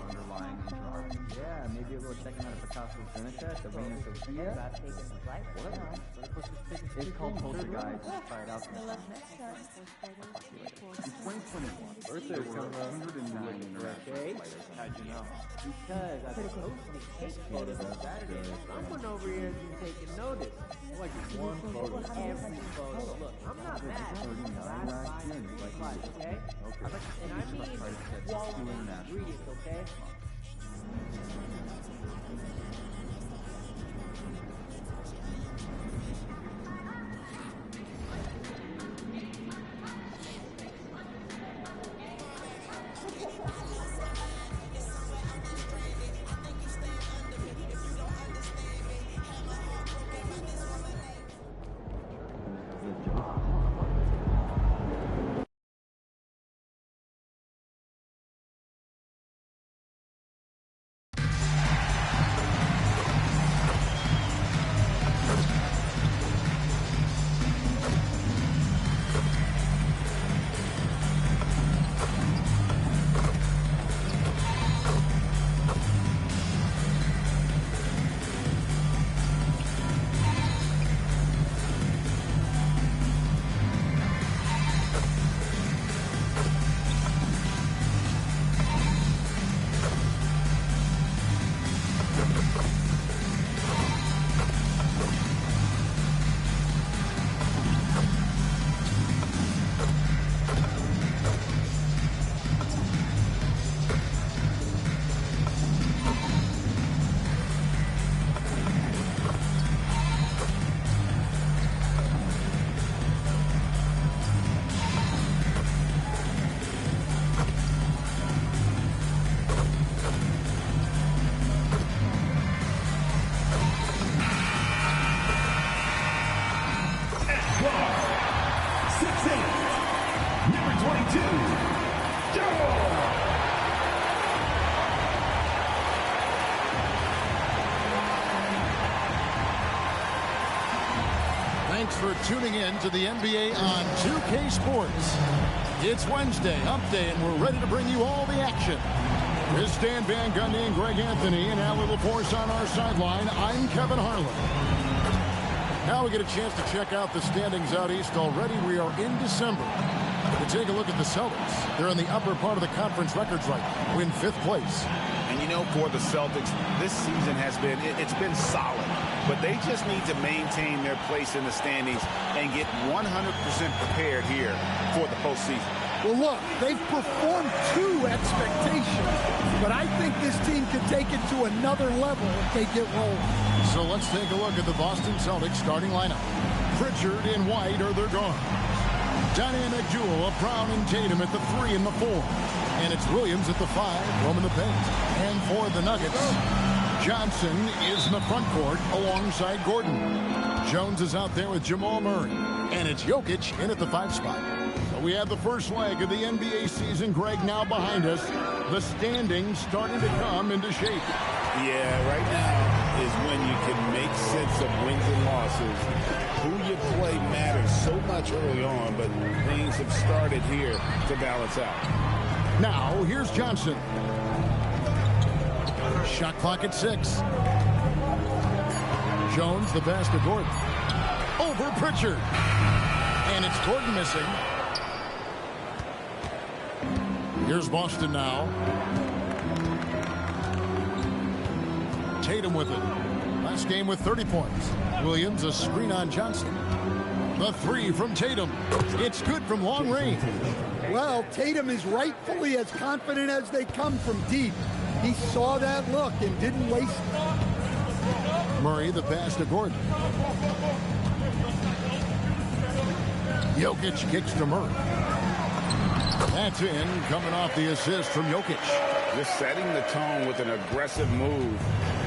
underlying drawing. Yeah, maybe a little checking out of Picasso Seneca, the Venus of Kia. It's called Poltergeist. Try it out. In 2021, there were 109 international fighters. How'd you know? Because I was posting photos on Saturday. Someone over here has been taking notice. Like one photo. Every photo. Look, I'm not mad. Last 5 years, okay? And I mean quality ingredients, okay? Thanks for tuning in to the NBA on 2K Sports. It's Wednesday, hump day, and we're ready to bring you all the action. This is Dan Van Gundy and Greg Anthony and Allie LaForce on our sideline. I'm Kevin Harlan. Now we get a chance to check out the standings out east already. We are in December. We take a look at the Celtics. They're in the upper part of the conference records right now. We're in 5th place. And you know, for the Celtics, this season has been, it's been solid. But they just need to maintain their place in the standings and get 100% prepared here for the postseason. Well, look, they've performed to expectations, but I think this team can take it to another level if they get rolling. So let's take a look at the Boston Celtics starting lineup. Pritchard and White are their guards. Dynamic duo of Brown and Tatum at the 3 and the 4. And it's Williams at the 5, roaming the paint. And for the Nuggets, Johnson is in the front court alongside Gordon. Jones is out there with Jamal Murray. And it's Jokic in at the 5 spot. So we have the first leg of the NBA season, Greg, now behind us. The standings starting to come into shape. Yeah, right now is when you can make sense of wins and losses. Who you play matters so much early on, but things have started here to balance out. Now, here's Johnson. Shot clock at 6. Jones, the pass to Gordon. Over Pritchard. And it's Gordon missing. Here's Boston now. Tatum with it. Last game with 30 points. Williams, a screen on Johnson. The 3 from Tatum. It's good from long range. Well, Tatum is rightfully as confident as they come from deep. He saw that look and didn't waste it. Murray, the pass to Gordon. Jokic kicks to Murray. That's in, coming off the assist from Jokic. Just setting the tone with an aggressive move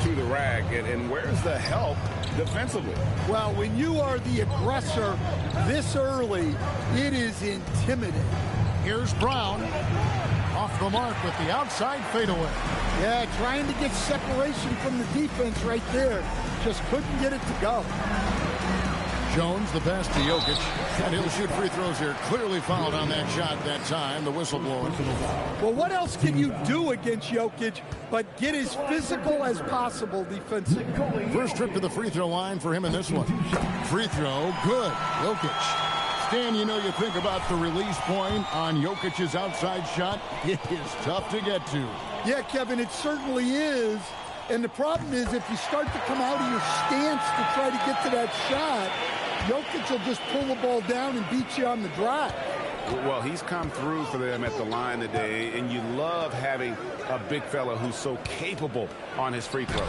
to the rack. And where's the help defensively? Well, when you are the aggressor this early, it is intimidating. Here's Brown. Off the mark with the outside fadeaway. Yeah, trying to get separation from the defense right there. Just couldn't get it to go. Jones, the pass to Jokic, and he'll shoot free throws here. Clearly fouled on that shot that time, the whistle blowing. Well, what else can you do against Jokic but get as physical as possible defensively? First trip to the free throw line for him in this one. Free throw, good. Jokic. Stan, you know, you think about the release point on Jokic's outside shot. It is tough to get to. Yeah, Kevin, it certainly is. And the problem is if you start to come out of your stance to try to get to that shot, Jokic will just pull the ball down and beat you on the drive. Well, he's come through for them at the line today, and you love having a big fella who's so capable on his free throw.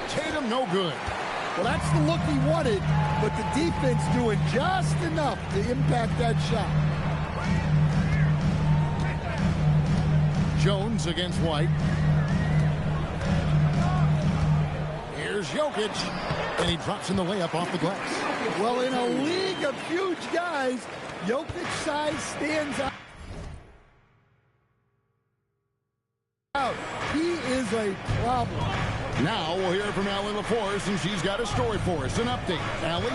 Tatum, no good. Well, that's the look he wanted, but the defense doing just enough to impact that shot. Jones against White. Here's Jokic, and he drops in the layup off the glass. Well, in a league of huge guys, Jokic's size stands out. He is a problem. Now we'll hear from Allie LaForce, and she's got a story for us. An update. Allie?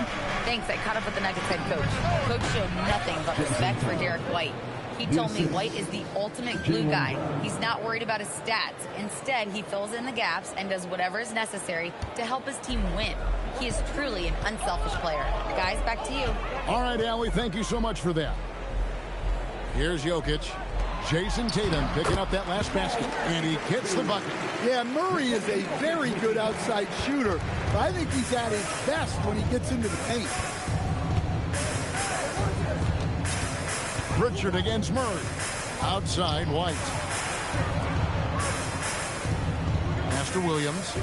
Thanks. I caught up with the Nuggets head coach. Coach showed nothing but respect for Derek White. He told me White is the ultimate glue guy. He's not worried about his stats. Instead, he fills in the gaps and does whatever is necessary to help his team win. He is truly an unselfish player. Guys, back to you. All right, Allie, thank you so much for that. Here's Jokic. Jason Tatum picking up that last basket, and he gets the bucket. Yeah, Murray is a very good outside shooter, but I think he's at his best when he gets into the paint. Pritchard against Murray. Outside, White. Master Williams.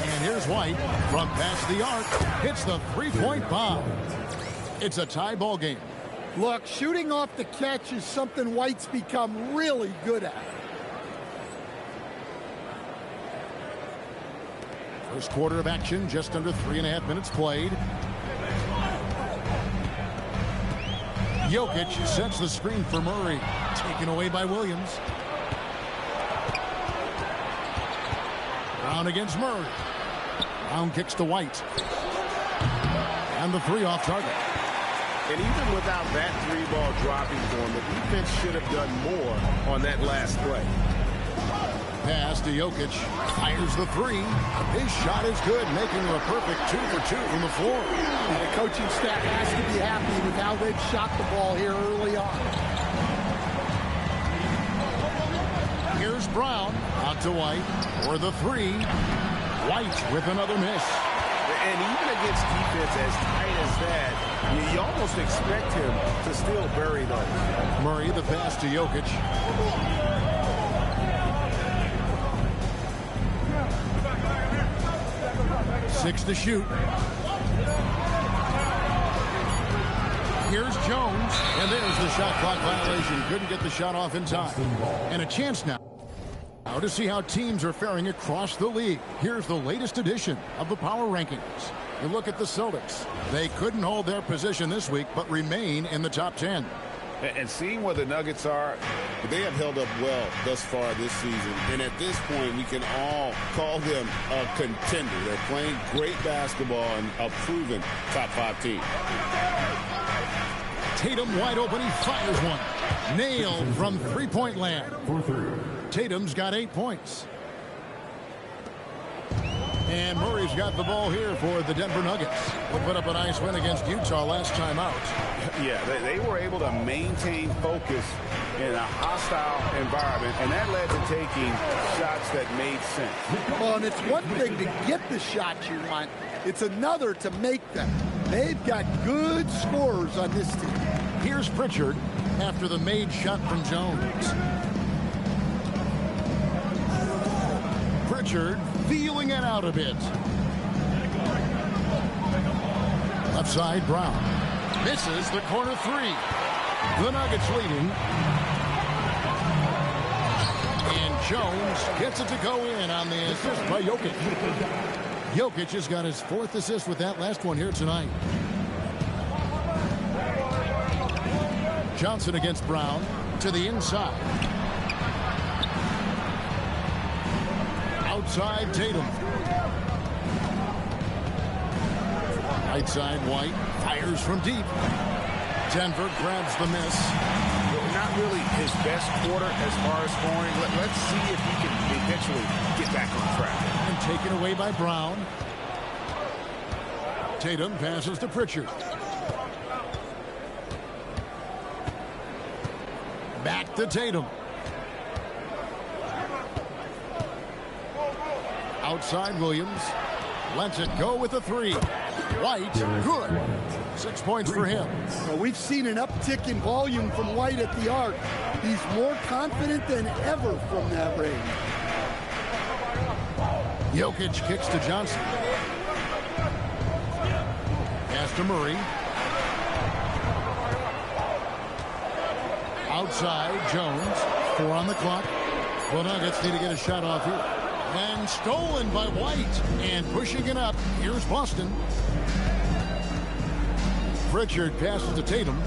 And here's White from past the arc. Hits the three-point bomb. It's a tie ball game. Look, shooting off the catch is something White's become really good at. First quarter of action, just under 3.5 minutes played. Jokic sets the screen for Murray. Taken away by Williams. Brown against Murray. Brown kicks to White. And the three off target. And even without that three ball dropping for him, the defense should have done more on that last play. Pass to Jokic. Fires the three. His shot is good, making him a perfect 2 for 2 from the floor. And the coaching staff has to be happy with how they've shot the ball here early on. Here's Brown. Out to White for the three. White with another miss. And even against defense as tight as that, you almost expect him to still bury those. Murray, the pass to Jokic. Six to shoot. Here's Jones, and there's the shot clock violation. Couldn't get the shot off in time. And a chance now to see how teams are faring across the league. Here's the latest edition of the Power Rankings. You look at the Celtics. They couldn't hold their position this week, but remain in the top 10. And seeing where the Nuggets are, they have held up well thus far this season. And at this point, we can all call them a contender. They're playing great basketball and a proven top 5 team. Tatum wide open. He fires one. Nailed from three-point land. Tatum's got 8 points. And Murray's got the ball here for the Denver Nuggets. They put up a nice win against Utah last time out. Yeah, they were able to maintain focus in a hostile environment, and that led to taking shots that made sense. Well, and it's one thing to get the shots you want. It's another to make them. They've got good scorers on this team. Here's Pritchard after the made shot from Jones. Pritchard feeling it out a bit. Left side, Brown. Misses the corner three. The Nuggets leading. And Jones gets it to go in on the assist by Jokic. Jokic has got his 4th assist with that last one here tonight. Johnson against Brown to the inside. Outside Tatum. Right side, White fires from deep. Denver grabs the miss. Not really his best quarter as far as scoring. Let's see if he can eventually get back on track. And taken away by Brown. Tatum passes to Pritchard. Back to Tatum. Outside Williams. Lets it go with a three. White, good. 6 points for him. Well, we've seen an uptick in volume from White at the arc. He's more confident than ever from that range. Jokic kicks to Johnson. Pass to Murray. Outside, Jones. 4 on the clock. The Nuggets need to get a shot off here. And stolen by White. And pushing it up. Here's Boston. Pritchard passes to Tatum.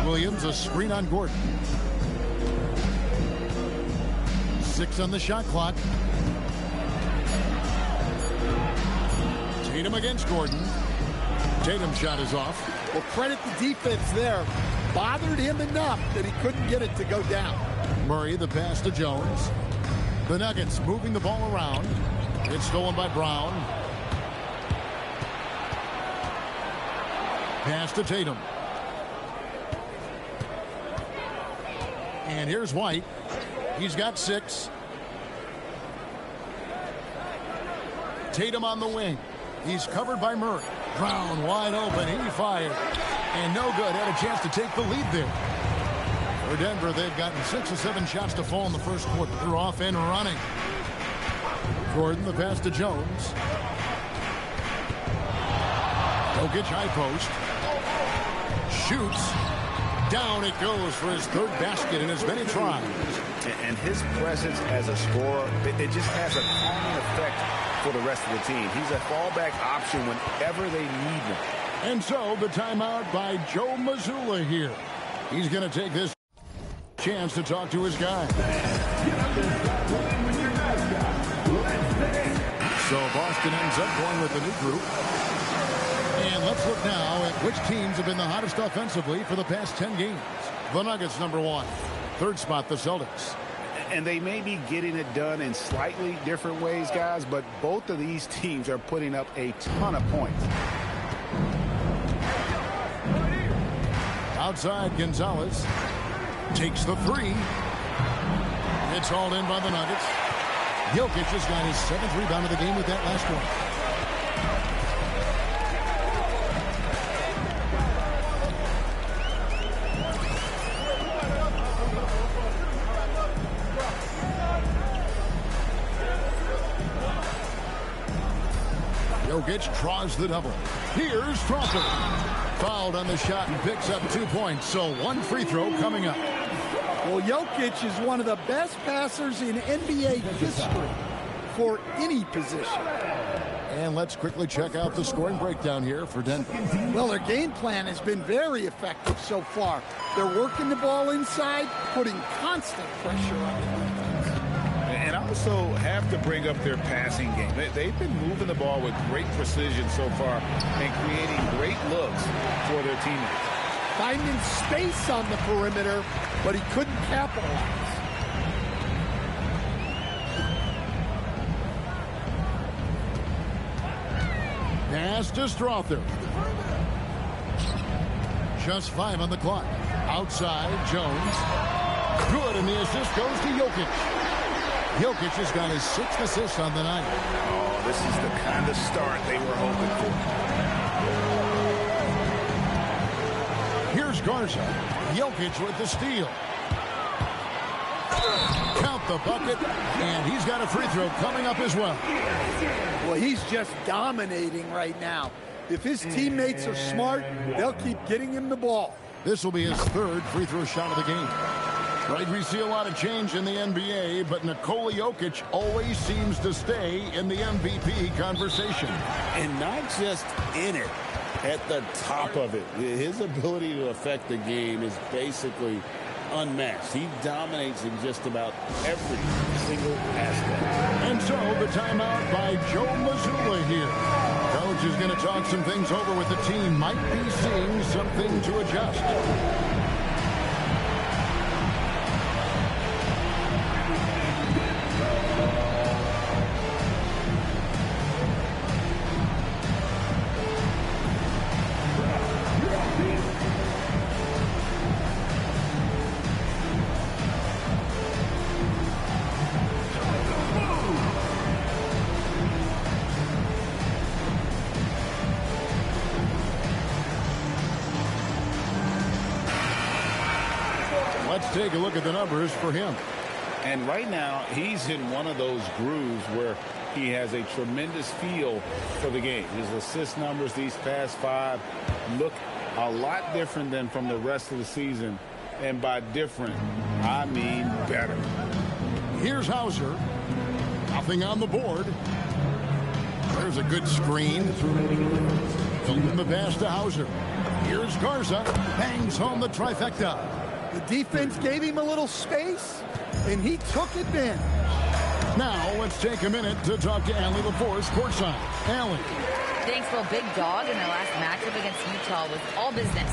Williams, a screen on Gordon. 6 on the shot clock. Tatum against Gordon. Tatum's shot is off. Well, credit the defense there. Bothered him enough that he couldn't get it to go down. Murray, the pass to Jones. The Nuggets moving the ball around. It's stolen by Brown. Pass to Tatum. And here's White. He's got 6. Tatum on the wing. He's covered by Murray. Brown wide open. He fired. And no good. Had a chance to take the lead there. For Denver, they've gotten 6 or 7 shots to fall in the first quarter. They're off and running. Gordon, the pass to Jones. Jokic, high post. Shoots. Down it goes for his 3rd basket in as many tries. And his presence as a scorer, it just has a calming effect for the rest of the team. He's a fallback option whenever they need him. And so the timeout by Joe Mazzulla here. He's going to take this chance to talk to his guy. So Boston ends up going with the new group. And let's look now at which teams have been the hottest offensively for the past 10 games. The Nuggets, number 1. 3rd spot, the Celtics. And they may be getting it done in slightly different ways, guys, but both of these teams are putting up a ton of points. Outside, Gonzalez takes the 3. It's hauled in by the Nuggets. Jokic has got his 7th rebound of the game with that last one. Jokic draws the double. Here's Crawford. Fouled on the shot and picks up 2 points. So 1 free throw coming up. Well, Jokic is one of the best passers in NBA history for any position. And let's quickly check out the scoring breakdown here for Denver. Well, their game plan has been very effective so far. They're working the ball inside, putting constant pressure on it. And I also have to bring up their passing game. They've been moving the ball with great precision so far and creating great looks for their teammates. Finding space on the perimeter, but he couldn't capitalize. Pass to Strother. Just 5 on the clock. Outside, Jones. Good, and the assist goes to Jokic. Jokic has got his 6th assist on the night. Oh, this is the kind of start they were hoping for. Here's Garza. Jokic with the steal. Count the bucket, and he's got a free throw coming up as well. Well, he's just dominating right now. If his teammates are smart, they'll keep getting him the ball. This will be his 3rd free throw shot of the game. Right, we see a lot of change in the NBA, but Nikola Jokic always seems to stay in the MVP conversation. And not just in it, at the top of it. His ability to affect the game is basically unmatched. He dominates in just about every single aspect. And so the timeout by Joe Mazzulla here. is going to talk some things over with the team. Might be seeing something to adjust. Let's take a look at the numbers for him. And right now, he's in one of those grooves where he has a tremendous feel for the game. His assist numbers these past 5 look a lot different than from the rest of the season. And by different, I mean better. Here's Hauser. Nothing on the board. There's a good screen. From the pass to Hauser. Here's Garza. Bangs home the trifecta. The defense gave him a little space, and he took advantage. Now, let's take a minute to talk to Allie LaForce courtside. Allie. Thanks, well, Big Dog in their last matchup against Utah was all business.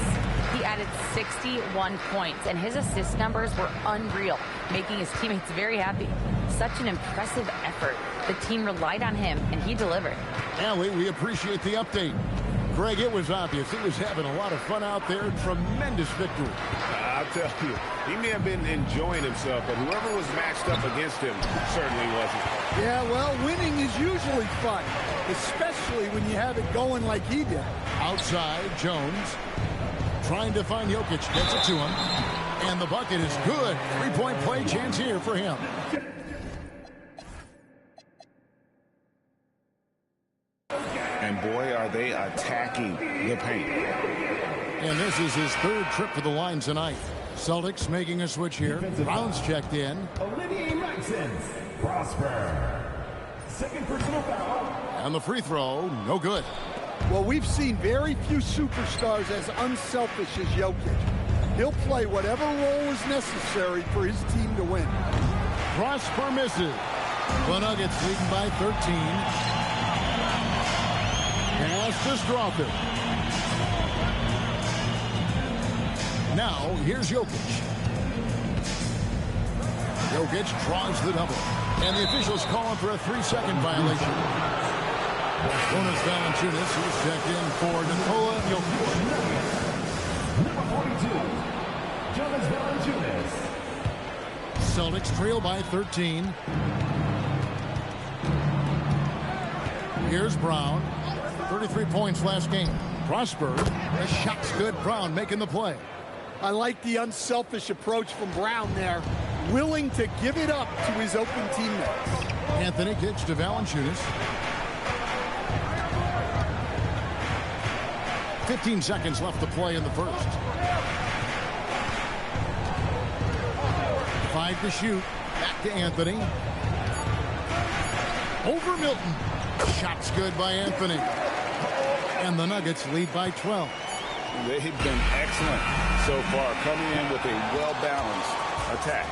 He added 61 points, and his assist numbers were unreal, making his teammates very happy. Such an impressive effort. The team relied on him, and he delivered. Allie, we appreciate the update. Greg, it was obvious. He was having a lot of fun out there. Tremendous victory. I'll tell you, he may have been enjoying himself, but whoever was matched up against him certainly wasn't. Yeah, well, winning is usually fun, especially when you have it going like he did. Outside, Jones trying to find Jokic. Gets it to him. And the bucket is good. Three-point play chance here for him. And boy, are they attacking the paint. And this is his 3rd trip to the line tonight. Celtics making a switch here. Brown's checked in. Olivier Maxence, Prosper. Second personal foul. And the free throw, no good. Well, we've seen very few superstars as unselfish as Jokic. He'll play whatever role is necessary for his team to win. Prosper misses. The Nuggets leading by 13. Pass to Strawther. Now, here's Jokic. Jokic draws the double. And the officials calling for a 3-second violation. Jonas Valanciunas, who's checked in for Nikola Jokic. Number 42, Jonas Valanciunas. Celtics trail by 13. Here's Brown. 33 points last game. Prosper. The shot's good. Brown making the play. I like the unselfish approach from Brown there, willing to give it up to his open teammates. Anthony kicks to Valanciunas. 15 seconds left to play in the first. 5 to shoot. Back to Anthony. Over Milton. Shot's good by Anthony. And the Nuggets lead by 12. They've been excellent so far, coming in with a well-balanced attack.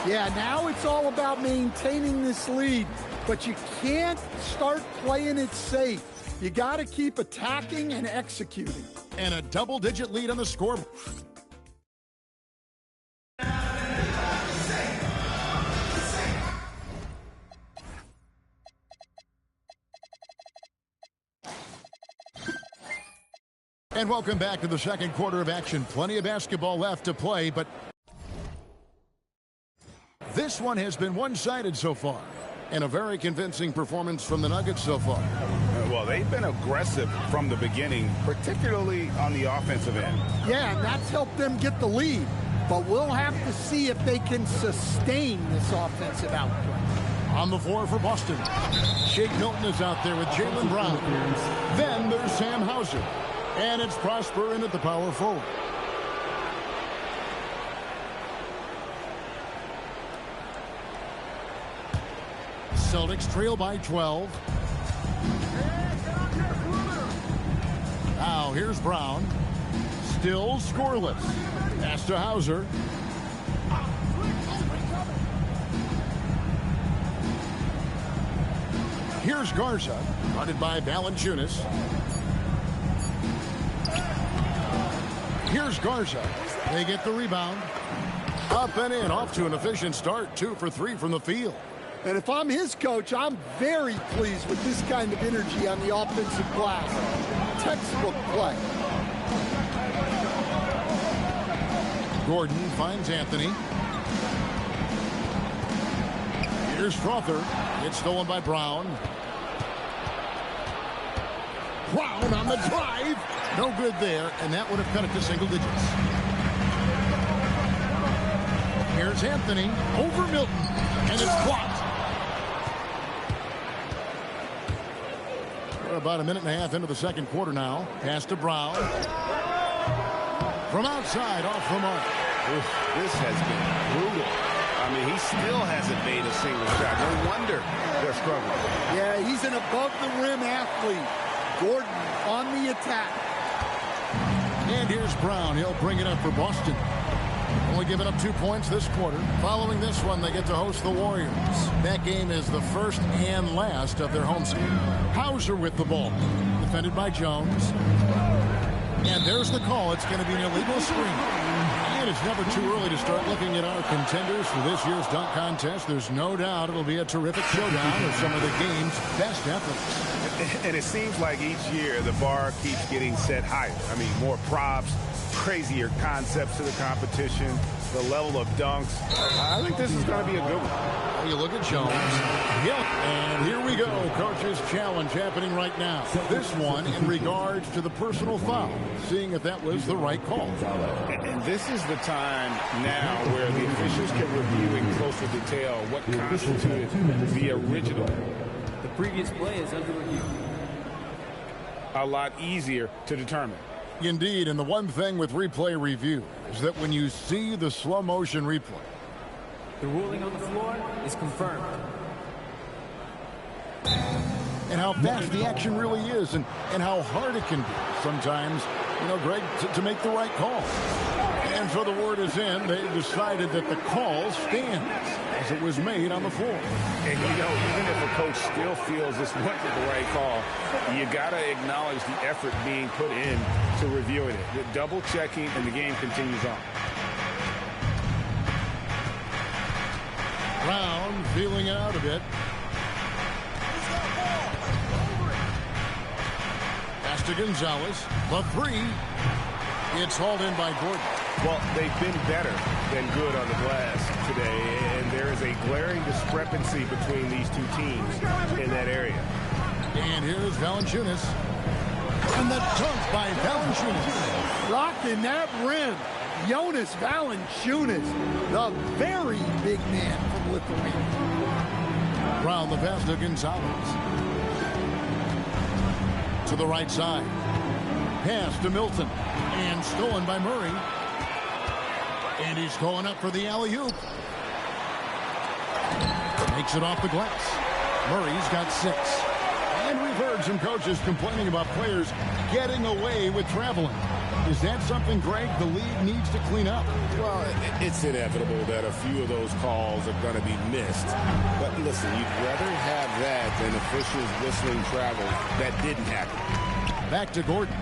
Yeah, now it's all about maintaining this lead, but you can't start playing it safe. You got to keep attacking and executing. And a double-digit lead on the scoreboard. And welcome back to the second quarter of action. Plenty of basketball left to play, but this one has been one-sided so far. And a very convincing performance from the Nuggets so far. Well, they've been aggressive from the beginning, particularly on the offensive end. Yeah, and that's helped them get the lead. But we'll have to see if they can sustain this offensive output. On the floor for Boston, Shake Milton is out there with Jaylen Brown. Then there's Sam Hauser. And it's Prosper in at the power forward. Celtics trail by 12. Now here's Brown. Still scoreless. Pass to Hauser. Here's Garza, guarded by Valanciunas. Here's Garza. They get the rebound. Up and in, off to an efficient start. 2 for 3 from the field. And if I'm his coach, I'm very pleased with this kind of energy on the offensive glass. Textbook play. Gordon finds Anthony. Here's Strother. It's stolen by Brown. Brown on the drive. No good there, and that would have cut it to single digits. Here's Anthony over Milton, and it's blocked. We're about a minute and a half into the second quarter now. Pass to Brown. From outside, off the mark. Oof, this has been brutal. I mean, he still hasn't made a single shot. No wonder they're struggling. Yeah, he's an above-the-rim athlete. Gordon on the attack. And here's Brown. He'll bring it up for Boston. Only giving up 2 points this quarter. Following this one, they get to host the Warriors. That game is the first and last of their home series. Hauser with the ball. Defended by Jones. And there's the call. It's going to be an illegal screen. And it's never too early to start looking at our contenders for this year's dunk contest. There's no doubt it'll be a terrific showdown of some of the game's best efforts. And it seems like each year the bar keeps getting set higher. I mean, more props, crazier concepts to the competition, the level of dunks. I think this is going to be a good one. You look at Jones. And here we go. Coach's challenge happening right now. This one in regards to the personal foul, seeing if that was the right call. And this is the time now where the officials can review in closer detail what constituted the original. The previous play is under review. A lot easier to determine. Indeed, and the one thing with replay review is that when you see the slow motion replay, the ruling on the floor is confirmed. And how fast the action really is and how hard it can be sometimes, Greg, to make the right call. And so the word is in. They decided that the call stands as it was made on the floor. And, even if a coach still feels this wasn't the right call, you got to acknowledge the effort being put in to reviewing it. The double checking, and the game continues on. Brown feeling it out a bit. Pass to Gonzalez. The three. It's hauled in by Gordon. Well, they've been better than good on the glass today, and there is a glaring discrepancy between these two teams in that area. And here's Valanciunas. And the dunk by Valanciunas. Rocking that rim. Jonas Valanciunas, the very big man from Lithuania. Brown the pass to Gonzalez. To the right side. Pass to Milton. And stolen by Murray. And he's going up for the alley-oop. Makes it off the glass. Murray's got 6. And we've heard some coaches complaining about players getting away with traveling. Is that something, Greg, the league needs to clean up? Well, it's inevitable that a few of those calls are going to be missed. But listen, you'd rather have that than officials whistling travel. That didn't happen. Back to Gordon.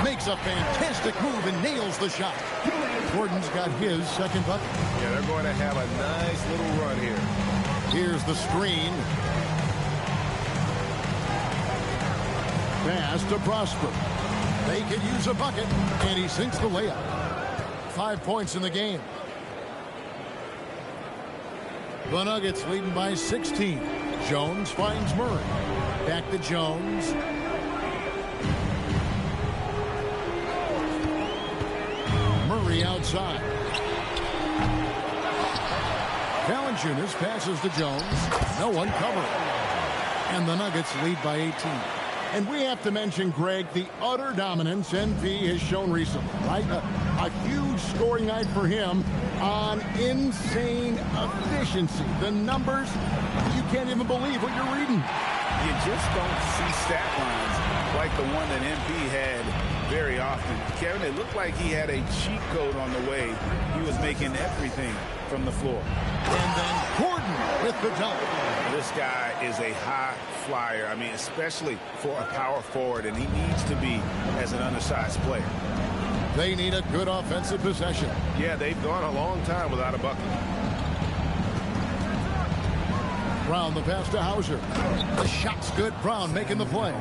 Makes a fantastic move and nails the shot. Gordon's got his second bucket. Yeah, they're going to have a nice little run here. Here's the screen. Pass to Prosper. They could use a bucket, and he sinks the layup. 5 points in the game. The Nuggets leading by 16. Jones finds Murray. Back to Jones. Murray outside. Valanciunas passes to Jones. No one covering. And the Nuggets lead by 18. And we have to mention, Greg, the utter dominance NP has shown recently, right? A huge scoring night for him on insane efficiency. The numbers, you can't even believe what you're reading. You just don't see stat lines like the one that NP had very often. Kevin, it looked like he had a cheat code on the way. He was making everything from the floor. And then Gordon with the dunk. This guy is a high flyer. I mean, especially for a power forward, and he needs to be as an undersized player. They need a good offensive possession. Yeah, they've gone a long time without a bucket. Brown the pass to Hauser. The shot's good. Brown making the play.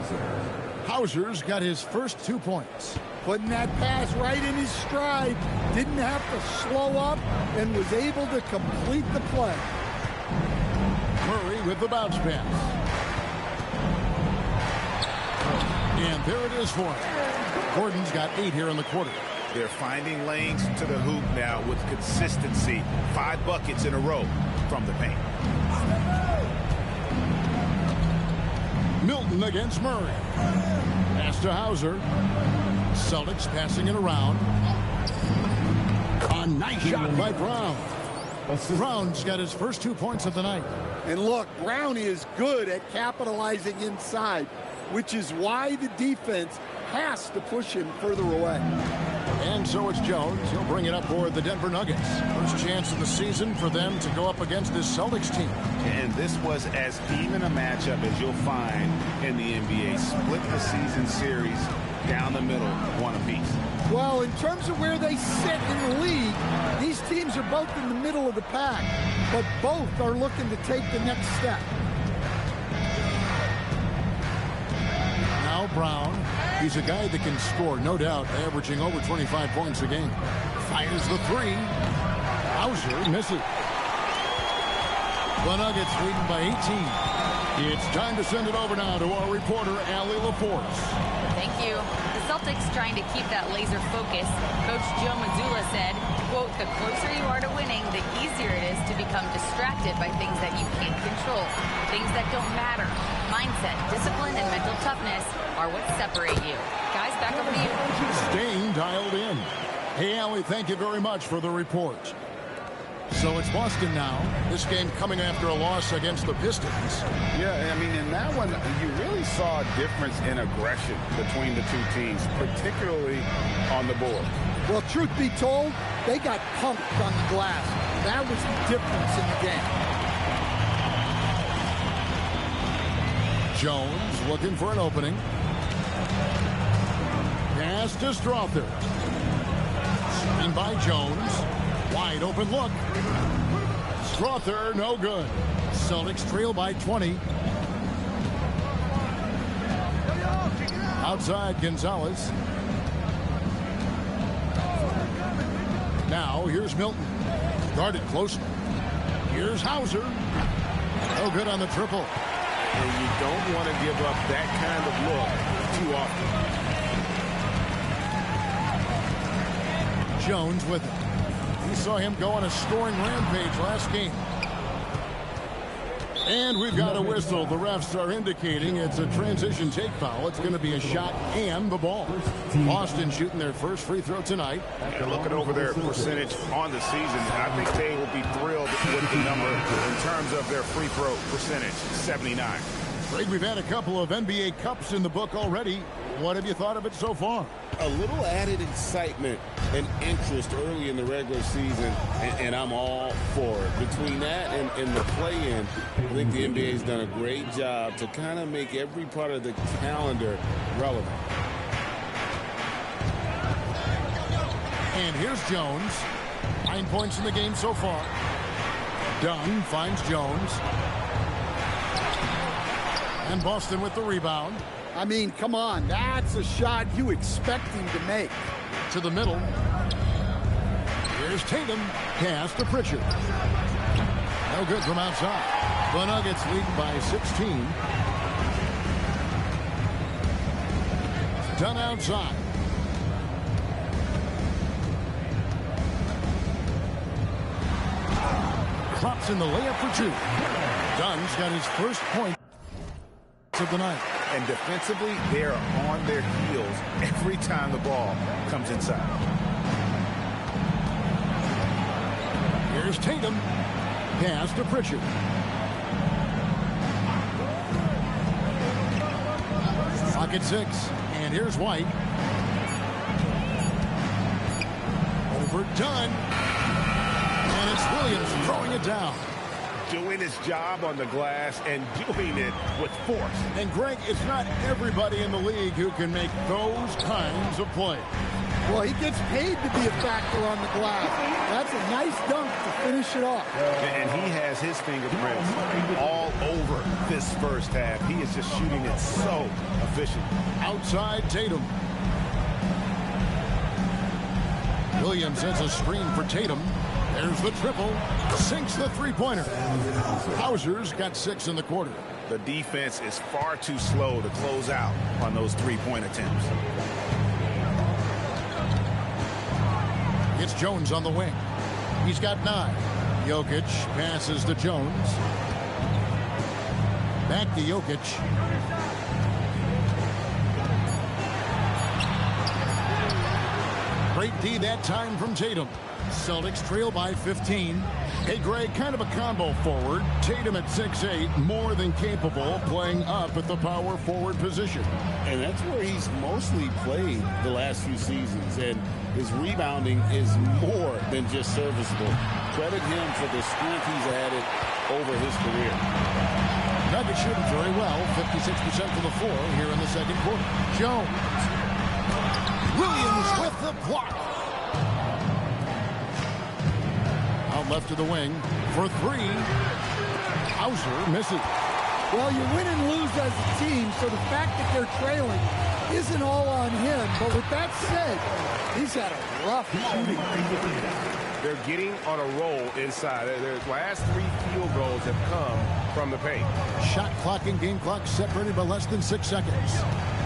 Hauser's got his first 2 points. Putting that pass right in his stride. Didn't have to slow up and was able to complete the play. Murray with the bounce pass. And there it is for him. Gordon's got 8 here in the quarter. They're finding lanes to the hoop now with consistency. 5 buckets in a row from the paint. Milton against Murray. Pass to Hauser. Celtics passing it around. A nice shot by Brown. Brown's got his first 2 points of the night. And look, Brown is good at capitalizing inside, which is why the defense has to push him further away. And so it's Jones. He'll bring it up for the Denver Nuggets. First chance of the season for them to go up against this Celtics team. And this was as even a matchup as you'll find in the NBA. Split the season series down the middle, 1 apiece. Well, in terms of where they sit in the league, these teams are both in the middle of the pack, but both are looking to take the next step. Now Brown. He's a guy that can score, no doubt, averaging over 25 points a game. Fires the 3. Hauser misses. The Nuggets leading by 18. It's time to send it over now to our reporter, Allie LaForce. Thank you. The Celtics trying to keep that laser focus. Coach Joe Mazzulla said, quote, the closer you are to winning, the easier it is to become distracted by things that you can't control, things that don't matter. Mindset, discipline, and mental toughness are what separate you. Guys, back over to you. Staying dialed in. Hey, Allie, thank you very much for the report. So it's Boston now. This game coming after a loss against the Pistons. Yeah, I mean, in that one, you really saw a difference in aggression between the two teams, particularly on the board. Well, truth be told, they got punked on the glass. That was the difference in the game. Jones looking for an opening. Pass to Strother. Screen by Jones. Wide open look. Strother, no good. Celtics trail by 20. Outside Gonzalez. Now here's Milton. Guarded closely. Here's Hauser. No good on the triple. And you don't want to give up that kind of look too often. Jones with it. We saw him go on a scoring rampage last game. And we've got a whistle. The refs are indicating it's a transition take foul. It's going to be a shot and the ball. Boston shooting their first free throw tonight. And looking over their percentage on the season, I think they will be thrilled with the number in terms of their free throw percentage, 79. Greg, we've had a couple of NBA Cups in the book already. What have you thought of it so far? A little added excitement and interest early in the regular season, and I'm all for it. Between that and the play-in, I think the NBA's done a great job to kind of make every part of the calendar relevant. And here's Jones. 9 points in the game so far. Dunn finds Jones. And Boston with the rebound. I mean, come on. That's a shot you expect him to make. To the middle. Here's Tatum. Pass to Pritchard. No good from outside. The Nuggets lead by 16. Dunn outside. Drops in the layup for 2. Dunn's got his first point of the night. And defensively, they are on their heels every time the ball comes inside. Here's Tatum. Pass to Pritchard. Pocket 6. And here's White. done. And it's Williams throwing it down. Doing his job on the glass and doing it with force. And, Greg, it's not everybody in the league who can make those kinds of plays. Well, he gets paid to be a factor on the glass. That's a nice dunk to finish it off. And he has his fingerprints all over this first half. He is just shooting it so efficient. Outside Tatum. Williams sends a screen for Tatum. There's the triple. Sinks the three-pointer. Hauser's got 6 in the quarter. The defense is far too slow to close out on those three-point attempts. It's Jones on the wing. He's got 9. Jokic passes to Jones. Back to Jokic. Great D that time from Tatum. Celtics trail by 15. Hey, Greg, kind of a combo forward. Tatum at 6'8", more than capable, playing up at the power forward position. And that's where he's mostly played the last few seasons. And his rebounding is more than just serviceable. Credit him for the strength he's added over his career. Nuggets shooting very well, 56% from the floor here in the second quarter. Jones. Williams with the block. Out left to the wing for 3. Hauser misses. Well, you win and lose as a team, so the fact that they're trailing isn't all on him. But with that said, he's had a rough shooting. They're getting on a roll inside. Their last 3 field goals have come from the paint. Shot clock and game clock separated by less than 6 seconds.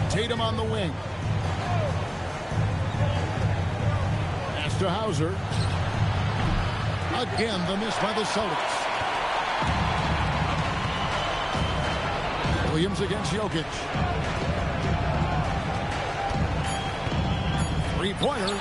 Tatum on the wing. Pass to Hauser. Again, the miss by the Celtics. Williams against Jokic. Three-pointer.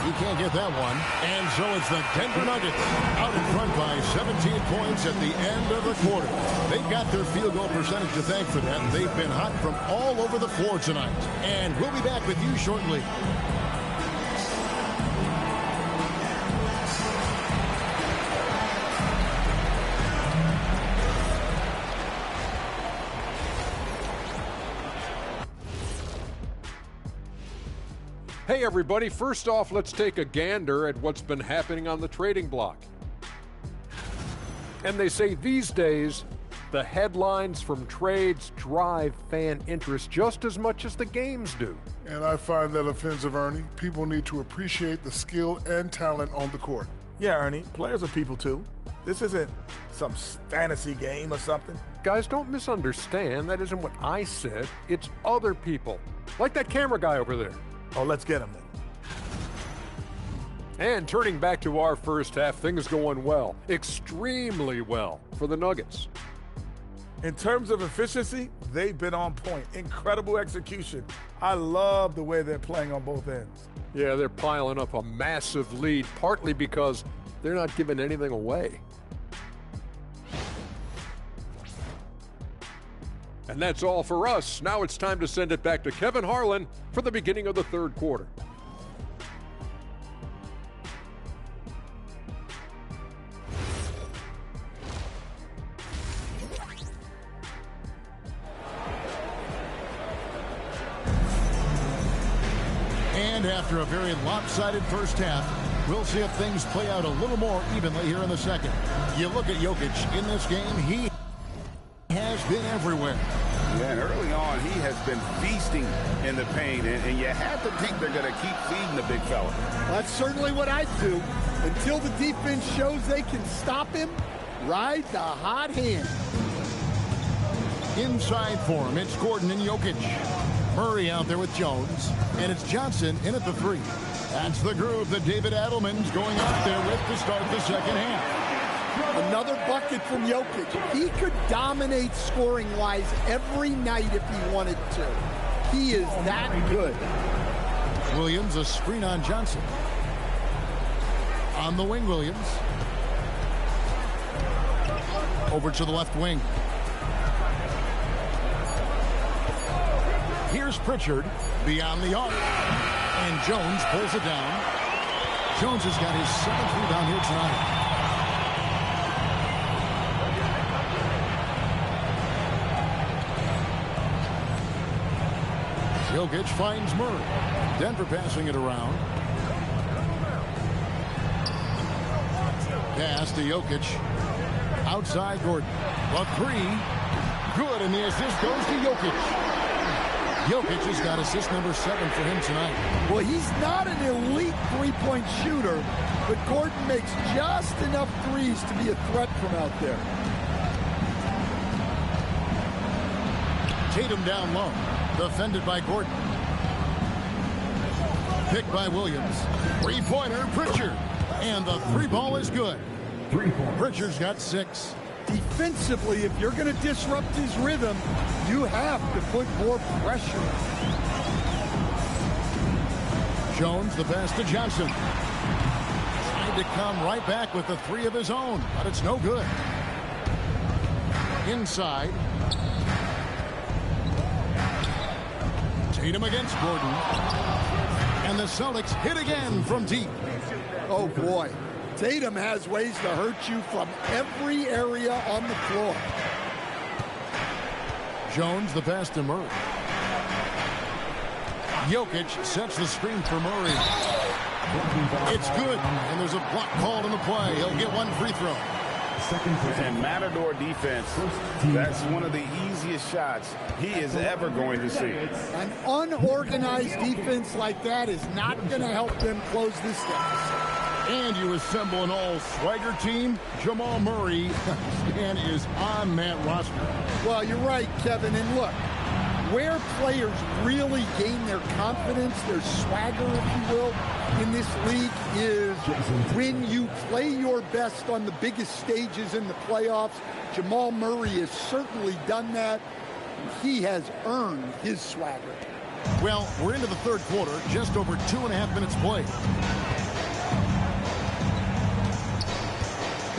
He can't get that one. And so it's the Denver Nuggets out in front by 17 points at the end of the quarter. They've got their field goal percentage to thank for that. They've been hot from all over the floor tonight. And we'll be back with you shortly. Hey everybody, first off, let's take a gander at what's been happening on the trading block. And they say these days, the headlines from trades drive fan interest just as much as the games do. And I find that offensive, Ernie. People need to appreciate the skill and talent on the court. Yeah, Ernie, players are people too. This isn't some fantasy game or something. Guys, don't misunderstand. That isn't what I said. It's other people. Like that camera guy over there. Oh, let's get him then. And turning back to our first half, things going well. Extremely well for the Nuggets. In terms of efficiency, they've been on point. Incredible execution. I love the way they're playing on both ends. Yeah, they're piling up a massive lead, partly because they're not giving anything away. And that's all for us. Now it's time to send it back to Kevin Harlan for the beginning of the third quarter. And after a very lopsided first half, we'll see if things play out a little more evenly here in the second. You look at Jokic in this game, he has been everywhere. Yeah, and early on, he has been feasting in the paint, and you have to think they're going to keep feeding the big fella. That's certainly what I'd do. Until the defense shows they can stop him, ride the hot hand. Inside for him, it's Gordon and Jokic. Murray out there with Jones, and it's Johnson in at the 3. That's the groove that David Adelman's going out there with to start the second half. Another bucket from Jokic. He could dominate scoring-wise every night if he wanted to. He is that good. Williams, a screen on Johnson. On the wing, Williams. Over to the left wing. Here's Pritchard beyond the arc. And Jones pulls it down. Jones has got his 7th rebound here tonight. Jokic finds Murray. Denver passing it around. Pass to Jokic. Outside Gordon. A 3. Good, and the assist goes to Jokic. Jokic has got assist number 7 for him tonight. Well, he's not an elite three-point shooter, but Gordon makes just enough threes to be a threat from out there. Tatum down low. Defended by Gordon. Picked by Williams. Three-pointer, Pritchard. And the 3-ball is good. 3 points. Pritchard's got 6. Defensively, if you're going to disrupt his rhythm, you have to put more pressure. Jones, the pass to Johnson. Tried to come right back with the 3 of his own, but it's no good. Inside. Tatum against Gordon. And the Celtics hit again from deep. Oh, boy. Tatum has ways to hurt you from every area on the floor. Jones, the pass to Murray. Jokic sets the screen for Murray. It's good, and there's a block called in the play. He'll get 1 free throw. And Matador defense, that's one of the easiest shots he is ever going to see. An unorganized defense like that is not going to help them close this deficit. And you assemble an all-swagger team. Jamal Murray and is on that roster. Well, you're right, Kevin. And look, where players really gain their confidence, their swagger, if you will, in this league is when you play your best on the biggest stages in the playoffs. Jamal Murray has certainly done that. He has earned his swagger. Well, we're into the 3rd quarter, just over 2.5 minutes played.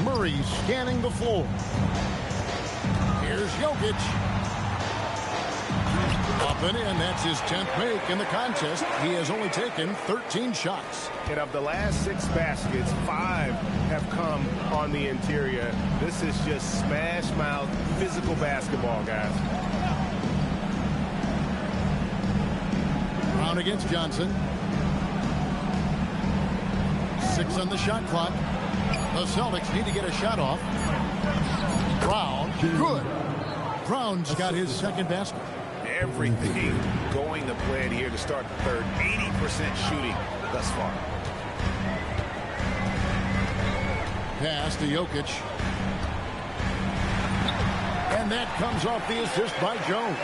Murray scanning the floor. Here's Jokic. Up and in. That's his 10th make in the contest. He has only taken 13 shots. And of the last 6 baskets, 5 have come on the interior. This is just smash mouth physical basketball, guys. Brown against Johnson. 6 on the shot clock. The Celtics need to get a shot off. Brown, good. Brown's got his 2nd basket. Everything going to plan here to start the 3rd. 80% shooting thus far. Pass to Jokic. And that comes off the assist by Jones.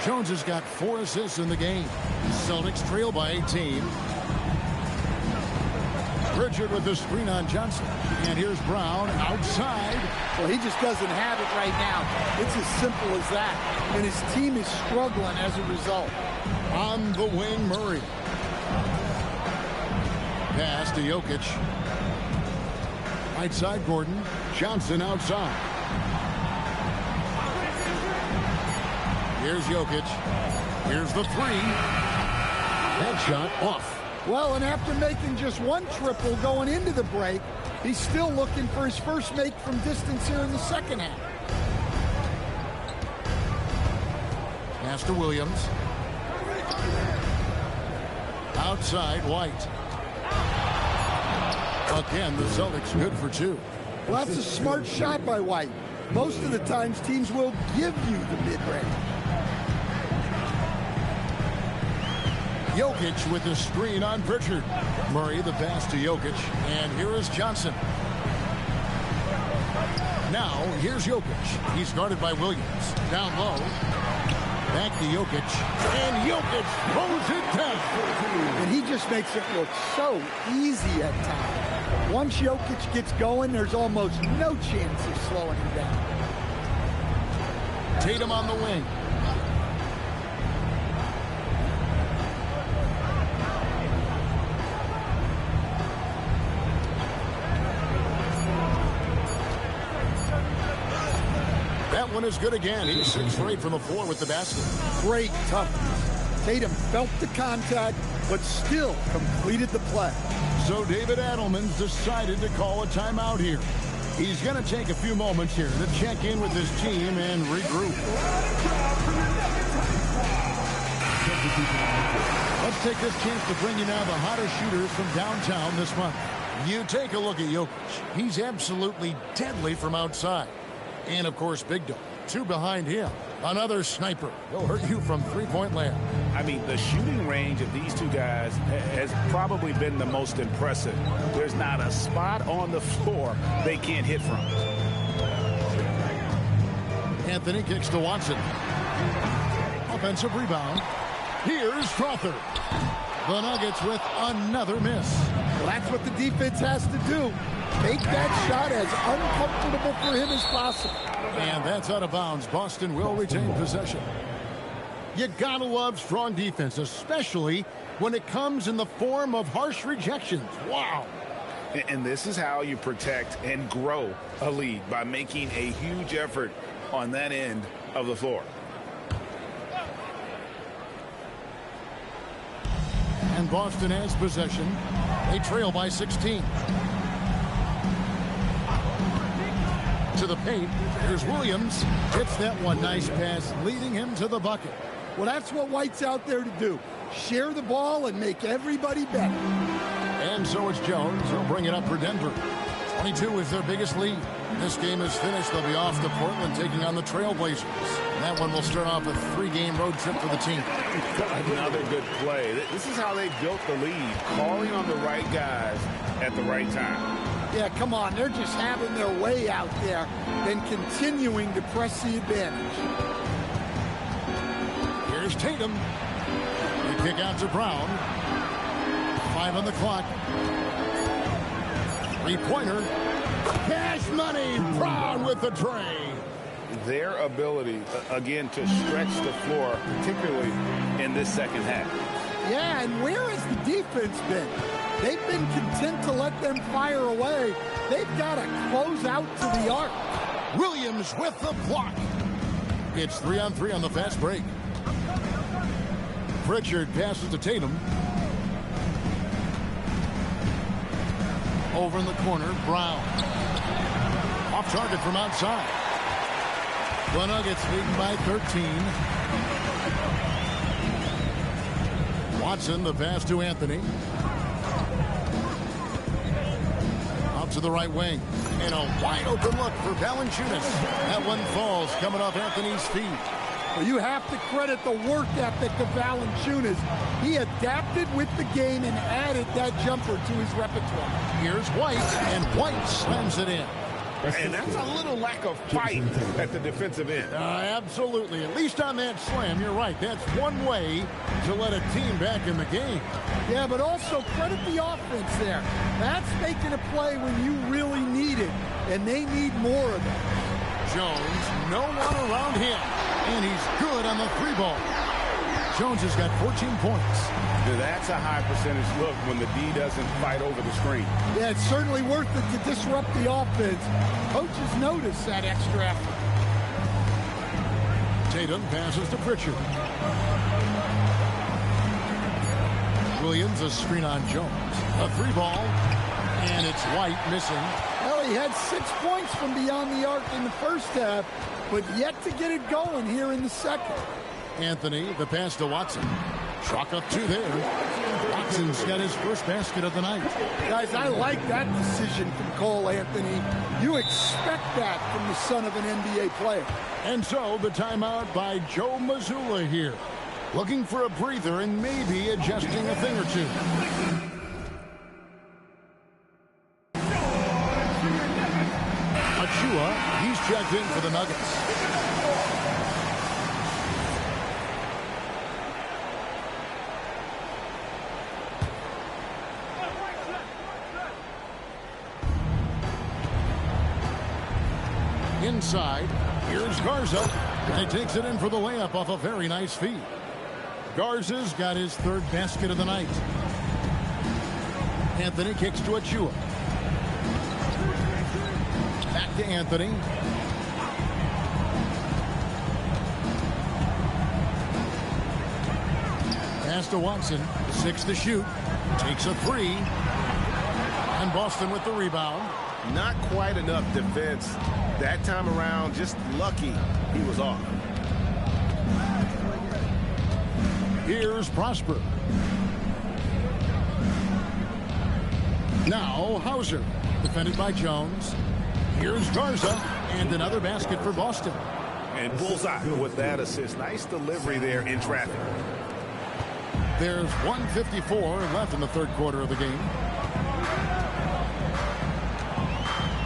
Jones has got 4 assists in the game. Celtics trail by 18. Pritchard with the screen on Johnson. And here's Brown outside. Well, he just doesn't have it right now. It's as simple as that. And his team is struggling as a result. On the wing, Murray. Pass to Jokic. Right side, Gordon. Johnson outside. Here's Jokic. Here's the 3. Headshot off. Well, and after making just 1 triple going into the break, he's still looking for his first make from distance here in the 2nd half. Pass to Williams. Outside, White. Again, the Celtics good for 2. Well, that's a smart shot by White. Most of the times, teams will give you the mid-range. Jokic with the screen on Pritchard. Murray the pass to Jokic. And here is Johnson. Now, here's Jokic. He's guarded by Williams. Down low. Back to Jokic. And Jokic throws it down. And he just makes it look so easy at times. Once Jokic gets going, there's almost no chance of slowing him down. Tatum on the wing. That one is good again. He's 6 for 8 from the floor with the basket. Great toughness. Tatum felt the contact, but still completed the play. So David Adelman's decided to call a timeout here. He's going to take a few moments here to check in with his team and regroup. Let's take this chance to bring you now the hottest shooters from downtown this month. You take a look at Jokic. He's absolutely deadly from outside. And, of course, Big Dog. 2 behind him. Another sniper. He'll hurt you from three-point land. I mean, the shooting range of these two guys has probably been the most impressive. There's not a spot on the floor they can't hit from. Anthony kicks to Watson. Offensive rebound. Here's Crawford. The Nuggets with another miss. Well, that's what the defense has to do. Make that shot as uncomfortable for him as possible. And that's out of bounds. Boston will retain possession. You gotta love strong defense, especially when it comes in the form of harsh rejections. Wow. And this is how you protect and grow a lead, by making a huge effort on that end of the floor. And Boston has possession. They trail by 16. To the paint. Here's Williams. Hits that one. Nice pass, leading him to the bucket. Well, that's what White's out there to do. Share the ball and make everybody better. And so it's Jones. He'll bring it up for Denver. 22 is their biggest lead. This game is finished. They'll be off to Portland taking on the Trailblazers. And that one will start off a 3-game road trip for the team. Another good play. This is how they built the lead, calling on the right guys at the right time. Yeah, come on. They're just having their way out there and continuing to press the advantage. Here's Tatum. They kick out to Brown. 5 on the clock. 3-pointer. Cash money. Brown with the tray. Their ability, again, to stretch the floor, particularly in this second half. Yeah, and where has the defense been? They've been content to let them fire away. They've got to close out to the arc. Williams with the block. It's 3-on-3 on the fast break. Pritchard passes to Tatum. Over in the corner, Brown. Off target from outside. The Nuggets leading by 13. Watson, the pass to Anthony. Out to the right wing. And a wide open look for Valanciunas. That one falls coming off Anthony's feet. Well, you have to credit the work ethic of Valanciunas. He adapted with the game and added that jumper to his repertoire. Here's White, and White slams it in. And that's a little lack of fight at the defensive end. Absolutely. At least on that slam, you're right. That's one way to let a team back in the game. Yeah, but also credit the offense there. That's making a play when you really need it, and they need more of it. Jones, no one around him, and he's good on the 3-ball. Jones has got 14 points. That's a high percentage look when the D doesn't fight over the screen. Yeah, it's certainly worth it to disrupt the offense. Coaches notice that extra effort. Tatum passes to Pritchard. Williams, a screen on Jones. A 3-ball, and it's White missing. Well, he had 6 points from beyond the arc in the first half, but yet to get it going here in the second. Anthony, the pass to Watson. Chalk up 2 there. Watson's got his first basket of the night. Guys, I like that decision from Cole Anthony. You expect that from the son of an NBA player. And so the timeout by Joe Mazzulla here. Looking for a breather and maybe adjusting a thing or two. Achua, he's checked in for the Nuggets. Inside, here's Garza, and he takes it in for the layup off a very nice feed. Garza's got his 3rd basket of the night. Anthony kicks to Achua. Back to Anthony. pass to Watson. 6 to shoot. Takes a 3. And Boston with the rebound. Not quite enough defense that time around. Just lucky he was off. Here's Prosper. Now Hauser. Defended by Jones. Here's Garza. And another basket for Boston. And bullseye with that assist. Nice delivery there in traffic. There's 1:54 left in the third quarter of the game.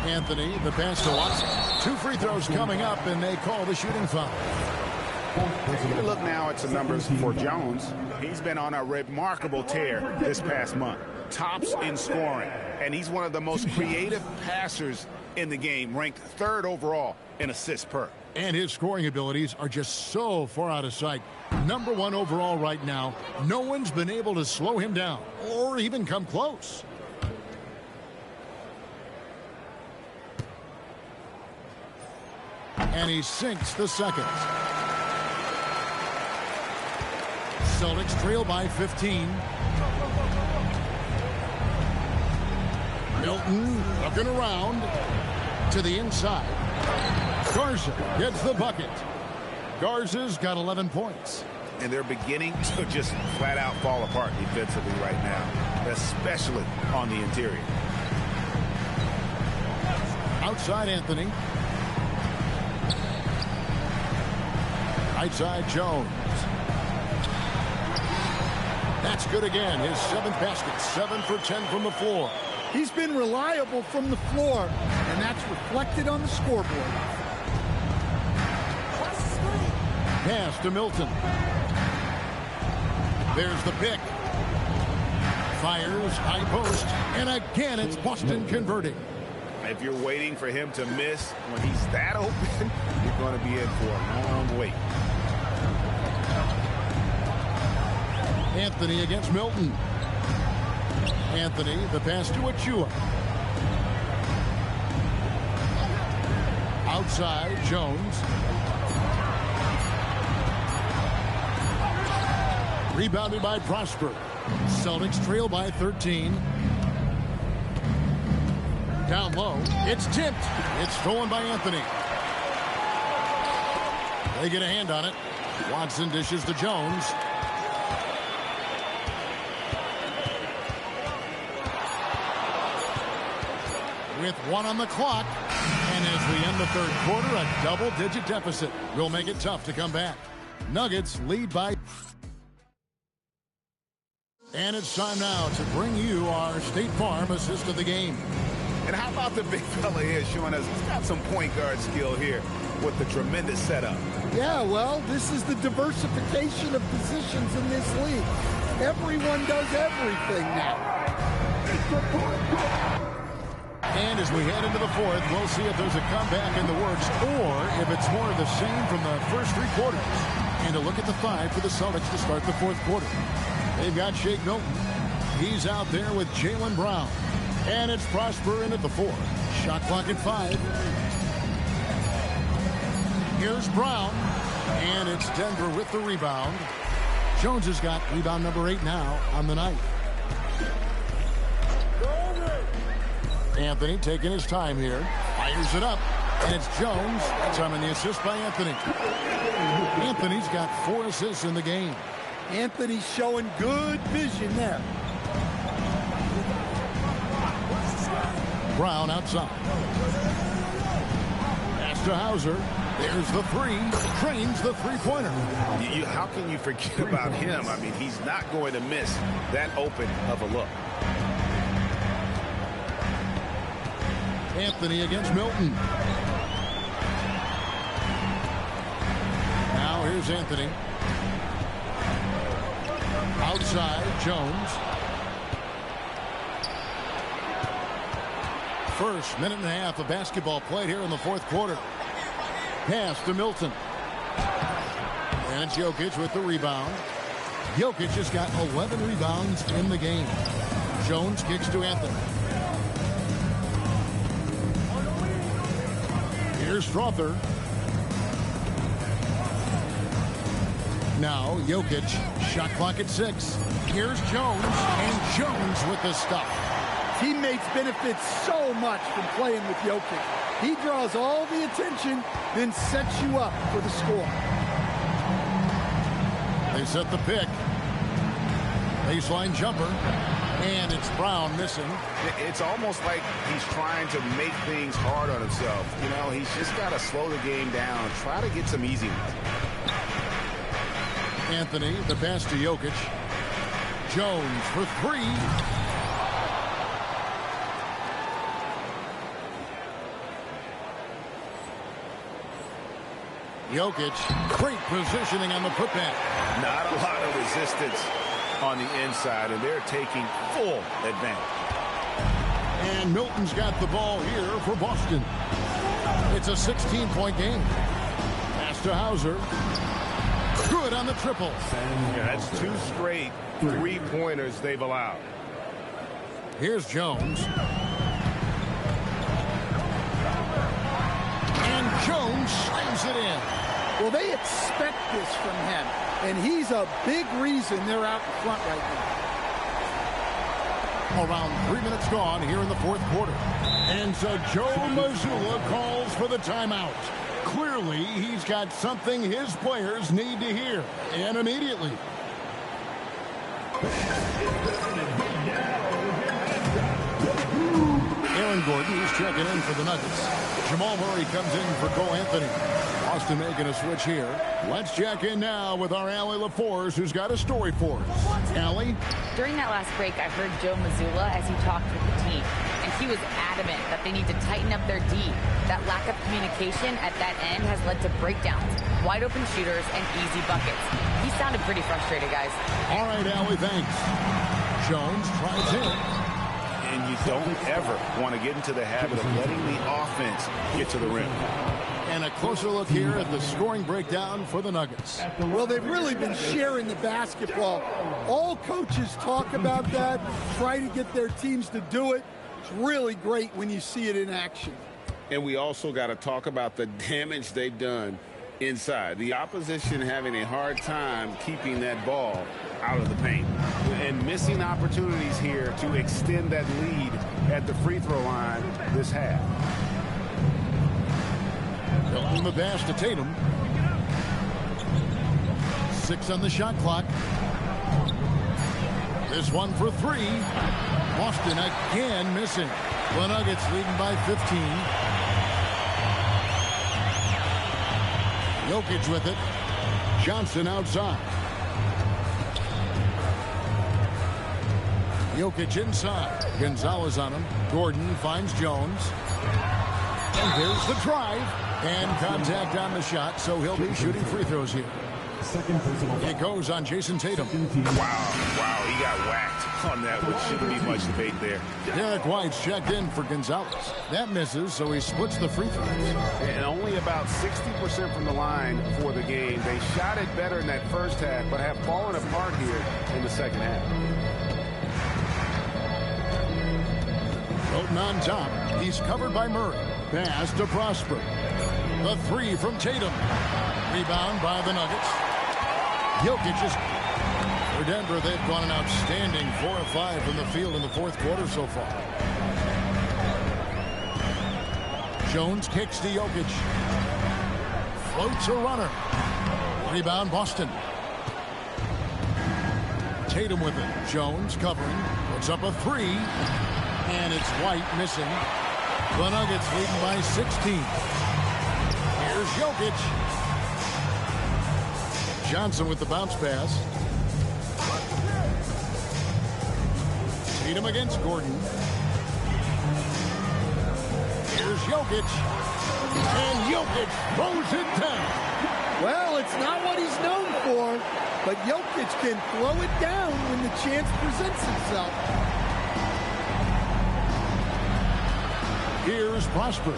Anthony, the pass to Watson. 2 free throws coming up, and they call the shooting foul. Take a look now at some numbers for Jones. He's been on a remarkable tear this past month. Tops in scoring, and he's one of the most creative passers in the game, ranked 3rd overall in assists per. And his scoring abilities are just so far out of sight. Number 1 overall right now. No one's been able to slow him down or even come close. And he sinks the second. Celtics trail by 15. Milton looking around to the inside. Garza gets the bucket. Garza's got 11 points. And they're beginning to just flat out fall apart defensively right now, especially on the interior. Outside Anthony. Right side Jones. That's good again. His 7th basket. 7 for 10 from the floor. He's been reliable from the floor, and that's reflected on the scoreboard. Pass to Milton. There's the pick. Fires, high post, and again it's Boston converting. If you're waiting for him to miss when he's that open, you're going to be in for a long wait. Anthony against Milton. Anthony, the pass to Achua. Outside, Jones. Rebounded by Prosper. Celtics trail by 13. Down low. It's tipped. It's stolen by Anthony. They get a hand on it. Watson dishes to Jones. With 1 on the clock. And as we end the third quarter, a double-digit deficit will make it tough to come back. Nuggets lead by... And it's time now to bring you our State Farm assist of the game. And how about the big fella here showing us he's got some point guard skill here with the tremendous setup. Yeah, well, this is the diversification of positions in this league. Everyone does everything now. And as we head into the fourth, we'll see if there's a comeback in the works or if it's more of the same from the first 3 quarters. And a look at the 5 for the Celtics to start the fourth quarter. They've got Shake Milton. He's out there with Jaylen Brown. And it's Prosper in at the 4. Shot clock at 5. Here's Brown. And it's Denver with the rebound. Jones has got rebound number 8 now on the night. Anthony taking his time here. Fires it up. And it's Jones. Time in the assist by Anthony. Anthony's got 4 assists in the game. Anthony's showing good vision there. Brown outside. Pass to Hauser. There's the 3. Trains the three-pointer. How can you forget about him? I mean, he's not going to miss that open of a look. Anthony against Milton. Now here's Anthony. Outside, Jones. First minute and a half of basketball played here in the fourth quarter. Pass to Milton. And it's Jokic with the rebound. Jokic has got 11 rebounds in the game. Jones kicks to Anthony. Here's Strother. Now Jokic, shot clock at 6. Here's Jones, and Jones with the stop. Teammates benefit so much from playing with Jokic. He draws all the attention, then sets you up for the score. They set the pick. Baseline jumper. And it's Brown missing. It's almost like he's trying to make things hard on himself. You know, he's just got to slow the game down, try to get some easy ones. Anthony, the pass to Jokic. Jones for 3. Jokic, great positioning on the putback. Not a lot of resistance on the inside, and they're taking full advantage. And Milton's got the ball here for Boston. It's a 16-point game. Pass to Hauser. Good on the triple. Yeah, that's 2 straight 3-pointers they've allowed. Here's Jones. And Jones slams it in. Well, they expect this from him, and he's a big reason they're out in front right now. Around 3 minutes gone here in the fourth quarter. And so Joe Mazzulla calls for the timeout. Clearly, he's got something his players need to hear, and immediately. Aaron Gordon is checking in for the Nuggets. Jamal Murray comes in for Cole Anthony. Boston making a switch here. Let's check in now with our Allie LaForce, who's got a story for us. Allie? During that last break, I heard Joe Mazzulla as he talked with the team, and he was adamant that they need to tighten up their D. That lack of communication at that end has led to breakdowns, wide open shooters, and easy buckets. He sounded pretty frustrated, guys. All right, Allie, thanks. Jones tries in. And you don't ever want to get into the habit of letting the offense get to the rim. And a closer look here at the scoring breakdown for the Nuggets. Well, they've really been sharing the basketball. All coaches talk about that, try to get their teams to do it. It's really great when you see it in action. And we also got to talk about the damage they've done inside. The opposition having a hard time keeping that ball out of the paint. And missing opportunities here to extend that lead at the free throw line this half. Hilton the pass to Tatum. 6 on the shot clock. This one for 3. Boston again missing. The Nuggets leading by 15. Jokic with it. Johnson outside. Jokic inside. Gonzalez on him. Gordon finds Jones. And here's the drive. And contact on the shot, so he'll be shooting free throws here. It goes on Jason Tatum. Wow, he got whacked on that, which shouldn't be much debate there. Derek White's checked in for Gonzalez. That misses, so he splits the free throws. And only about 60% from the line for the game. They shot it better in that first half, but have fallen apart here in the second half. Hilton on top. He's covered by Murray. Pass to Prosper. The 3 from Tatum. Rebound by the Nuggets. Jokic is... For Denver, they've gone an outstanding 4 of 5 from the field in the fourth quarter so far. Jones kicks to Jokic. Floats a runner. Rebound Boston. Tatum with it. Jones covering. Puts up a 3. And it's White missing. The Nuggets leading by 16. Here's Jokic. Johnson with the bounce pass. Tatum against Gordon. Here's Jokic. And Jokic throws it down. Well, it's not what he's known for, but Jokic can throw it down when the chance presents itself. Here's Prosper.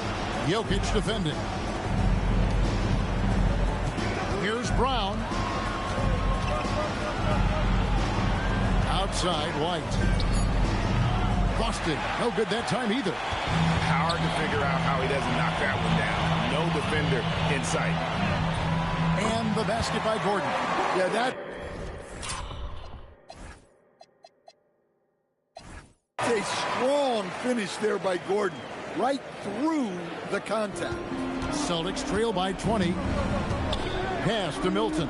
Jokic defending. Here's Brown. Outside, White. Boston, no good that time either. Hard to figure out how he doesn't knock that one down. No defender in sight. And the basket by Gordon. Yeah, that... a strong finish there by Gordon. Right through the contact. Celtics trail by 20. Pass to Milton.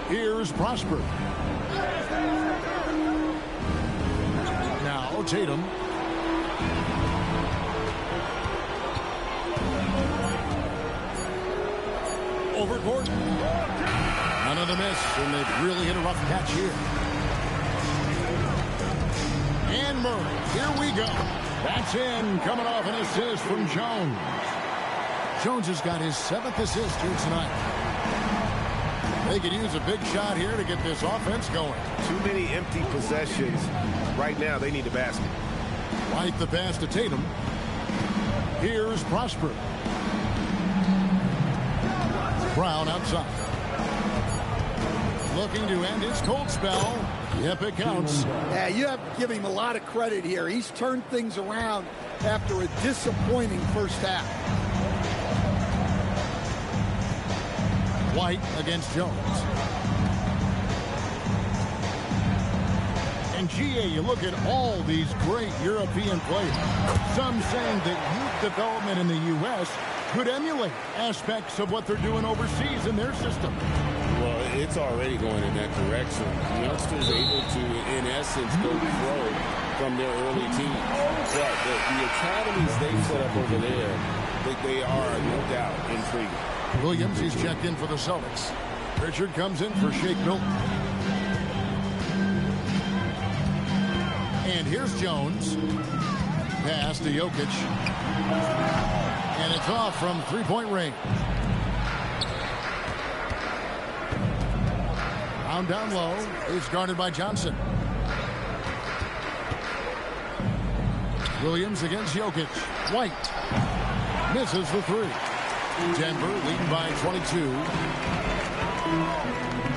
Here's Prosper. Now Tatum. Over Gordon. Another miss, and they've really hit a rough patch here. And Murray, here we go. That's in, coming off an assist from Jones. Jones has got his 7th assist here tonight. They could use a big shot here to get this offense going. Too many empty possessions. Right now, they need a basket. White the pass to Tatum. Here's Prosper. Brown outside. Looking to end his cold spell. Yep, it counts. Yeah, you have to give him a lot of credit here. He's turned things around after a disappointing first half. White against Jones. And GA, you look at all these great European players. Some saying that youth development in the U.S. could emulate aspects of what they're doing overseas in their system. Well, it's already going in that direction. Youngsters able to, in essence, go pro from their early teens. But the academies they set up over there, they are, no doubt, intriguing. Williams, he's checked in for the Celtics. Pritchard comes in for Shake Milton. And here's Jones. Pass to Jokic. And it's off from three-point range. Down low. It's guarded by Johnson. Williams against Jokic. White misses the three. Denver leading by 22.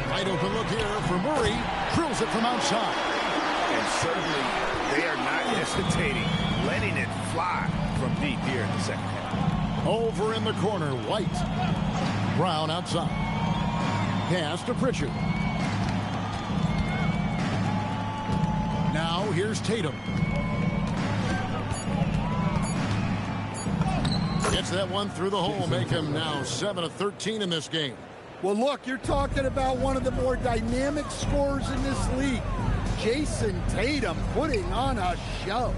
Wide open look here for Murray. Drills it from outside. And certainly they are not hesitating, letting it fly from deep here in the second half. Over in the corner, White. Brown outside. Pass to Pritchard. Now here's Tatum. Gets that one through the hole, make him now 7 of 13 in this game. Well, look, you're talking about one of the more dynamic scorers in this league. Jason Tatum putting on a show.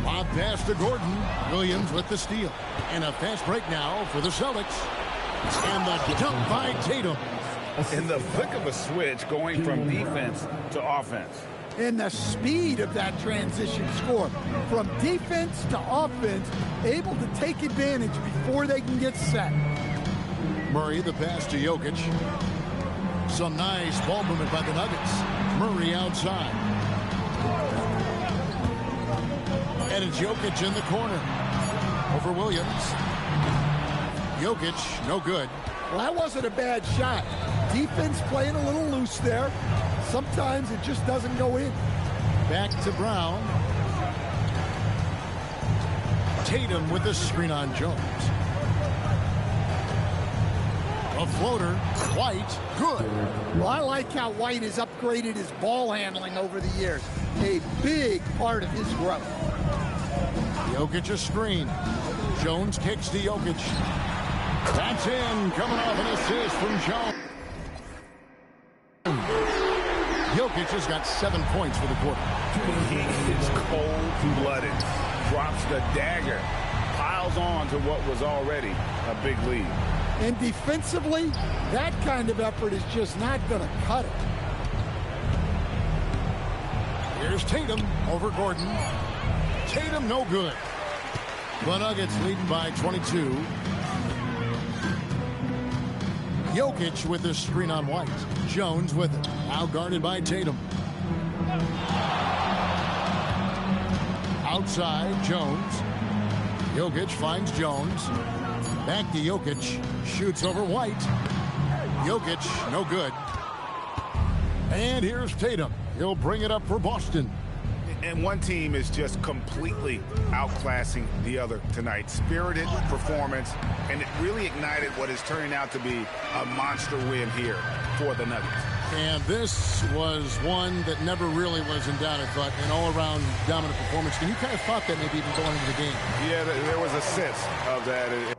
Lob pass to Gordon. Williams with the steal. And a fast break now for the Celtics. And the dunk by Tatum. In the flick of a switch, going from defense to offense. And the speed of that transition score. From defense to offense, able to take advantage before they can get set. Murray, the pass to Jokic. Some nice ball movement by the Nuggets. Murray outside. And it's Jokic in the corner. Over Williams. Jokic, no good. Well, that wasn't a bad shot. Defense playing a little loose there. Sometimes it just doesn't go in. Back to Brown. Tatum with the screen on Jones. A floater. White. Good. Well, I like how White has upgraded his ball handling over the years. A big part of his growth. Jokic a screen. Jones kicks to Jokic. That's in. Coming off an assist from Jones. Jokic has got 7 points for the quarter. He is cold-blooded. Drops the dagger. Piles on to what was already a big lead. And defensively, that kind of effort is just not going to cut it. Here's Tatum over Gordon. Tatum no good. The Nuggets leading by 22. Jokic with the screen on White. Jones with it. Now guarded by Tatum. Outside, Jones. Jokic finds Jones. Back to Jokic. Shoots over White. Jokic, no good. And here's Tatum. He'll bring it up for Boston. And one team is just completely outclassing the other tonight. Spirited performance, and it really ignited what is turning out to be a monster win here for the Nuggets. And this was one that never really was in doubt, I thought, an all-around dominant performance. And you kind of thought that maybe even going into the game. Yeah, there was a sense of that.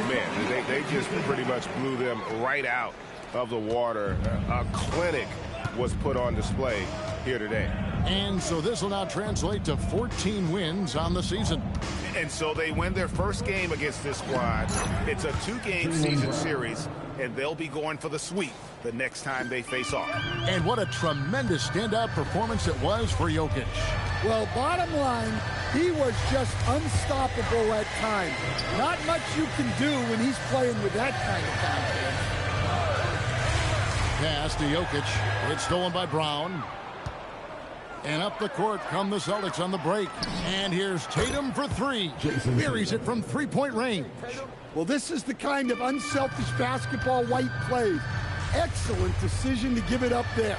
Man, they just pretty much blew them right out of the water. A clinic was put on display here today. And so this will now translate to 14 wins on the season. And so they win their first game against this squad. It's a 2-game season series, and they'll be going for the sweep the next time they face off. And what a tremendous standout performance it was for Jokic. Well, bottom line, he was just unstoppable at times. Not much you can do when he's playing with that kind of confidence. Pass to Jokic. It's stolen by Brown. And up the court come the Celtics on the break. And here's Tatum for three. Buries it from three-point range. Well, this is the kind of unselfish basketball White plays. Excellent decision to give it up there.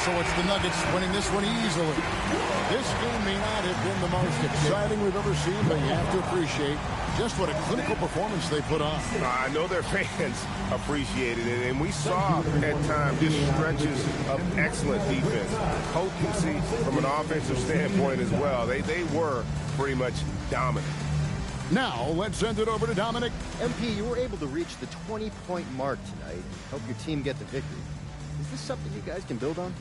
So it's the Nuggets winning this one easily. This game may not have been the most exciting we've ever seen, but you have to appreciate just what a clinical performance they put on. I know their fans appreciated it, and we saw at times just stretches of excellent defense. Potency from an offensive standpoint as well. They were pretty much dominant. Now, let's send it over to Dominic. MP, you were able to reach the 20-point mark tonight. Help your team get the victory. Is this something you guys can build on?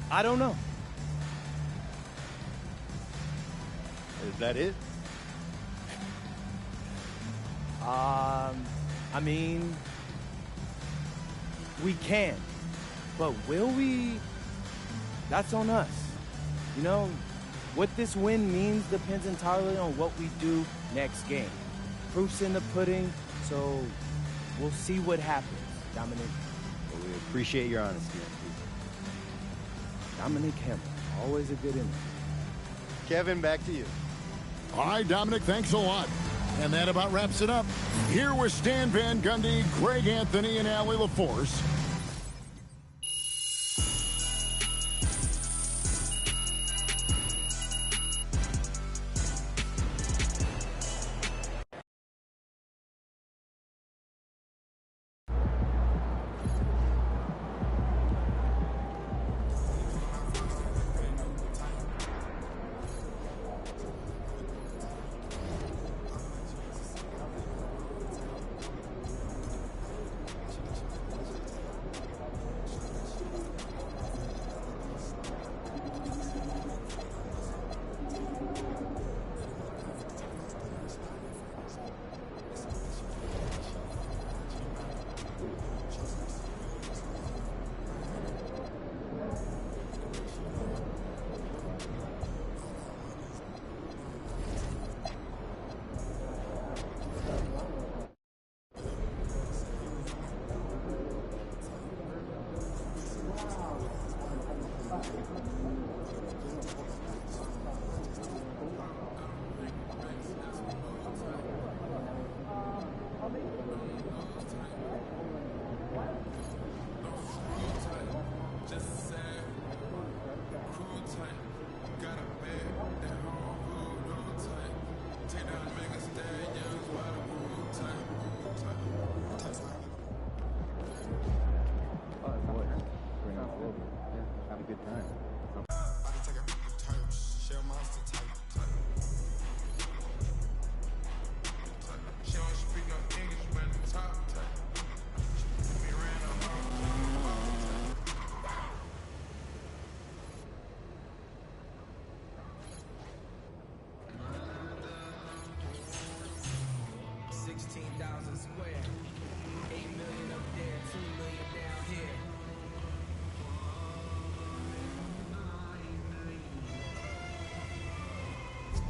I don't know. Is that it? I mean, we can, but will we? That's on us. You know, what this win means depends entirely on what we do next game. Proof's in the pudding, so we'll see what happens, Dominic. Well, we appreciate your honesty, MP. Dominic Hammer, always a good interview. Kevin, back to you. All right, Dominic, thanks a lot. And that about wraps it up. Here with Stan Van Gundy, Greg Anthony, and Allie LaForce.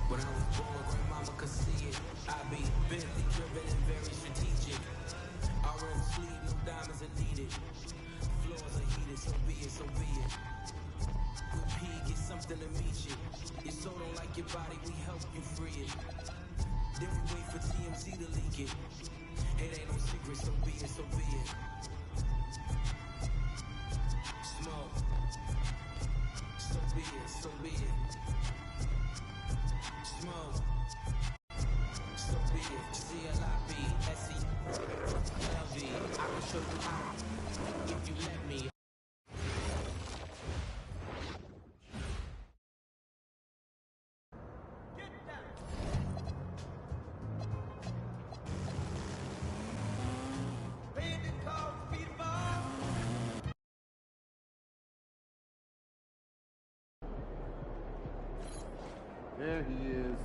When I was born, grandmama could see it. I be Bentley driven and very strategic. Orange sleeve, no diamonds are needed. Floors are heated, so be it, so be it. With P, get something to meet you. Your soul don't critique it. It ain't no secret, so be it, so be it. Smoke. So be it, so be it. Smoke. So be it. C-L-I-B-S-E-L-V. I can show you how if you let me. There he is.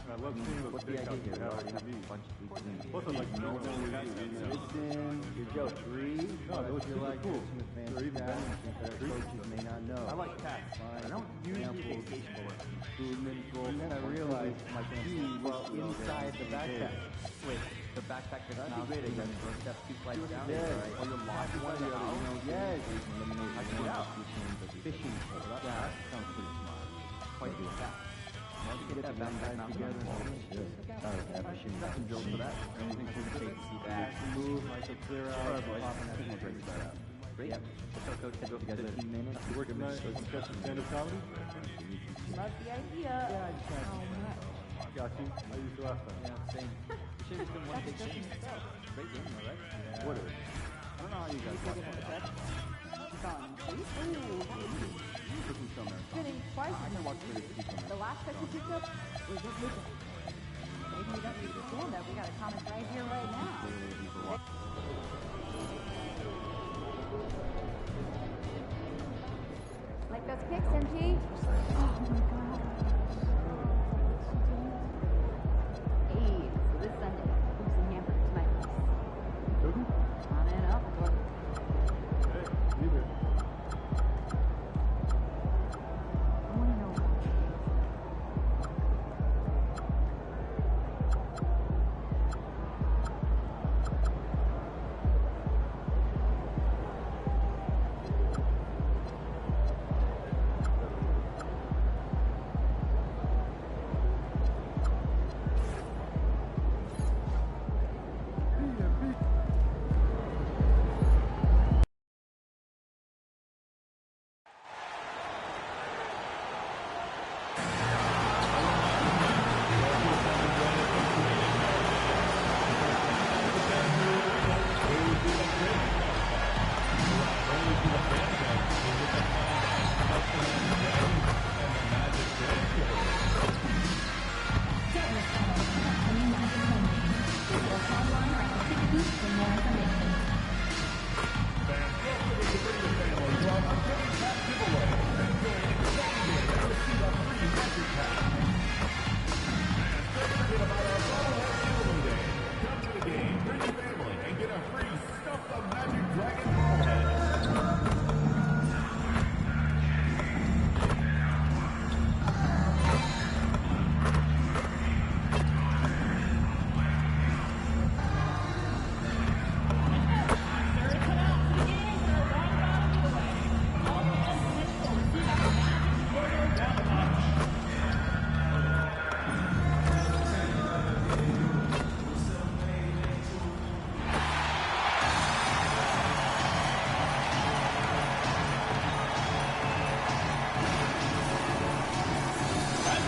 I love seeing what's the idea here. What's it like? No one your Joe 3. No, those are like cool. Coaches may not know. I like cats. I don't usually take baseball. And then I realized my key was inside the backpack. Wait, the backpack that's now sitting on the step 2 flights down? Yeah. Or you're locked one of the other, yes. I put out the fishing pole. That sounds pretty smart. Quite the attack. Let's get that backpack together. Nothing built for that. Everything should see that. Move, like to clear out. Great. Yep. So coach can go together 15 minutes. You work tonight. Discuss some stand-up comedy. Love the idea. Yeah, I just got you. I used to last time. Yeah, same. Should have been one big game. Great game, though, right? Yeah. What is it? I don't know how you guys got that. Spinning twice. The last set you picked up was just moving. Maybe you don't need to stand up. We got a comic right here, right now. Like those kicks, MG? Oh my god. Hey, so this Sunday, who's in Hamburg to my place? Cookie? On and up, boy. Hey, neither. I want to know.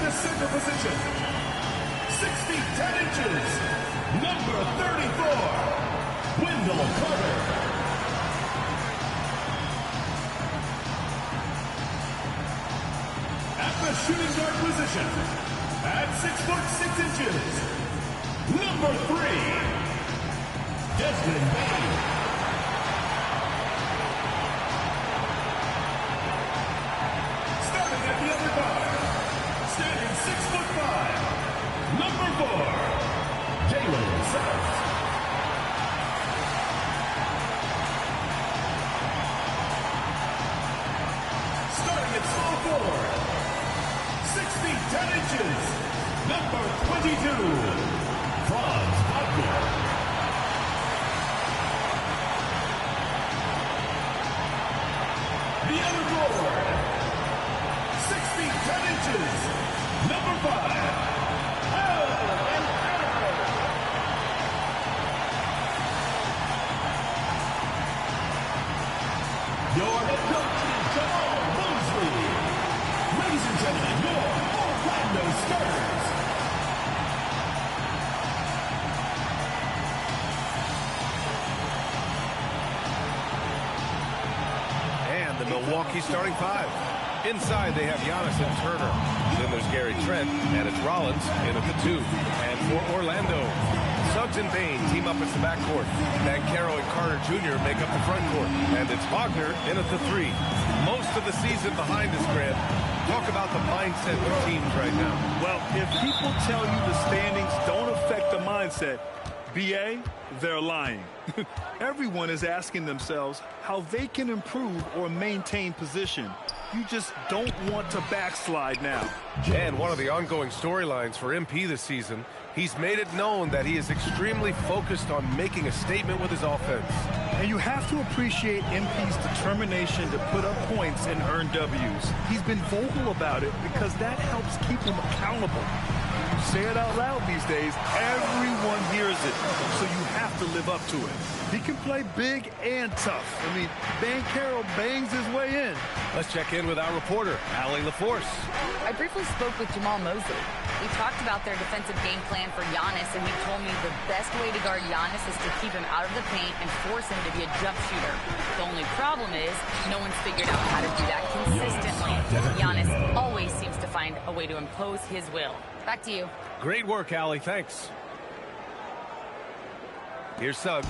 Center position, 6 feet 10 inches, number 34, Wendell Carter. At the shooting guard position, at 6 foot 6 inches, number 3, Desmond Bain. Starting at the other guard, standing 6'5", number 4, Jalen Suggs. Starting at small forward, 6 feet 10 inches, number 22, Franz Wagner. coaches, number 5, your head coach is Jamal Mosley. Ladies and gentlemen, your Orlando Stars. And the Milwaukee starting 5. Inside, they have Giannis and Turner. Then there's Gary Trent, and it's Rollins in at the 2. And for Orlando, Suggs and Bane team up at the backcourt. Banchero and Carter Jr. make up the front court. And it's Wagner in at the 3. Most of the season behind us, Grant. Talk about the mindset of teams right now. Well, if people tell you the standings don't affect the mindset, BA, they're lying. Everyone is asking themselves how they can improve or maintain position. You just don't want to backslide now. And one of the ongoing storylines for MP this season, he's made it known that he is extremely focused on making a statement with his offense. And you have to appreciate MP's determination to put up points and earn W's. He's been vocal about it because that helps keep him accountable. You say it out loud these days, everyone hears it, so you have to live up to it. He can play big and tough. I mean, Banchero bangs his way in. Let's check in with our reporter, Allie LaForce. I briefly spoke with Jamal Mosley. We talked about their defensive game plan for Giannis, and he told me the best way to guard Giannis is to keep him out of the paint and force him to be a jump shooter. The only problem is no one's figured out how to do that consistently. Giannis always seems to find a way to impose his will. Back to you. Great work, Allie. Thanks. Here's Suggs.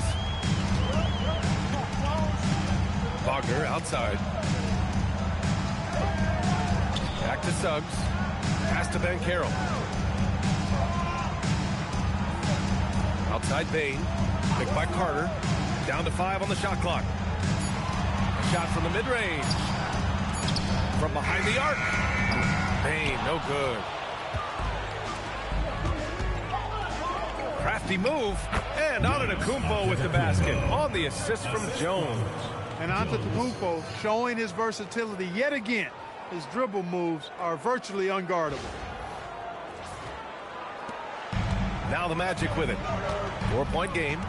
Wagner outside. Back to Suggs. Pass to Banchero. Outside Bane. Picked by Carter. Down to 5 on the shot clock. A shot from the mid-range. From behind the arc. Bane, no good. Crafty move. And Antetokounmpo with the basket on the assist from Jones. And Antetokounmpo showing his versatility yet again. His dribble moves are virtually unguardable. Now the Magic with it. 4-point game.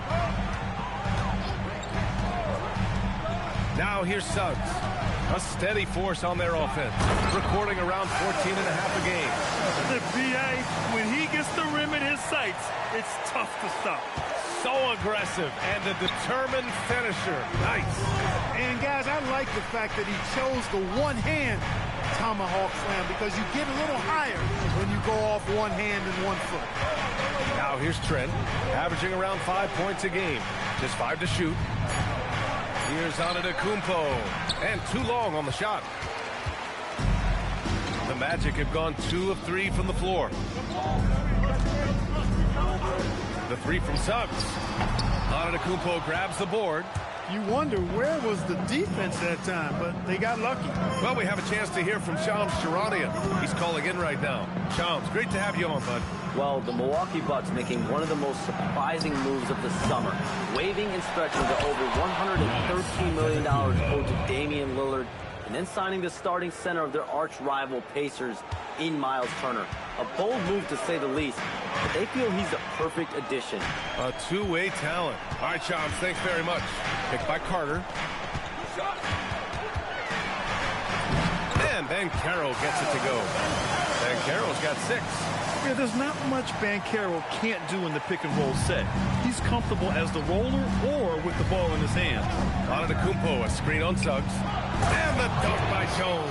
Now here's Suggs. A steady force on their offense. Recording around 14 and a half a game. The BA, when he gets the rim in his sights, it's tough to stop. So aggressive and a determined finisher. Nice. And guys, I like the fact that he chose the one-hand tomahawk slam because you get a little higher when you go off one hand and 1 foot. Now here's Trent, averaging around 5 points a game. Just 5 to shoot. Here's Antetokounmpo, and too long on the shot. The Magic have gone 2 of 3 from the floor. The 3 from Suggs. Antetokounmpo grabs the board. You wonder where was the defense that time, but they got lucky. Well, we have a chance to hear from Shams Charania. He's calling in right now. Shams, great to have you on, bud. Well, the Milwaukee Bucks making one of the most surprising moves of the summer, waiving and stretching to over $113 million owed to Damian Lillard, and then signing the starting center of their arch-rival Pacers in Miles Turner. A bold move to say the least, but they feel he's a perfect addition. A two-way talent. All right, Shams, thanks very much. Picked by Carter. And Banchero gets it to go. Banchero's got 6. Yeah, there's not much Banchero can't do in the pick-and-roll set. He's comfortable as the roller or with the ball in his hand. Antetokounmpo, a screen on Suggs. And the dunk by Jones.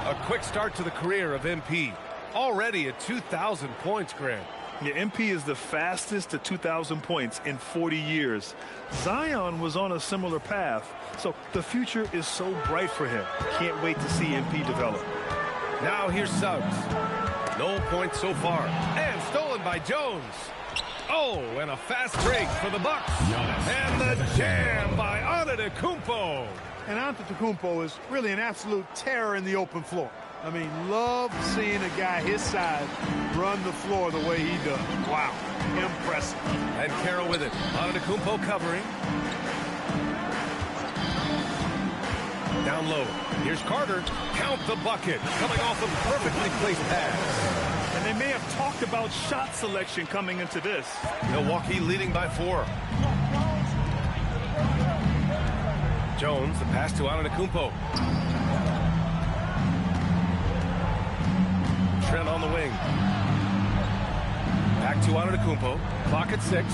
A quick start to the career of MP. Already at 2,000 points, Grant. Yeah, MP is the fastest to 2,000 points in 40 years. Zion was on a similar path, so the future is so bright for him. Can't wait to see MP develop. Now here's Suggs. No points so far. And stolen by Jones. Oh, and a fast break for the Bucks. And the jam by Antetokounmpo. And Antetokounmpo is really an absolute terror in the open floor. I mean, love seeing a guy his size run the floor the way he does. Wow, impressive. And Carroll with it. Antetokounmpo covering. Down low. Here's Carter. Count the bucket. Coming off a perfectly placed pass. And they may have talked about shot selection coming into this. Milwaukee leading by 4. Jones, the pass to Antetokounmpo. Trent on the wing. Back to Antetokounmpo. Clock at 6.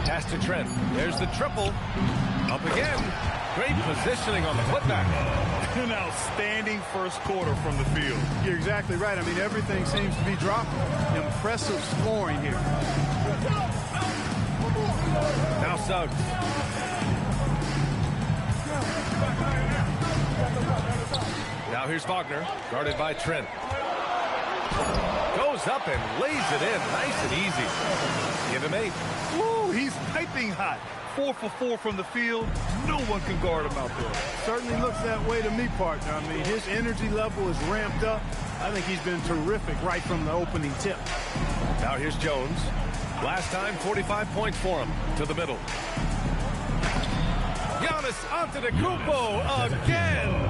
Pass to Trent. There's the triple. Up again. Great positioning on the putback. An outstanding first quarter from the field. You're exactly right. I mean, everything seems to be dropping. Impressive scoring here. Now Suggs. Now here's Wagner, guarded by Trent. Goes up and lays it in, nice and easy. Give him 8. Woo, he's piping hot. 4 for 4 from the field. No one can guard him out there. Certainly looks that way to me, partner. I mean, his energy level is ramped up. I think he's been terrific right from the opening tip. Now here's Jones. Last time, 45 points for him. To the middle. Giannis Antetokounmpo again.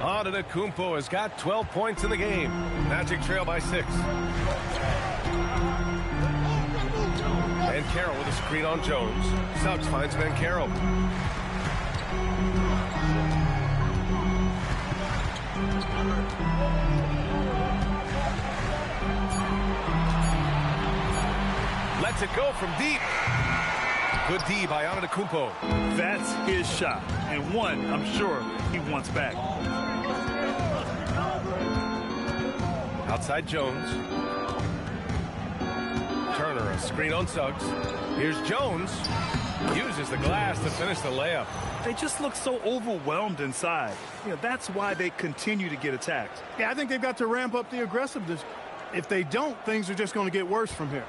Antetokounmpo has got 12 points in the game. Magic trail by 6. Banchero with a screen on Jones. Suggs finds Banchero. Lets it go from deep. Good D by Antetokounmpo. That's his shot, and one I'm sure he wants back. Outside Jones. Turner, a screen on Suggs. Here's Jones. Uses the glass to finish the layup. They just look so overwhelmed inside. You know, that's why they continue to get attacked. Yeah, I think they've got to ramp up the aggressiveness. If they don't, things are just going to get worse from here.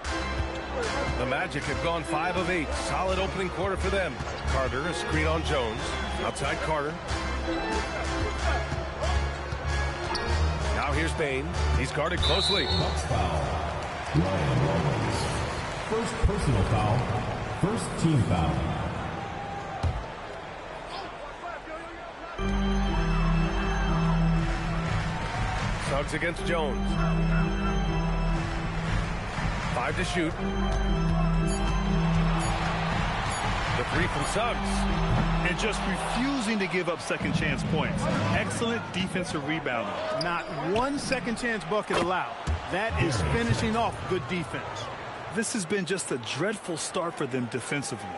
The Magic have gone 5 of 8. Solid opening quarter for them. Carter, a screen on Jones. Outside Carter. Now here's Bane. He's guarded closely. First personal foul. First team foul. Suggs against Jones. 5 to shoot. The 3 from Suggs. And just refusing to give up second chance points. Excellent defensive rebounding. Not one second chance bucket allowed. That is finishing off good defense. This has been just a dreadful start for them defensively.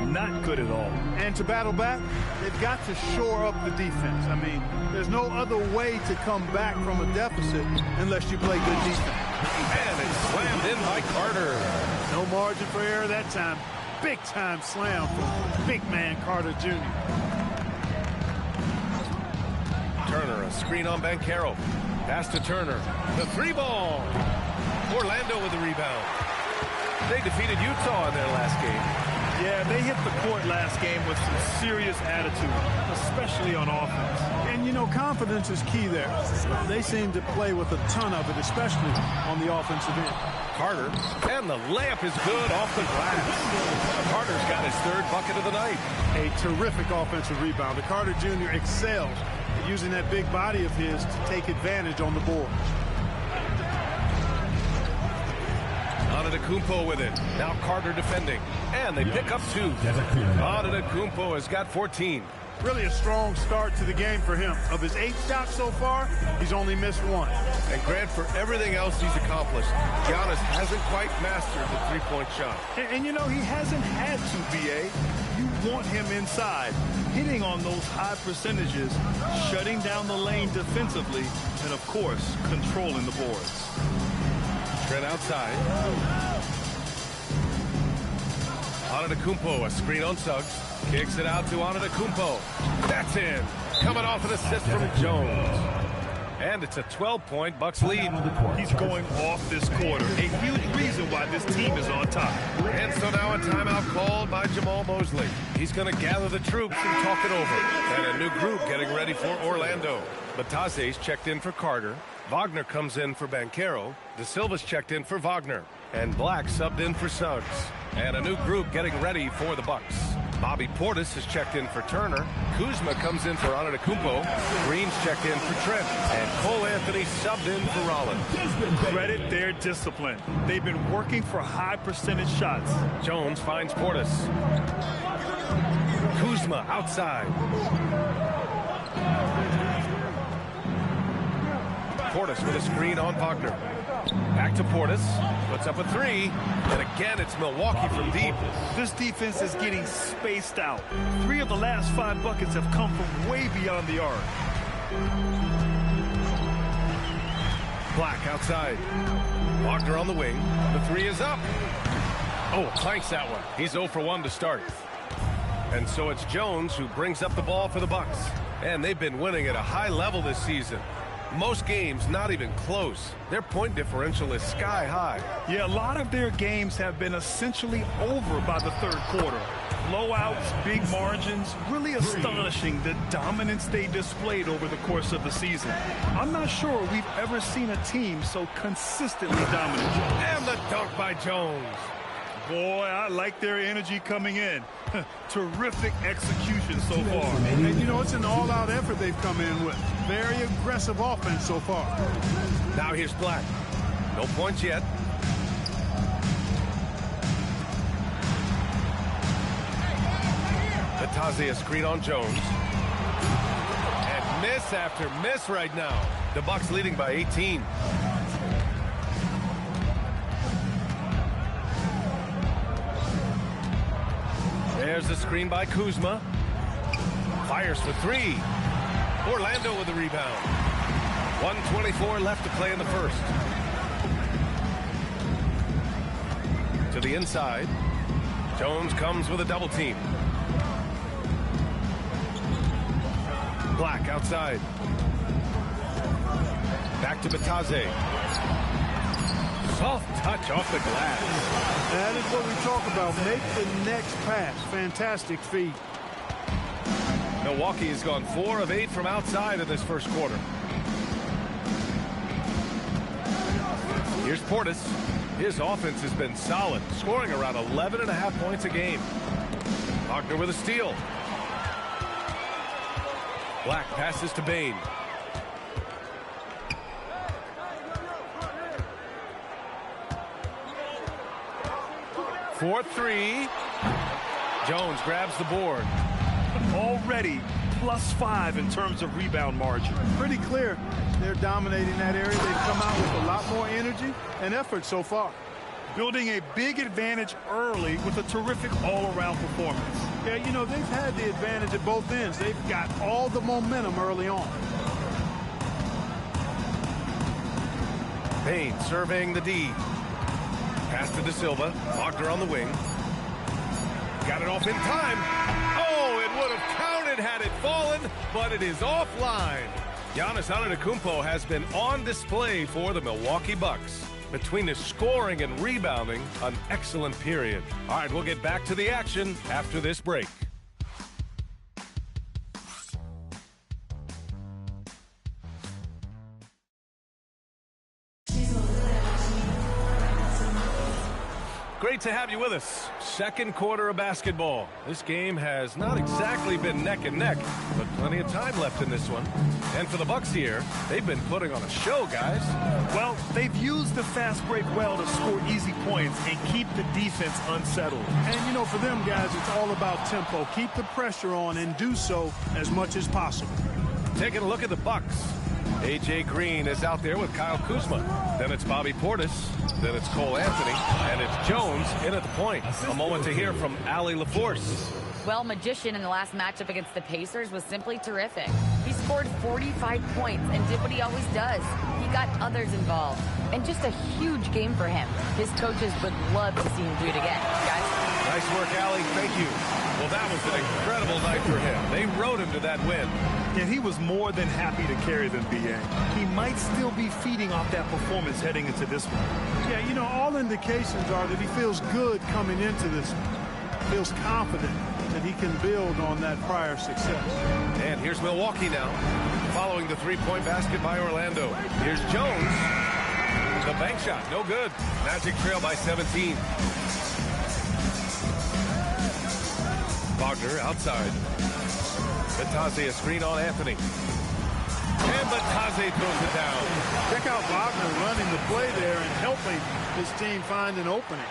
Not good at all. And to battle back, they've got to shore up the defense. I mean, there's no other way to come back from a deficit unless you play good defense. And it's slammed in by Carter. No margin for error that time. Big time slam from big man Carter Jr. Turner, a screen on Banchero. Pass to Turner. The 3-ball. Orlando with the rebound. They defeated Utah in their last game. Yeah, they hit the court last game with some serious attitude, especially on offense. And, you know, confidence is key there. They seem to play with a ton of it, especially on the offensive end. Carter, and the layup is good off the glass. Carter's got his 3rd bucket of the night. A terrific offensive rebounder. Carter Jr. excels at using that big body of his to take advantage on the board. Antetokounmpo with it. Now Carter defending. And they pick up 2. Antetokounmpo has got 14. Really a strong start to the game for him. Of his 8 shots so far, he's only missed 1. And Grant, for everything else he's accomplished, Giannis hasn't quite mastered the 3-point shot. And you know, he hasn't had to, B.A. You want him inside, hitting on those high percentages, shutting down the lane defensively, and, of course, controlling the boards. Trent outside. Antetokounmpo, a screen on Suggs. Kicks it out to Antetokounmpo. That's in. Coming off an assist from Jones. And it's a 12-point Bucks lead. He's going off this quarter. A huge reason why this team is on top. And so now a timeout called by Jamal Mosley. He's going to gather the troops and talk it over. And a new group getting ready for Orlando. Batase's checked in for Carter. Wagner comes in for Banchero. De Silva's checked in for Wagner. And Black subbed in for Suggs. And a new group getting ready for the Bucks. Bobby Portis has checked in for Turner. Kuzma comes in for Antetokounmpo. Green's checked in for Trent. And Cole Anthony subbed in for Rollins. Credit their discipline. They've been working for high percentage shots. Jones finds Portis. Kuzma outside. Portis with a screen on Wagner. Back to Portis. Puts up a three. And again, it's Milwaukee from deep. This defense is getting spaced out. 3 of the last 5 buckets have come from way beyond the arc. Black outside. Wagner on the wing. The three is up. Oh, clanks that one. He's 0 for 1 to start. And so it's Jones who brings up the ball for the Bucks. And they've been winning at a high level this season. Most games not even close. Their point differential is sky high. Yeah, a lot of their games have been essentially over by the third quarter. Blowouts, big margins, really astonishing the dominance they displayed over the course of the season. I'm not sure we've ever seen a team so consistently dominant. And the dunk by Jones. Boy, I like their energy coming in. Terrific execution so far. And, you know, it's an all-out effort they've come in with. Very aggressive offense so far. Now here's Black. No points yet. Batazzi a screen on Jones. And miss after miss right now. The Bucks leading by 18. There's the screen by Kuzma. Fires for 3. Orlando with the rebound. 1:24 left to play in the first. To the inside. Jones comes with a double team. Black outside. Back to Batazzi. Soft touch off the glass. That is what we talk about. Make the next pass. Fantastic feed. Milwaukee has gone 4 of 8 from outside in this first quarter. Here's Portis. His offense has been solid, scoring around 11.5 points a game. Wagner with a steal. Black passes to Bane. For 3. Jones grabs the board. Already +5 in terms of rebound margin. Pretty clear. They're dominating that area. They've come out with a lot more energy and effort so far. Building a big advantage early with a terrific all-around performance. Yeah, you know, they've had the advantage at both ends. They've got all the momentum early on. Payne surveying the D. Pass to De Silva. Wagner on the wing. Got it off in time. Oh, it would have counted had it fallen, but it is offline. Giannis Antetokounmpo has been on display for the Milwaukee Bucks. Between his scoring and rebounding, an excellent period. All right, we'll get back to the action after this break. Great to have you with us. Second quarter of basketball. This game has not exactly been neck and neck, but plenty of time left in this one. And for the Bucks here, they've been putting on a show, guys. Well, they've used the fast break well to score easy points and keep the defense unsettled. And, you know, for them guys, it's all about tempo. Keep the pressure on and do so as much as possible. Taking a look at the Bucks. A.J. Green is out there with Kyle Kuzma. Then it's Bobby Portis. Then it's Cole Anthony. And it's Jones in at the point. A moment to hear from Allie LaForce. Well, Magician in the last matchup against the Pacers was simply terrific. He scored 45 points and did what he always does. He got others involved. And just a huge game for him. His coaches would love to see him do it again. Guys? Nice work, Allie. Thank you. Well, that was an incredible night for him. They rode him to that win. And he was more than happy to carry them, B.A. He might still be feeding off that performance heading into this one. Yeah, you know, all indications are that he feels good coming into this one. Feels confident that he can build on that prior success. And here's Milwaukee now, following the three-point basket by Orlando. Here's Jones. The bank shot, no good. Magic trail by 17. Wagner outside. Batase a screen on Anthony. And Batase throws it down. Check out Wagner running the play there and helping his team find an opening.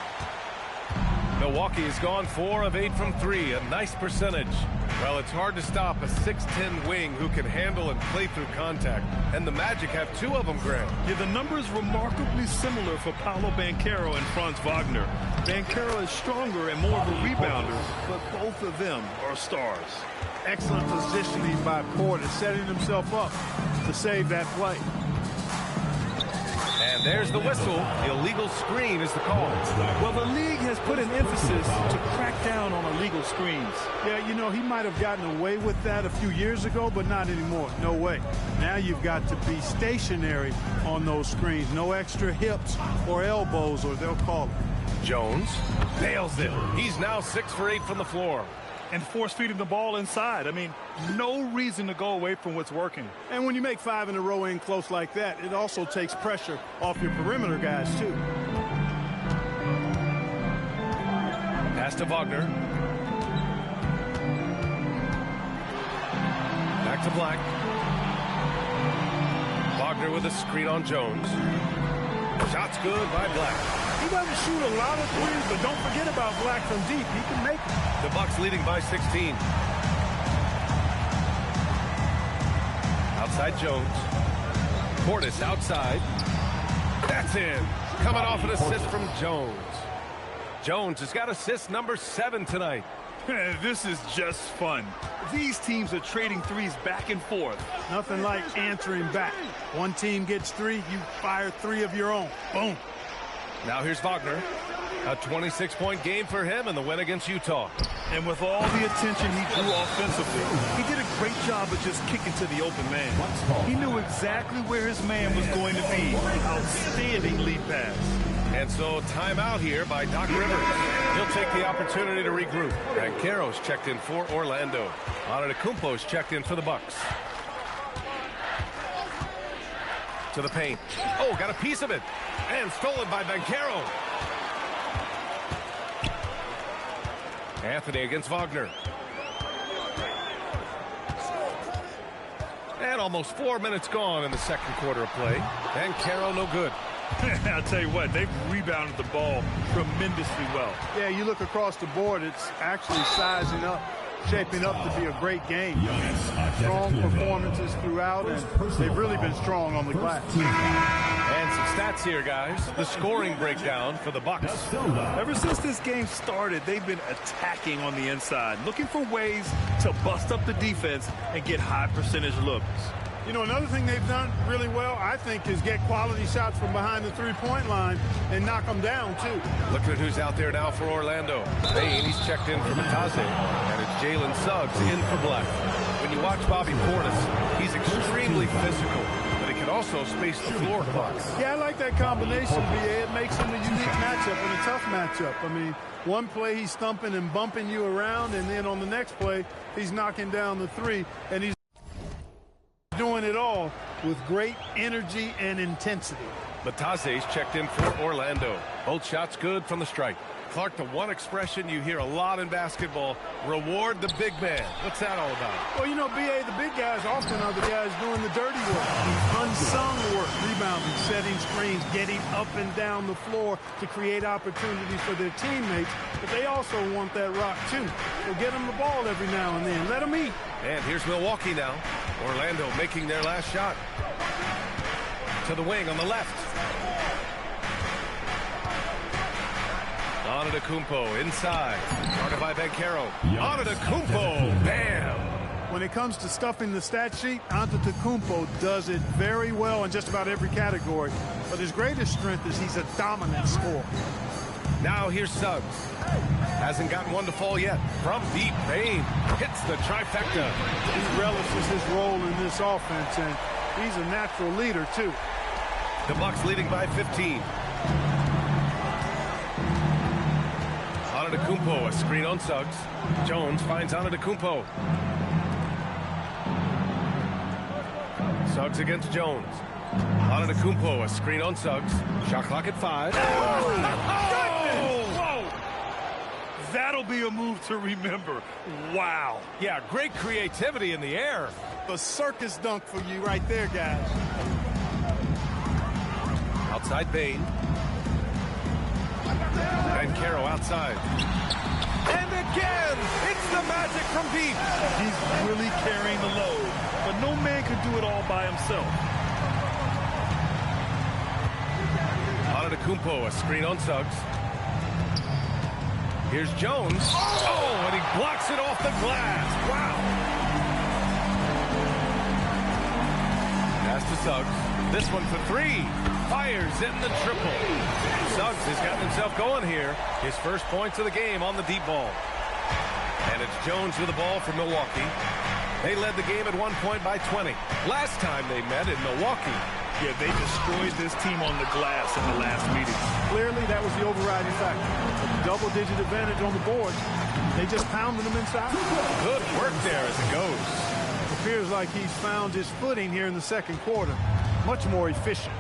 Milwaukee has gone 4 of 8 from 3, a nice percentage. Well, it's hard to stop a 6'10 wing who can handle and play through contact. And the Magic have 2 of them, Graham. Yeah, the numbers remarkably similar for Paolo Banchero and Franz Wagner. Banchero is stronger and more of a rebounder, but both of them are stars. Excellent positioning by Portis, setting himself up to save that play. And there's the whistle. Illegal screen is the call. Well, the league has put an emphasis to crack down on illegal screens. Yeah, you know, he might have gotten away with that a few years ago, but not anymore. No way. Now you've got to be stationary on those screens. No extra hips or elbows, or they'll call it. Jones nails it. He's now 6 for 8 from the floor. And force-feeding the ball inside. I mean, no reason to go away from what's working. And when you make 5 in a row in close like that, it also takes pressure off your perimeter guys, too. Pass to Wagner. Back to Black. Wagner with a screen on Jones. Shot's good by Black. He doesn't shoot a lot of threes, but don't forget about Black from deep. He can make them. The Bucks leading by 16. Outside Jones. Portis outside. That's in. Coming off an assist from Jones. Jones has got assist number 7 tonight. This is just fun. These teams are trading threes back and forth. Nothing like answering back. One team gets 3, you fire 3 of your own. Boom. Now here's Wagner. A 26-point game for him in the win against Utah. And with all the attention he drew offensively, he did a great job of just kicking to the open man. He knew exactly where his man was going to be. Outstanding lead pass. And so timeout here by Doc Rivers. He'll take the opportunity to regroup. Banchero's checked in for Orlando. Antetokounmpo's checked in for the Bucks. To the paint. Oh, got a piece of it. And stolen by Banchero. Anthony against Wagner. And almost 4 minutes gone in the second quarter of play. Banchero no good. I'll tell you what, they've rebounded the ball tremendously well. Yeah, you look across the board, it's actually sizing up, shaping up to be a great game. Strong performances throughout, and they've really been strong on the glass. And some stats here, guys. The scoring breakdown for the Bucks. Ever since this game started, they've been attacking on the inside, looking for ways to bust up the defense and get high percentage looks. You know, another thing they've done really well, I think, is get quality shots from behind the three-point line and knock them down, too. Looking at who's out there now for Orlando. Payne, he's checked in for Batase, and it's Jalen Suggs in for Black. When you watch Bobby Portis, he's extremely physical, but he can also space the floor clocks. Yeah, I like that combination, B.A. It makes him a unique matchup and a tough matchup. I mean, one play he's thumping and bumping you around, and then on the next play, he's knocking down the three, and he's doing it all with great energy and intensity. Batase's checked in for Orlando. Both shots good from the stripe. Clark, the one expression you hear a lot in basketball, reward the big man. What's that all about? Well, you know, B.A., the big guys often are the guys doing the dirty work, unsung work, rebounding, setting screens, getting up and down the floor to create opportunities for their teammates. But they also want that rock, too. So get them the ball every now and then. Let them eat. And here's Milwaukee now. Orlando making their last shot. To the wing on the left. Antetokounmpo inside. Guarded by Banchero. Antetokounmpo. Bam! When it comes to stuffing the stat sheet, Antetokounmpo does it very well in just about every category. But his greatest strength is he's a dominant scorer. Now here's Suggs. Hasn't gotten one to fall yet. From deep, Payne hits the trifecta. He relishes his role in this offense, and he's a natural leader, too. The Bucks leading by 15. Antetokounmpo, a screen on Suggs. Jones finds Antetokounmpo. Suggs against Jones. Antetokounmpo, a screen on Suggs. Shot clock at 5. That'll be a move to remember. Wow. Yeah, great creativity in the air. A circus dunk for you right there, guys. Outside Bane. Banchero outside. And again, it's the magic from deep. He's really carrying the load, but no man can do it all by himself. Antetokounmpo, a screen on Suggs. Here's Jones. Oh, and he blocks it off the glass. Wow. Pass to Suggs. This one for three. Fires in the triple. Suggs has gotten himself going here. His first points of the game on the deep ball. And it's Jones with the ball for Milwaukee. They led the game at 1 point by 20. Last time they met in Milwaukee. Yeah, they destroyed this team on the glass in the last meeting. Clearly, that was the overriding factor. A double-digit advantage on the board. They just pounded them inside. Good work there as it goes. It appears like he's found his footing here in the second quarter. Much more efficient.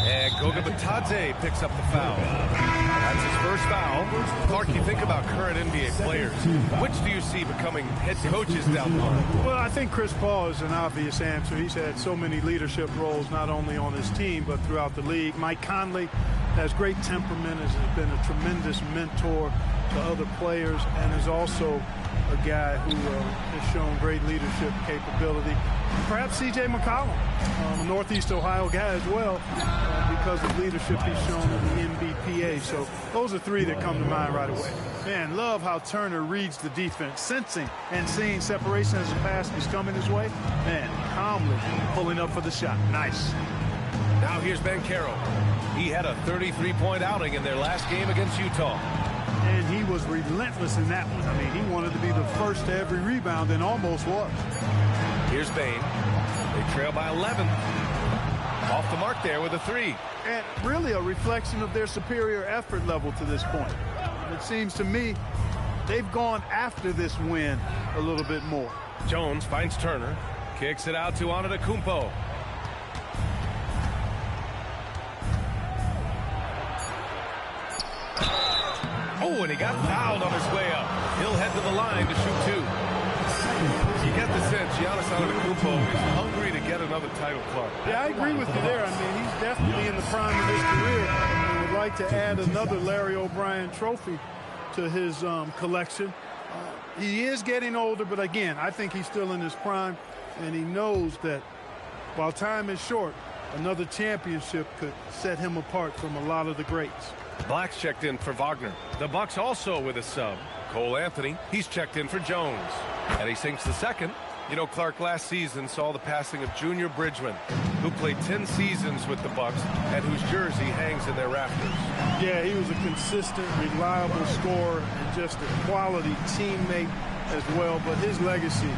And Goga Bitadze picks up the foul. That's his first foul. Clark, you think about current NBA players. Which do you see becoming head coaches down the line? Well, I think Chris Paul is an obvious answer. He's had so many leadership roles, not only on his team, but throughout the league. Mike Conley has great temperament, has been a tremendous mentor to other players, and is also a guy who has shown great leadership capability. Perhaps C.J. McCollum, a Northeast Ohio guy as well, because of leadership he's shown in the NBPA. So those are three that come to mind right away. Man, love how Turner reads the defense, sensing and seeing separation as the pass is coming his way. Man, calmly pulling up for the shot. Nice. Now here's Banchero. He had a 33-point outing in their last game against Utah. And he was relentless in that one. I mean, he wanted to be the first to every rebound and almost was. Here's Bane. They trail by 11. Off the mark there with a three. And really a reflection of their superior effort level to this point. It seems to me they've gone after this win a little bit more. Jones finds Turner. Kicks it out to Antetokounmpo. Oh, and he got fouled on his way up. He'll head to the line to shoot two. You get the sense Giannis Antetokounmpo is hungry to get another title, Clark. Yeah, I agree with you there. I mean, he's definitely in the prime of his career. He would like to add another Larry O'Brien trophy to his collection. He is getting older, but again, I think he's still in his prime, and he knows that while time is short, another championship could set him apart from a lot of the greats. Black's checked in for Wagner. The Bucks also with a sub. Cole Anthony, he's checked in for Jones. And he sinks the second. You know, Clark last season saw the passing of Junior Bridgman, who played 10 seasons with the Bucks and whose jersey hangs in their rafters. Yeah, he was a consistent, reliable scorer and just a quality teammate as well. But his legacy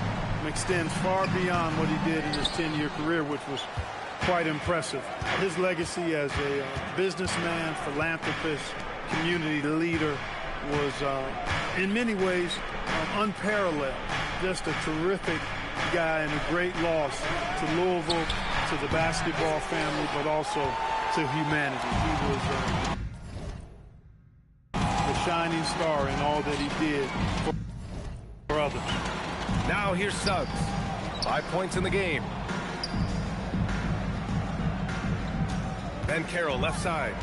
extends far beyond what he did in his 10-year career, which was quite impressive. His legacy as a businessman, philanthropist, community leader was in many ways unparalleled. Just a terrific guy and a great loss to Louisville, to the basketball family, but also to humanity. He was the shining star in all that he did for others. Now here's Suggs. 5 points in the game. Banchero left side.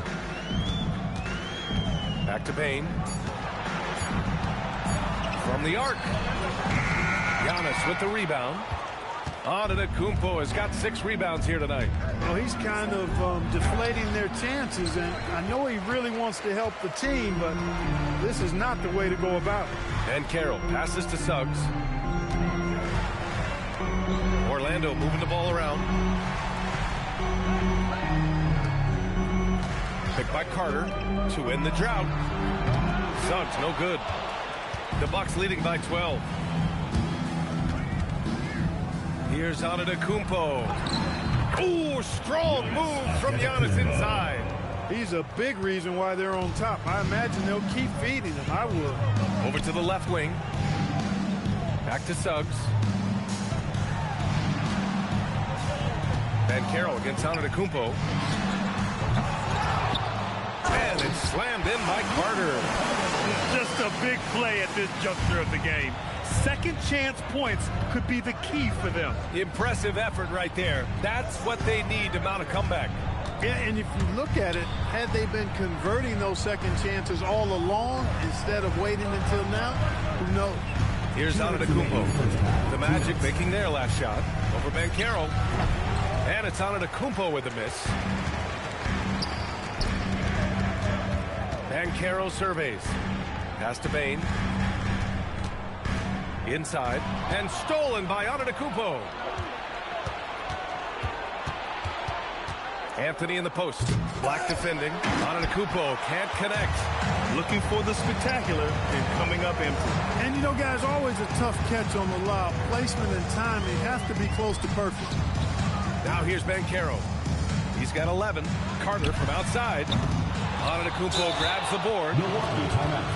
Back to Bane. From the arc. Giannis with the rebound. Antetokounmpo has got 6 rebounds here tonight. Well, he's kind of deflating their chances, and I know he really wants to help the team, but this is not the way to go about it. Banchero passes to Suggs. Orlando moving the ball around. Picked by Carter to end the drought. Suggs no good. The Bucks leading by 12. Here's Antetokounmpo. Ooh, strong move from Giannis inside. He's a big reason why they're on top. I imagine they'll keep feeding him. I would. Over to the left wing. Back to Suggs. Banchero against Antetokounmpo. And and it's slammed in by Carter. Just a big play at this juncture of the game. Second chance points could be the key for them. Impressive effort right there. That's what they need to mount a comeback. Yeah, and if you look at it, had they been converting those second chances all along instead of waiting until now, who knows? Here's Antetokounmpo. The Magic making their last shot over Banchero. And it's Antetokounmpo with the miss. Banchero surveys. Pass to Bane. Inside. And stolen by Antetokounmpo. Anthony in the post. Black defending. Antetokounmpo can't connect. Looking for the spectacular and coming up empty. And you know, guys, always a tough catch on the lob. Placement and timing have to be close to perfect. Now here's Banchero. He's got 11. Carter from outside. Antetokounmpo grabs the board.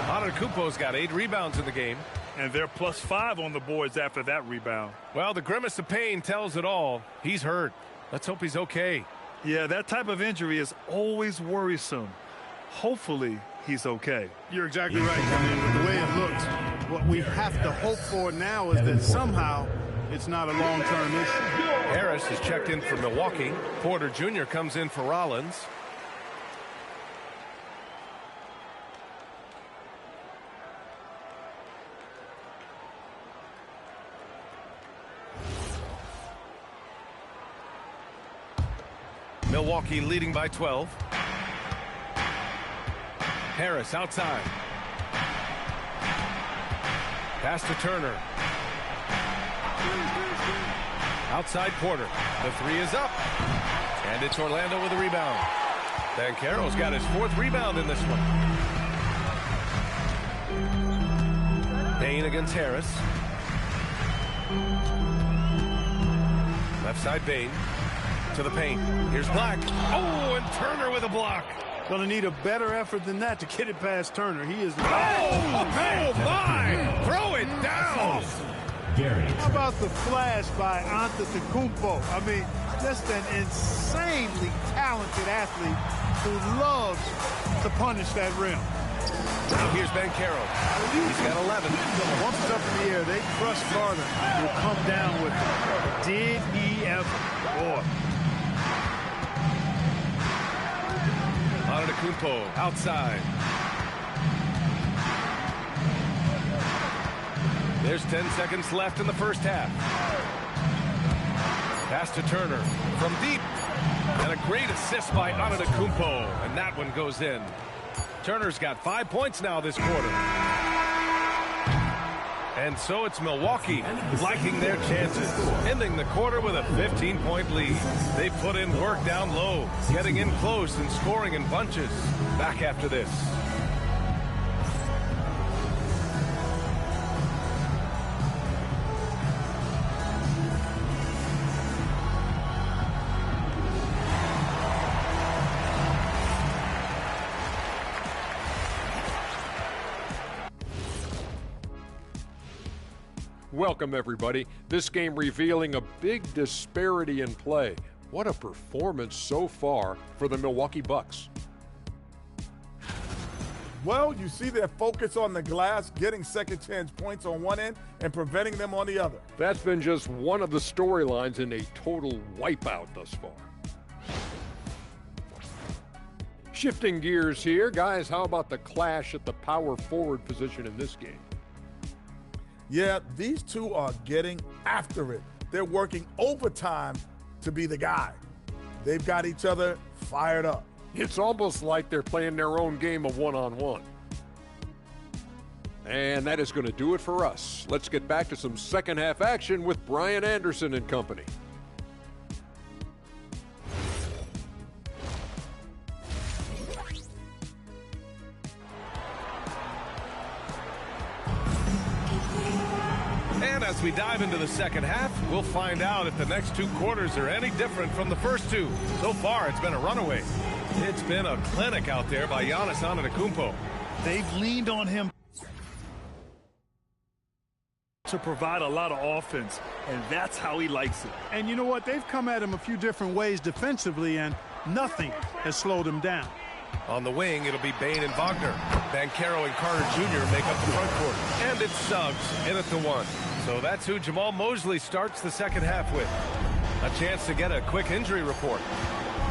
Antetokounmpo's got 8 rebounds in the game. And they're +5 on the boards after that rebound. Well, the grimace of pain tells it all. He's hurt. Let's hope he's okay. Yeah, that type of injury is always worrisome. Hopefully, he's okay. You're exactly right, Kevin. With the way it looks, what we have to hope for now is that somehow it's not a long-term issue. Harris is checked in for Milwaukee. Porter Jr. comes in for Rollins. Milwaukee leading by 12. Harris outside. Pass to Turner. Outside Porter. The 3 is up. And it's Orlando with a rebound. Banchero's got his 4th rebound in this one. Bane against Harris. Left side Bane. To the paint. Here's Black. Oh, and Turner with a block. Going to need a better effort than that to get it past Turner. He is... Oh, my! Throw it down! How about the flash by Antetokounmpo? I mean, just an insanely talented athlete who loves to punish that rim. Now here's Banchero. He's got 11. Once it's up in the air, they trust Carter will come down with it. Did he ever? Boy. Antetokounmpo outside. There's 10 seconds left in the first half. Pass to Turner from deep. And a great assist by Antetokounmpo. And that one goes in. Turner's got 5 points now this quarter. And so it's Milwaukee liking their chances, ending the quarter with a 15-point lead. They put in work down low, getting in close and scoring in bunches. Back after this. Welcome, everybody. This game revealing a big disparity in play. What a performance so far for the Milwaukee Bucks. Well, you see their focus on the glass, getting second chance points on one end and preventing them on the other. That's been just one of the storylines in a total wipeout thus far. Shifting gears here, guys, how about the clash at the power forward position in this game? Yeah, these two are getting after it. They're working overtime to be the guy. They've got each other fired up. It's almost like they're playing their own game of one-on-one. And that is going to do it for us. Let's get back to some second half action with Brian Anderson and company. And as we dive into the second half, we'll find out if the next 2 quarters are any different from the first 2. So far, it's been a runaway. It's been a clinic out there by Giannis Antetokounmpo. They've leaned on him to provide a lot of offense, and that's how he likes it. And you know what? They've come at him a few different ways defensively, and nothing has slowed him down. On the wing, it'll be Bain and Wagner. Banchero and Carter Jr. make up the front court. And it's Suggs in at the 1. So that's who Jamal Mosley starts the second half with. A chance to get a quick injury report.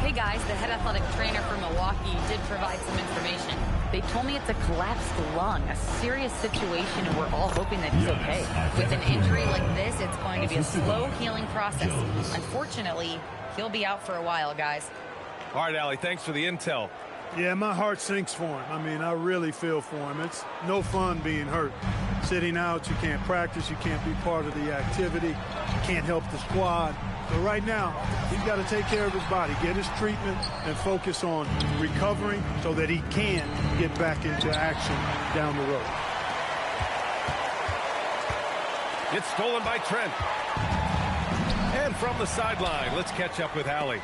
Hey guys, the head athletic trainer for Milwaukee did provide some information. They told me it's a collapsed lung, a serious situation, and we're all hoping that he's okay. With an injury like this, it's going to be a slow healing process. Unfortunately, he'll be out for a while, guys. All right, Allie, thanks for the intel. Yeah, my heart sinks for him. I mean, I really feel for him. It's no fun being hurt. Sitting out, you can't practice, you can't be part of the activity, you can't help the squad. But right now, he's got to take care of his body, get his treatment, and focus on recovering so that he can get back into action down the road. It's stolen by Trent. And from the sideline, let's catch up with Allie.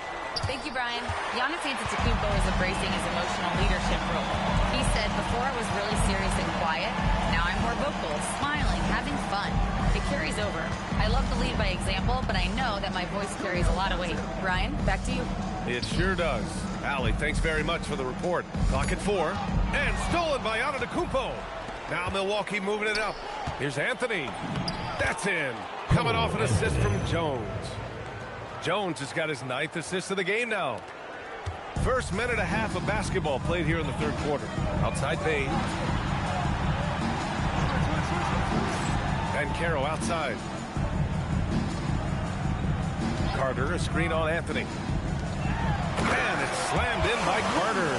Thank you, Brian. Giannis Antetokounmpo is embracing his emotional leadership role. He said, before I was really serious and quiet, now I'm more vocal, smiling, having fun. It carries over. I love to lead by example, but I know that my voice carries a lot of weight. Brian, back to you. It sure does. Allie, thanks very much for the report. Clock at 4. And stolen by Antetokounmpo. Now Milwaukee moving it up. Here's Anthony. That's in. Coming off an assist from Jones. Jones has got his 9th assist of the game now. First minute and a half of basketball played here in the third quarter. Outside Bain. Banchero outside. Carter, a screen on Anthony. And it's slammed in by Carter.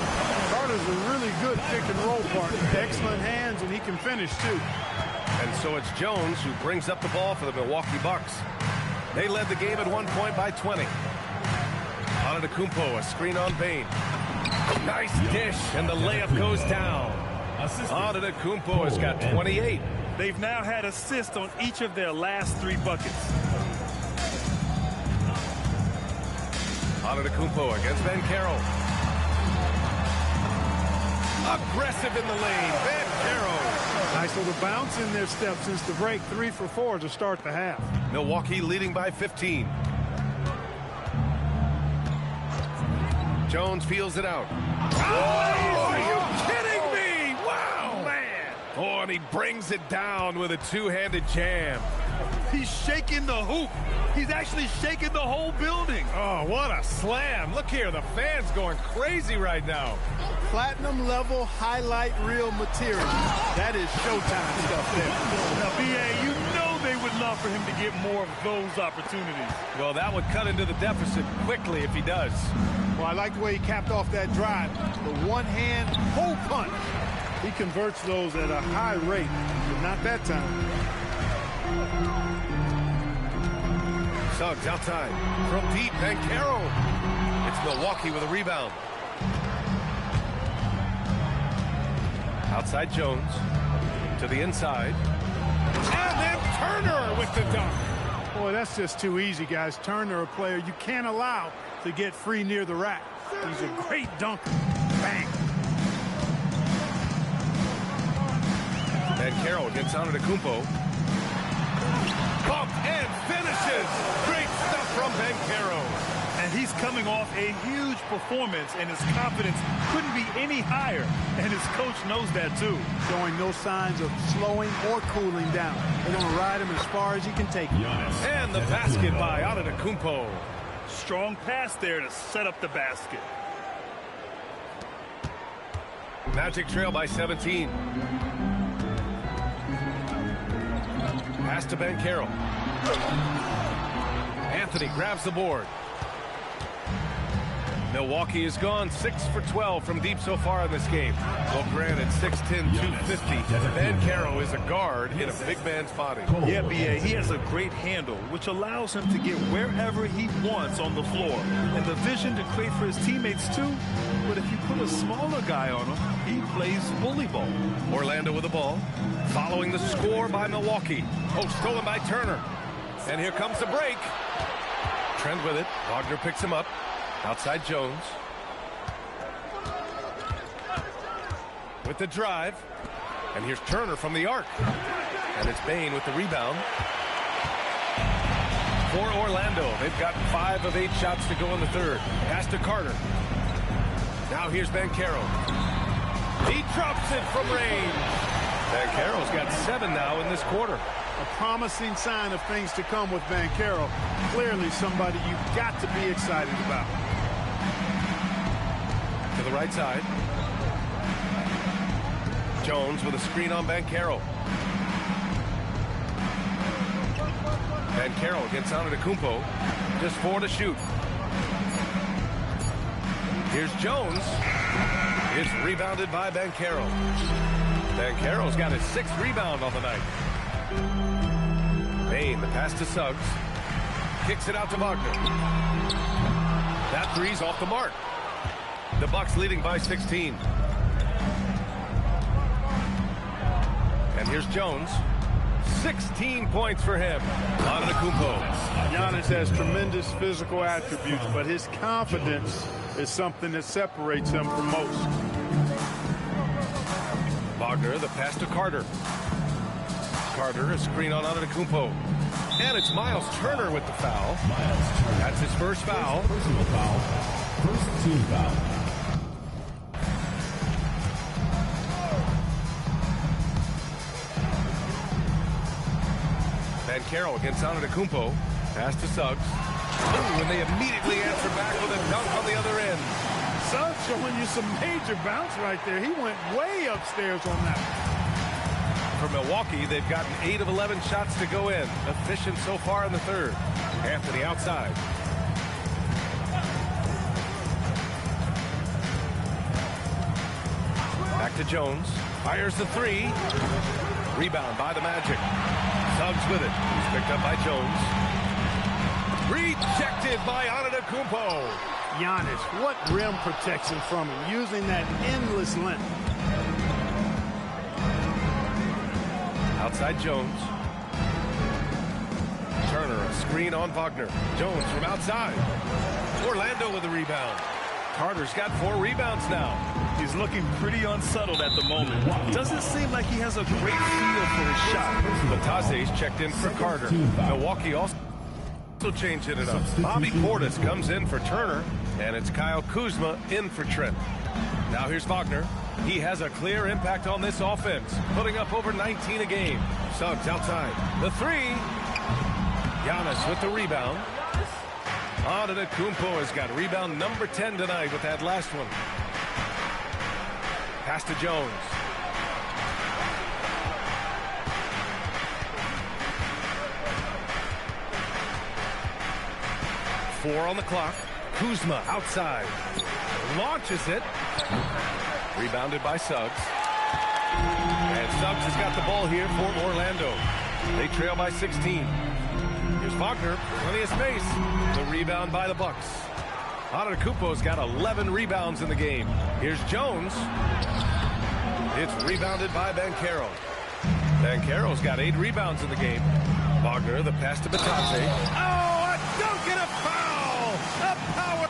Carter's a really good pick and roll partner. Excellent hands, and he can finish too. And so it's Jones who brings up the ball for the Milwaukee Bucks. They led the game at 1 point by 20. Antetokounmpo, a screen on Bain. Nice dish, and the layup goes down. Antetokounmpo has got 28. They've now had assists on each of their last 3 buckets. Antetokounmpo against Banchero. Aggressive in the lane. Banchero. Nice little bounce in their step since the break. 3 for 4 to start the half. Milwaukee leading by 15. Jones feels it out. Oh, are you kidding me? Wow, man. Oh, and he brings it down with a two-handed jam. He's shaking the hoop. He's actually shaking the whole building. Oh, what a slam. Look here, the fans going crazy right now. Platinum level highlight reel material. That is showtime stuff there. Now, B.A., you know they would love for him to get more of those opportunities. Well, that would cut into the deficit quickly if he does. Well, I like the way he capped off that drive. The one-hand hole punch. He converts those at a high rate, but not that time. Suggs outside. From deep, Banchero. It's Milwaukee with a rebound. Outside Jones. To the inside. And then Turner with the dunk. Boy, that's just too easy, guys. Turner, a player you can't allow to get free near the rack. He's a great dunker. Bang. Banchero against Antetokounmpo. Bump and finishes. Great stuff from Banchero. And he's coming off a huge performance, and his confidence couldn't be any higher. And his coach knows that, too. Showing no signs of slowing or cooling down. They're going to ride him as far as he can take him. And the basket by Antetokounmpo. Strong pass there to set up the basket. Magic trail by 17. Pass to Banchero. Anthony grabs the board. Milwaukee has gone 6 for 12 from deep so far in this game. Well, granted, 6'10", 250. Banchero is a guard in a big man's body. Yeah, B.A., he has a great handle, which allows him to get wherever he wants on the floor. And the vision to create for his teammates, too. But if you put a smaller guy on him, he plays bully ball. Orlando with the ball. Following the score by Milwaukee. Oh, stolen by Turner. And here comes the break. Trent with it. Wagner picks him up. Outside Jones. With the drive. And here's Turner from the arc. And it's Bain with the rebound. For Orlando, they've got 5 of 8 shots to go in the third. Pass to Carter. Now here's Banchero. He drops it from range. Banchero's got 7 now in this quarter. A promising sign of things to come with Banchero. Clearly somebody you've got to be excited about. To the right side. Jones with a screen on Banchero. Banchero against Antetokounmpo. Just 4 to shoot. Here's Jones. It's rebounded by Banchero. Banchero's got his 6th rebound on the night. Bane, the pass to Suggs. Kicks it out to Wagner. That three's off the mark. The Bucks leading by 16. And here's Jones. 16 points for him. Antetokounmpo. Giannis has tremendous physical attributes, but his confidence is something that separates him from most. Wagner, the pass to Carter. Carter, a screen on Antetokounmpo. And it's Miles Turner with the foul. That's his first foul. Personal foul. First team foul. Banchero against Antetokounmpo. Pass to Suggs. Ooh, and they immediately answer back with a dunk on the other end. Suggs showing you some major bounce right there. He went way upstairs on that. For Milwaukee, they've gotten 8 of 11 shots to go in. Efficient so far in the third. Anthony outside. Back to Jones. Fires the 3. Rebound by the Magic. Suggs with it. He's picked up by Jones. Rejected by Antetokounmpo. Giannis, what rim protection from him, using that endless length. Outside Jones. Turner, a screen on Wagner. Jones from outside. Orlando with a rebound. Carter's got 4 rebounds now. He's looking pretty unsettled at the moment. Doesn't seem like he has a great feel for his shot. Batase's checked in for Carter. Milwaukee also changing it up. Bobby Portis comes in for Turner, and it's Kyle Kuzma in for Trent. Now here's Wagner. He has a clear impact on this offense, putting up over 19 a game. Suggs outside. The 3. Giannis with the rebound. Antetokounmpo has got rebound number 10 tonight with that last one. Pass to Jones. Four on the clock. Kuzma outside. Launches it. Rebounded by Suggs. And Suggs has got the ball here for Orlando. They trail by 16. Here's Wagner. Plenty of space. The rebound by the Bucks. Antetokounmpo's got 11 rebounds in the game. Here's Jones. It's rebounded by Banchero. Banchero's got 8 rebounds in the game. Wagner, the pass to Batase. Oh, a dunk and a foul! A power...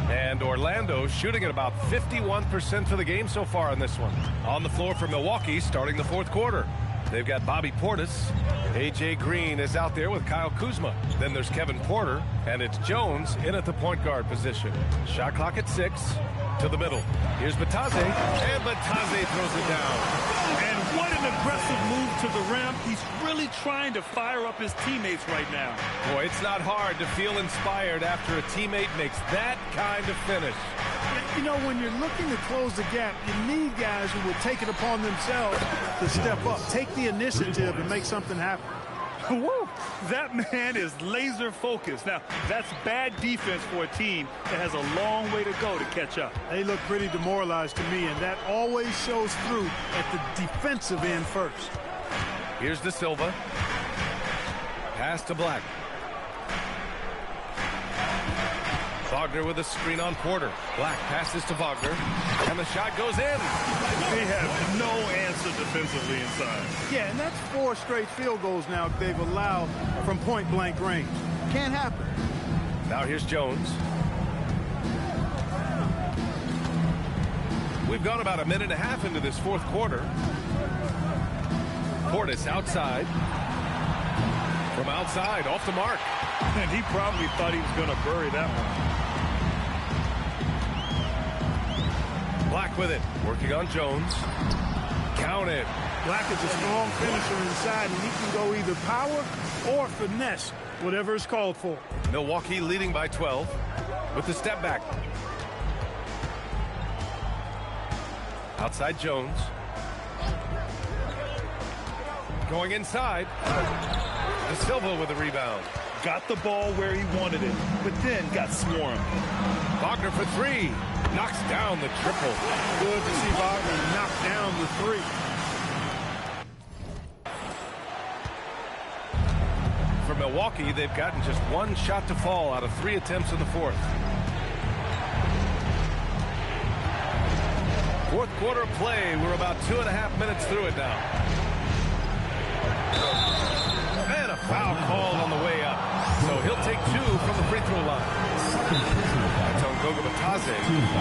And Orlando shooting at about 51% for the game so far in this one. On the floor for Milwaukee starting the 4th quarter. They've got Bobby Portis. A.J. Green is out there with Kyle Kuzma. Then there's Kevin Porter, and it's Jones in at the point guard position. Shot clock at 6 to the middle. Here's Batase, and Batase throws it down. And what an aggressive move to the rim. He's really trying to fire up his teammates right now. Boy, it's not hard to feel inspired after a teammate makes that kind of finish. You know, when you're looking to close the gap, you need guys who will take it upon themselves to step up, take the initiative, and make something happen. Woo! That man is laser focused. Now, that's bad defense for a team that has a long way to go to catch up. They look pretty demoralized to me, and that always shows through at the defensive end first. Here's De Silva. Pass to Black. Wagner with a screen on Porter. Black passes to Wagner, and the shot goes in. They have no answer defensively inside. Yeah, and that's 4 straight field goals now they've allowed from point-blank range. Can't happen. Now here's Jones. We've gone about a minute and a half into this fourth quarter. Portis outside. From outside, off the mark. And he probably thought he was going to bury that one. Black with it, working on Jones. Counted. Black is a strong finisher inside, and he can go either power or finesse, whatever is called for. Milwaukee leading by 12 with the step back. Outside Jones. Going inside. De Silva with the rebound. Got the ball where he wanted it, but then got swarmed. Wagner for three. Knocks down the triple. Good to see Wagner knock down the three. For Milwaukee, they've gotten just one shot to fall out of 3 attempts in the fourth. Fourth quarter play. We're about 2.5 minutes through it now. And a foul called on the way up. So he'll take 2 from the free throw line. That's on Goga Bitadze.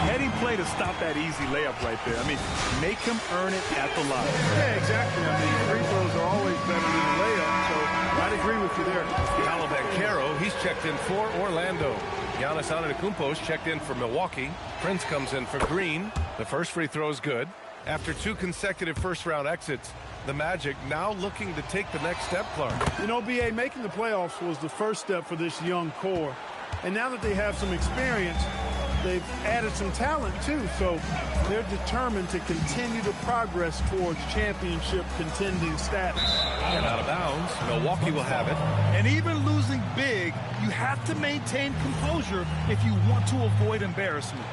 Heading play to stop that easy layup right there. I mean, make him earn it at the line. Yeah, exactly. I mean, free throws are always better than a layup, so I'd agree with you there. Paolo Banchero, he's checked in for Orlando. Giannis Antetokounmpo's checked in for Milwaukee. Prince comes in for Green. The first free throw is good. After 2 consecutive first-round exits, the Magic now looking to take the next step, Clark. You know, B.A., making the playoffs was the first step for this young core. And now that they have some experience, they've added some talent, too. So they're determined to continue to progress towards championship contending status. And out of bounds, Milwaukee will have it. And even losing big, you have to maintain composure if you want to avoid embarrassment.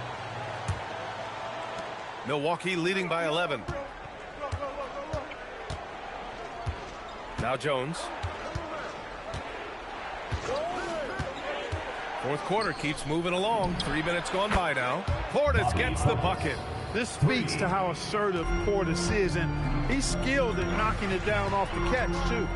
Milwaukee leading by 11. Now Jones. Fourth quarter keeps moving along. 3 minutes gone by now. Portis gets the bucket. This speaks to how assertive Portis is, and he's skilled in knocking it down off the catch, too.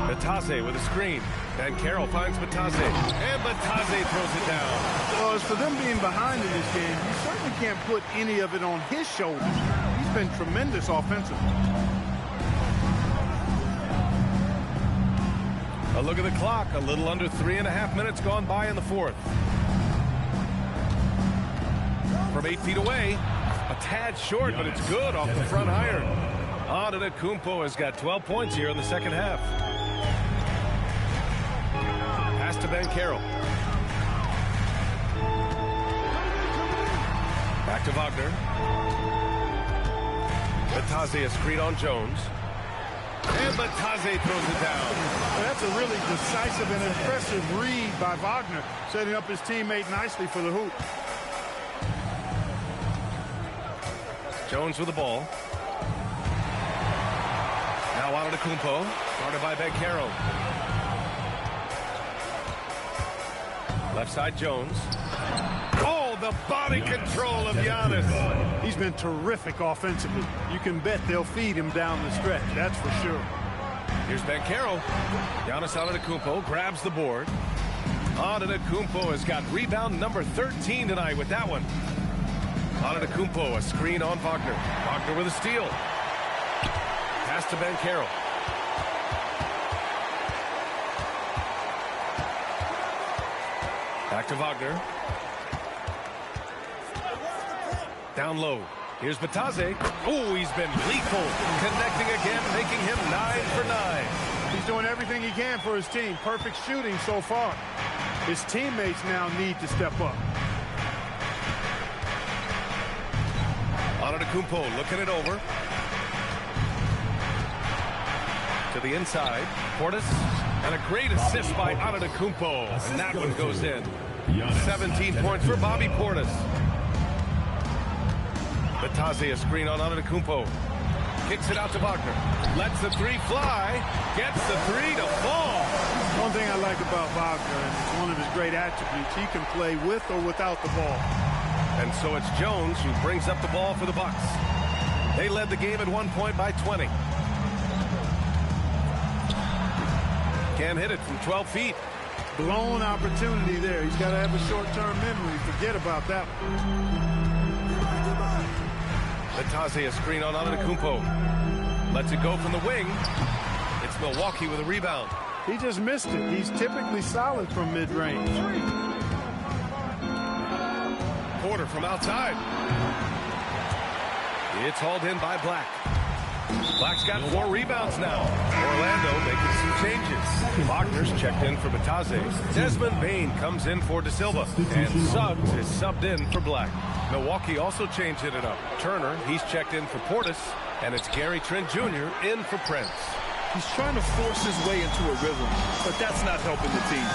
Bitadze with a screen. Banchero finds Bitadze. And Bitadze throws it down. Well, as for them being behind in this game, you certainly can't put any of it on his shoulders. He's been tremendous offensively. A look at the clock. A little under 3.5 minutes gone by in the fourth. From 8 feet away. A tad short, but it's good off the front iron. Antetokounmpo has got 12 points here in the second half. Pass to Banchero. Back to Wagner. Bitadze a screen on Jones. And Bitadze throws it down. Well, that's a really decisive and impressive read by Wagner, setting up his teammate nicely for the hoop. Jones with the ball. Now Antetokounmpo, guarded by Banchero. Left side Jones. Oh, the body control of Giannis. He's been terrific offensively. You can bet they'll feed him down the stretch, that's for sure. Here's Banchero. Giannis Antetokounmpo grabs the board. Antetokounmpo has got rebound number 13 tonight with that one. Antetokounmpo, a screen on Wagner. Wagner with a steal. Pass to Banchero. Back to Wagner. Down low. Here's Bitadze. Oh, he's been lethal. Connecting again, making him 9 for 9. He's doing everything he can for his team. Perfect shooting so far. His teammates now need to step up. Antetokounmpo looking it over. To the inside. Portis. And a great assist by Antetokounmpo. And that one goes in. 17 points for Bobby Portis. Bitadze a screen on Antetokounmpo. Kicks it out to Wagner. Lets the three fly. Gets the three to fall. One thing I like about Wagner, and it's one of his great attributes, he can play with or without the ball. And so it's Jones who brings up the ball for the Bucks. They led the game at 1 point by 20. Can't hit it from 12 feet. Blown opportunity there. He's got to have a short-term memory. Forget about that one. Vitazzi a screen on Antetokounmpo. Lets it go from the wing. It's Milwaukee with a rebound. He just missed it. He's typically solid from mid-range. Porter from outside. It's hauled in by Black. Black's got 4 rebounds now. Orlando making some changes. Wagner's checked in for Vitazzi. Desmond Bane comes in for De Silva. And Suggs is subbed in for Black. Milwaukee also changing it up. Turner, he's checked in for Portis. And it's Gary Trent Jr. in for Prince. He's trying to force his way into a rhythm, but that's not helping the team.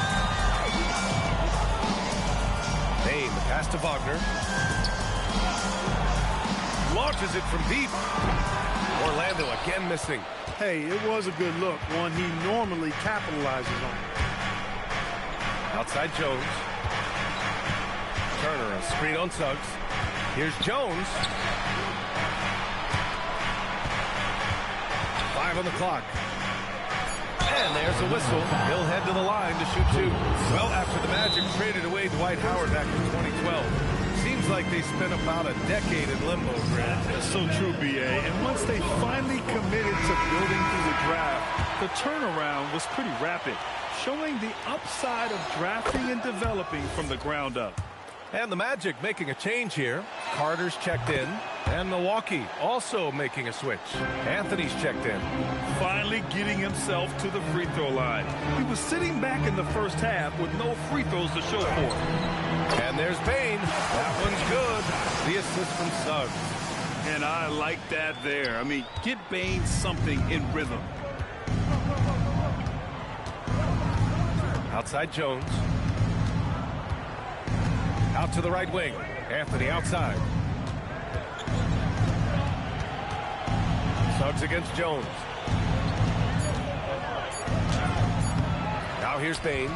Bane, the pass to Wagner. Launches it from deep. Orlando again missing. Hey, it was a good look, one he normally capitalizes on. Outside Jones. Turner, a screen on Suggs. Here's Jones. 5 on the clock. And there's a whistle. He'll head to the line to shoot 2. Well, after the Magic traded away Dwight Howard back in 2012, seems like they spent about a decade in limbo, Grant. That's so true, B.A. And once they finally committed to building through the draft, the turnaround was pretty rapid, showing the upside of drafting and developing from the ground up. And the Magic making a change here. Carter's checked in. And Milwaukee also making a switch. Anthony's checked in. Finally getting himself to the free throw line. He was sitting back in the first half with no free throws to show for it. And there's Bane. That one's good. The assist from Suggs. And I like that there. I mean, get Bane something in rhythm. Outside Jones. Out to the right wing. Anthony outside. Suggs against Jones. Now here's Bane.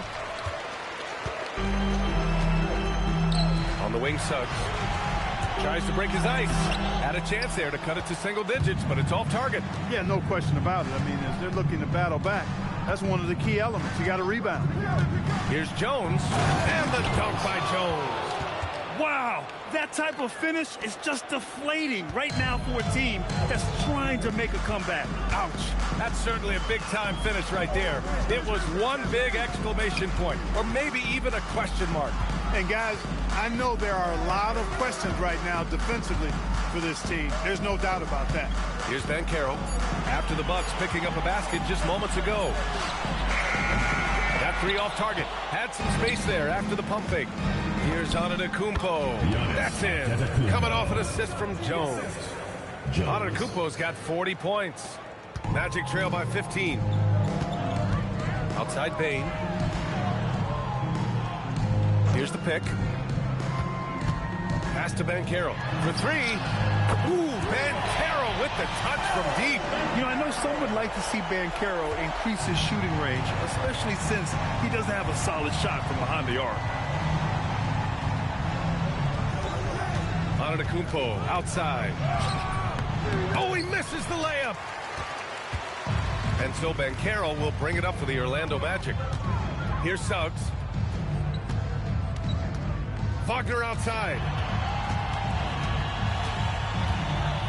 On the wing, Suggs. Tries to break his ice. Had a chance there to cut it to single digits, but it's off target. Yeah, no question about it. I mean, as they're looking to battle back, that's one of the key elements. You got to rebound. Here's Jones. And the dunk by Jones. Wow, that type of finish is just deflating right now for a team that's trying to make a comeback. Ouch. That's certainly a big-time finish right there. It was one big exclamation point, or maybe even a question mark. And, guys, I know there are a lot of questions right now defensively for this team. There's no doubt about that. Here's Banchero after the Bucks picking up a basket just moments ago. That 3 off target. Had some space there after the pump fake. Here's Antetokounmpo. That's in. Coming off an assist from Jones. Antetokounmpo's got 40 points. Magic trail by 15. Outside Bane. Here's the pick. Pass to Banchero for 3. Ooh, Banchero with the touch from deep. You know, I know some would like to see Banchero increase his shooting range, especially since he doesn't have a solid shot from behind the arc. Antetokounmpo outside. Oh, he misses the layup. And so Banchero will bring it up for the Orlando Magic. Here's Suggs. Wagner outside.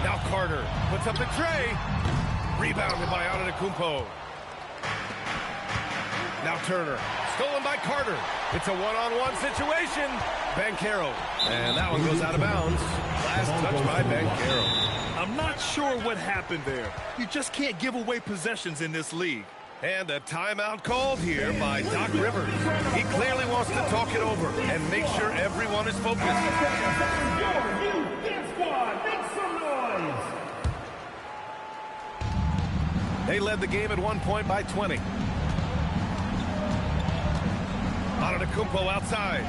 Now Carter puts up the tray. Rebounded by Antetokounmpo. Now Turner. Stolen by Carter. It's a one-on-one situation. Banchero. And that one goes out of bounds. Last touch by Banchero. I'm not sure what happened there. You just can't give away possessions in this league. And a timeout called here by Doc Rivers. He clearly wants to talk it over and make sure everyone is focused. They led the game at one point by 20. Antetokounmpo outside.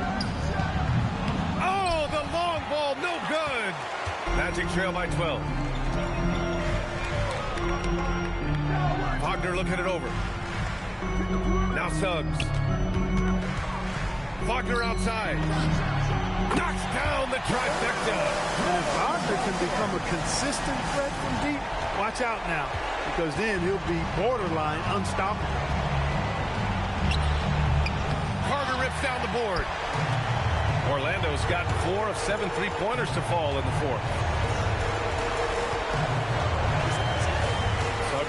Oh, the long ball, no good. Magic trail by 12. Wagner looking it over. Now Suggs. Wagner outside. Knocks down the trifecta. If Wagner can become a consistent threat from deep, watch out now, because then he'll be borderline unstoppable. Carter rips down the board. Orlando's got 4 of 7 3-pointers to fall in the fourth.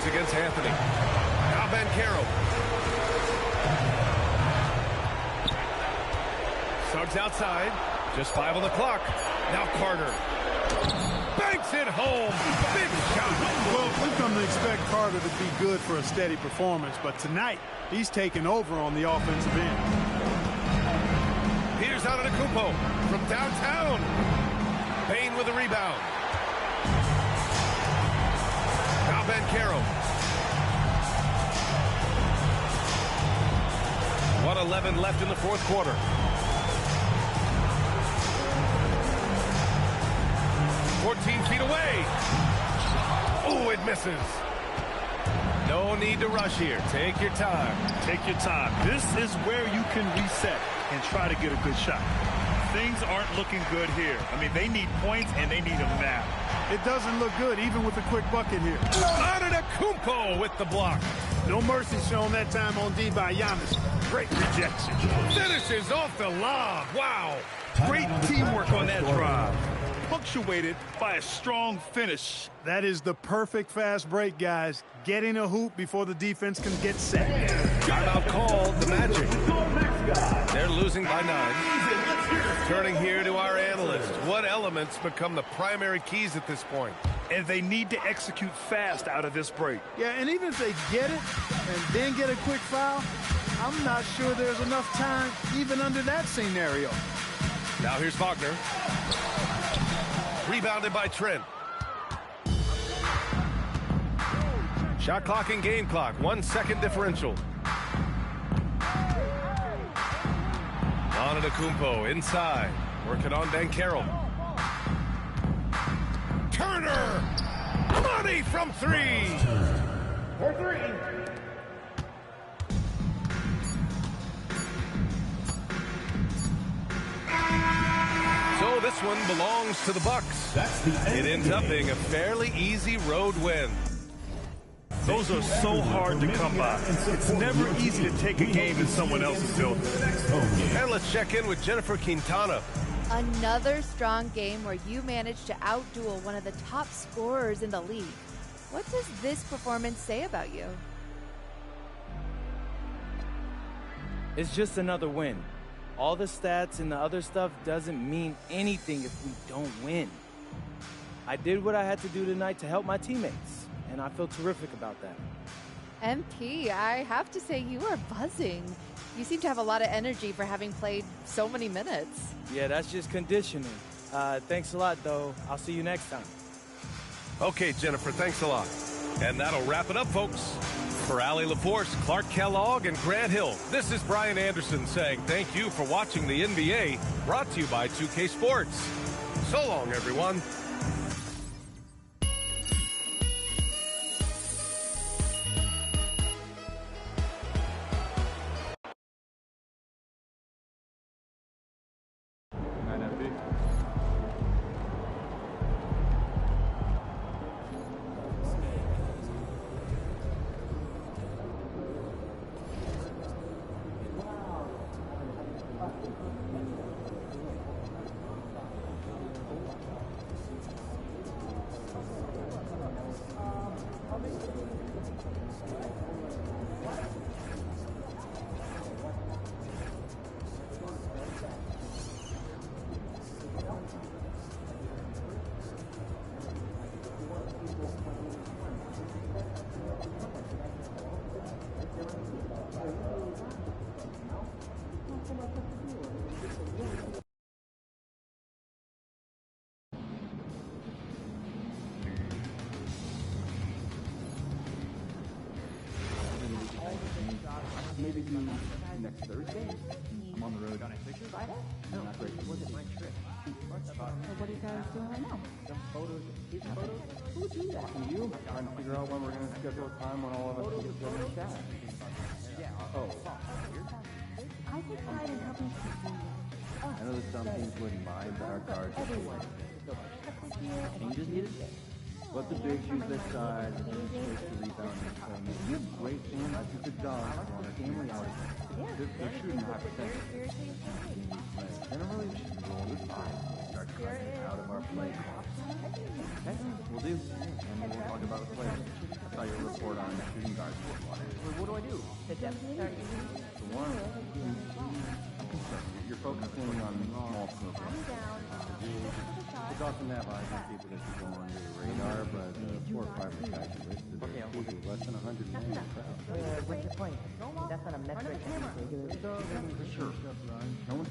Edwards against Anthony. Now Banchero. Suggs outside. Just 5 on the clock. Now Carter. Banks it home. Big shot. Well, we've come to expect Carter to be good for a steady performance, but tonight he's taken over on the offensive end. Here's Antetokounmpo from downtown. Payne with a rebound. Now Banchero. 1:11 left in the fourth quarter. 14 feet away. Oh, it misses. No need to rush here. Take your time. Take your time. This is where you can reset and try to get a good shot. Things aren't looking good here. I mean, they need points, and they need them now. It doesn't look good, even with a quick bucket here. Antetokounmpo with the block. No mercy shown that time on D by Giannis. Great rejection. Finishes off the lob. Wow. Great teamwork on that drive. Punctuated by a strong finish. That is the perfect fast break, guys. Getting a hoop before the defense can get set. Timeout called the Magic. They're losing by 9. Turning here to our analyst. What elements become the primary keys at this point? And they need to execute fast out of this break. Yeah, and even if they get it and then get a quick foul, I'm not sure there's enough time even under that scenario. Now here's Wagner. Rebounded by Trent. Shot clock and game clock. 1 second differential. Antetokounmpo inside. Working on Banchero. Turner! Money from 3! For 3. So this one belongs to the Bucks. It ends up being a fairly easy road win. Those are so hard to come by. It's never easy to take a game in someone else's building. And let's check in with Jennifer Quintana. Another strong game where you managed to outduel one of the top scorers in the league. What does this performance say about you? It's just another win. All the stats and the other stuff doesn't mean anything if we don't win. I did what I had to do tonight to help my teammates, and I feel terrific about that. MP, I have to say you are buzzing. You seem to have a lot of energy for having played so many minutes. Yeah, that's just conditioning. Thanks a lot, though. I'll see you next time. Okay, Jennifer, thanks a lot. And that'll wrap it up, folks. For Allie LaForce, Clark Kellogg, and Grant Hill, this is Brian Anderson saying thank you for watching the NBA, brought to you by 2K Sports. So long, everyone. Maybe do next Thursday. I'm on the road. Friday? No, not Thursday. Was it my trip? So what are you guys doing right now? Some photos. Who would do that? You? Trying to figure out when we're going to schedule a time when all of us can get together and chat. Yeah. Oh. I take pride in helping people. I know that some teams wouldn't mind, but our guards are the way. Changes needed. Let the bigs use their size and then switch to rebound and playing. You have great teams. I think the dogs want a game reality. They're shooting high percentage. Generally, we should roll with 5 and start cutting out of our play. Okay, we'll do. And we'll talk about the players. saw your report on shooting guards. What do I do? The depth chart. The one, you're focusing on small programs. It's awesome to have eyes on people that you go under the radar, but 4 or 5 guys are listed. There's people less than 100 men in the crowd. What's your point? That's not a metric. For sure. No one.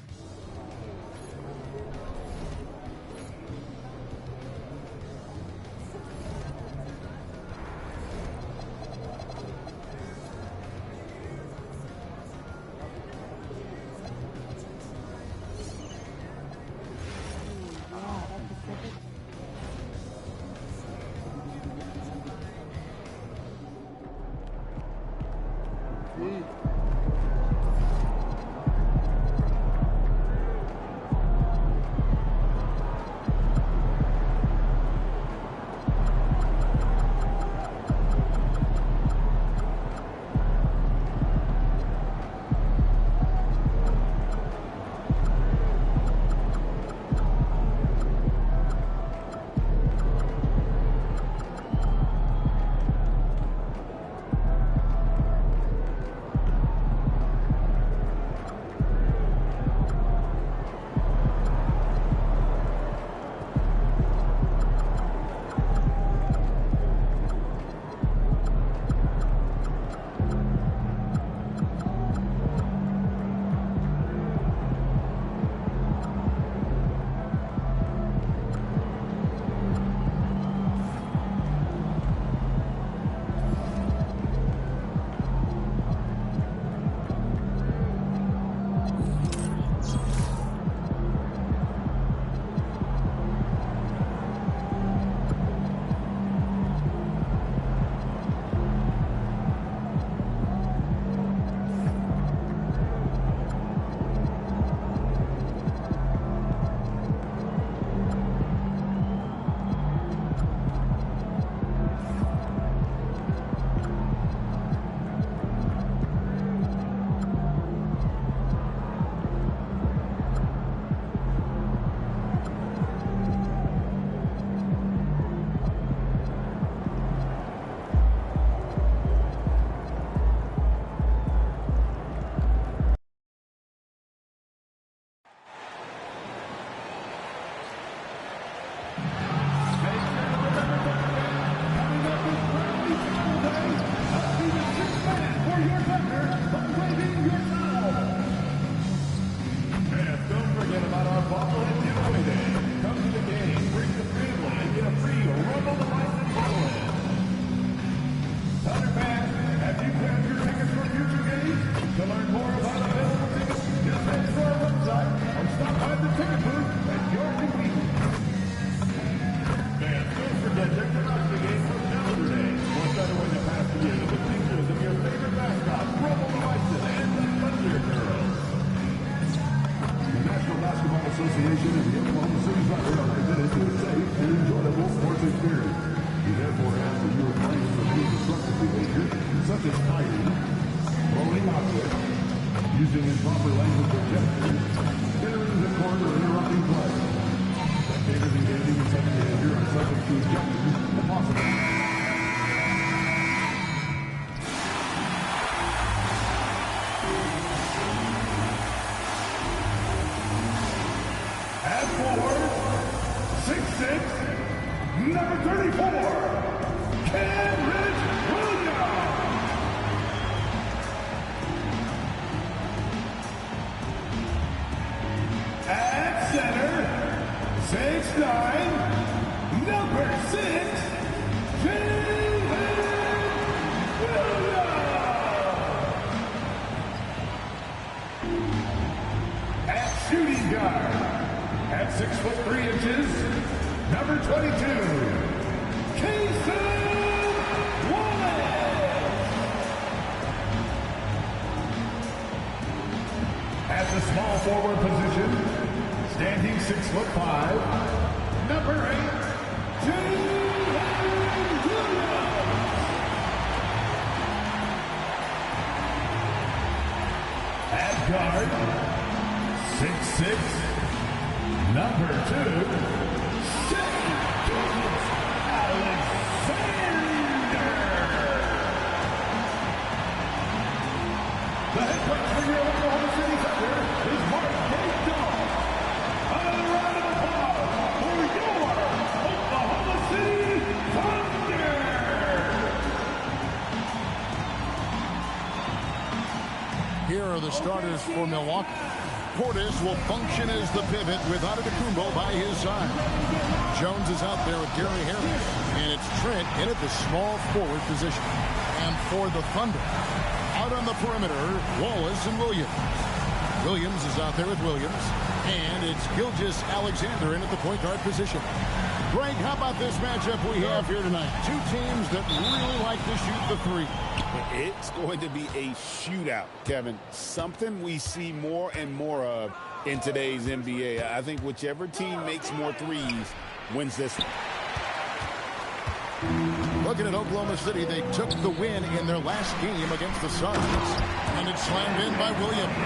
Association and the Oklahoma City Thunder are committed to a safe and enjoyable sports experience. We therefore ask that you refrain from any destructive behavior, such as fighting, throwing objects, using improper language or gestures, entering the court or interrupting play. Spectators engaging in such behavior are subject to ejections if possible. Number 34, Kenrich Williams. At center, 6'9", number 6, Kenrich Williams. At shooting guard, at 6'3", number 22, Cason Wallace. At the small forward position, standing 6'5", number 8, Jalen Williams. At guard, 6'6", number 2, Alexander. the starters for Milwaukee. Portis will function as the pivot with Antetokounmpo by his side. Jones is out there with Gary Harris, and it's Trent in at the small forward position. And for the Thunder, out on the perimeter, Wallace and Williams. Williams is out there with Williams, and it's Gilgeous-Alexander in at the point guard position. Greg, how about this matchup we have here tonight? Two teams that really like to shoot the three. It's going to be a shootout, Kevin. Something we see more and more of in today's NBA. I think whichever team makes more threes wins this one. Looking at Oklahoma City, they took the win in their last game against the Suns. And it's slammed in by Williams.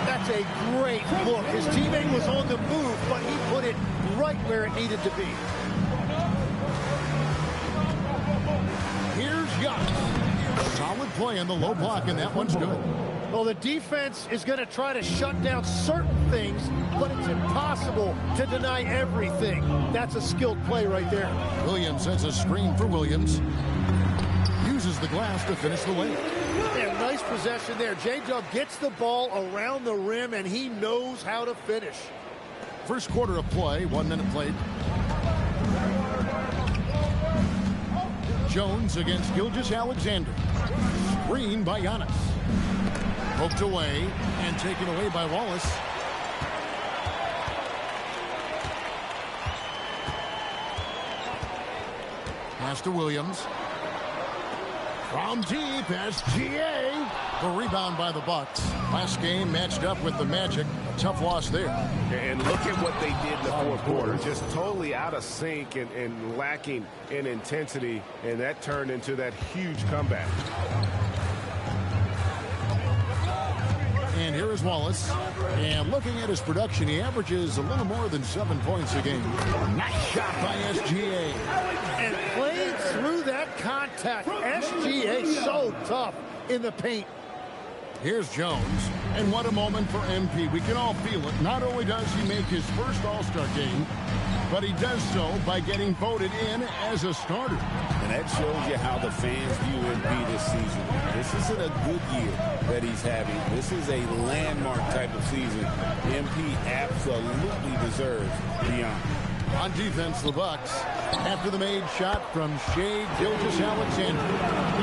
That's a great look. His teammate was on the move, but he put it right where it needed to be. Here's Giannis. Solid play in the low block, and that one's good. Well, the defense is going to try to shut down certain things, but it's impossible to deny everything. That's a skilled play right there. Williams sets a screen for Williams. Uses the glass to finish the layup. Yeah, nice possession there. J-Dub gets the ball around the rim, and he knows how to finish. First quarter of play, 1 minute played. Jones against Gilgeous-Alexander. Screen by Giannis. Poked away and taken away by Wallace. Pass to Williams. From deep, SGA. The rebound by the Bucks. Last game matched up with the Magic. A tough loss there. And look at what they did in the fourth quarter. Just totally out of sync and lacking in intensity. And that turned into that huge comeback. And here is Wallace. And looking at his production, he averages a little more than 7 points a game. Nice shot by SGA. And playing through that contact. SGA so tough in the paint. Here's Jones. And what a moment for MP. We can all feel it. Not only does he make his first All-Star game, but he does so by getting voted in as a starter. And that shows you how the fans view MP this season. This isn't a good year that he's having. This is a landmark type of season. MP absolutely deserves the honor. On defense, the Bucks, after the made shot from Shai Gilgeous-Alexander.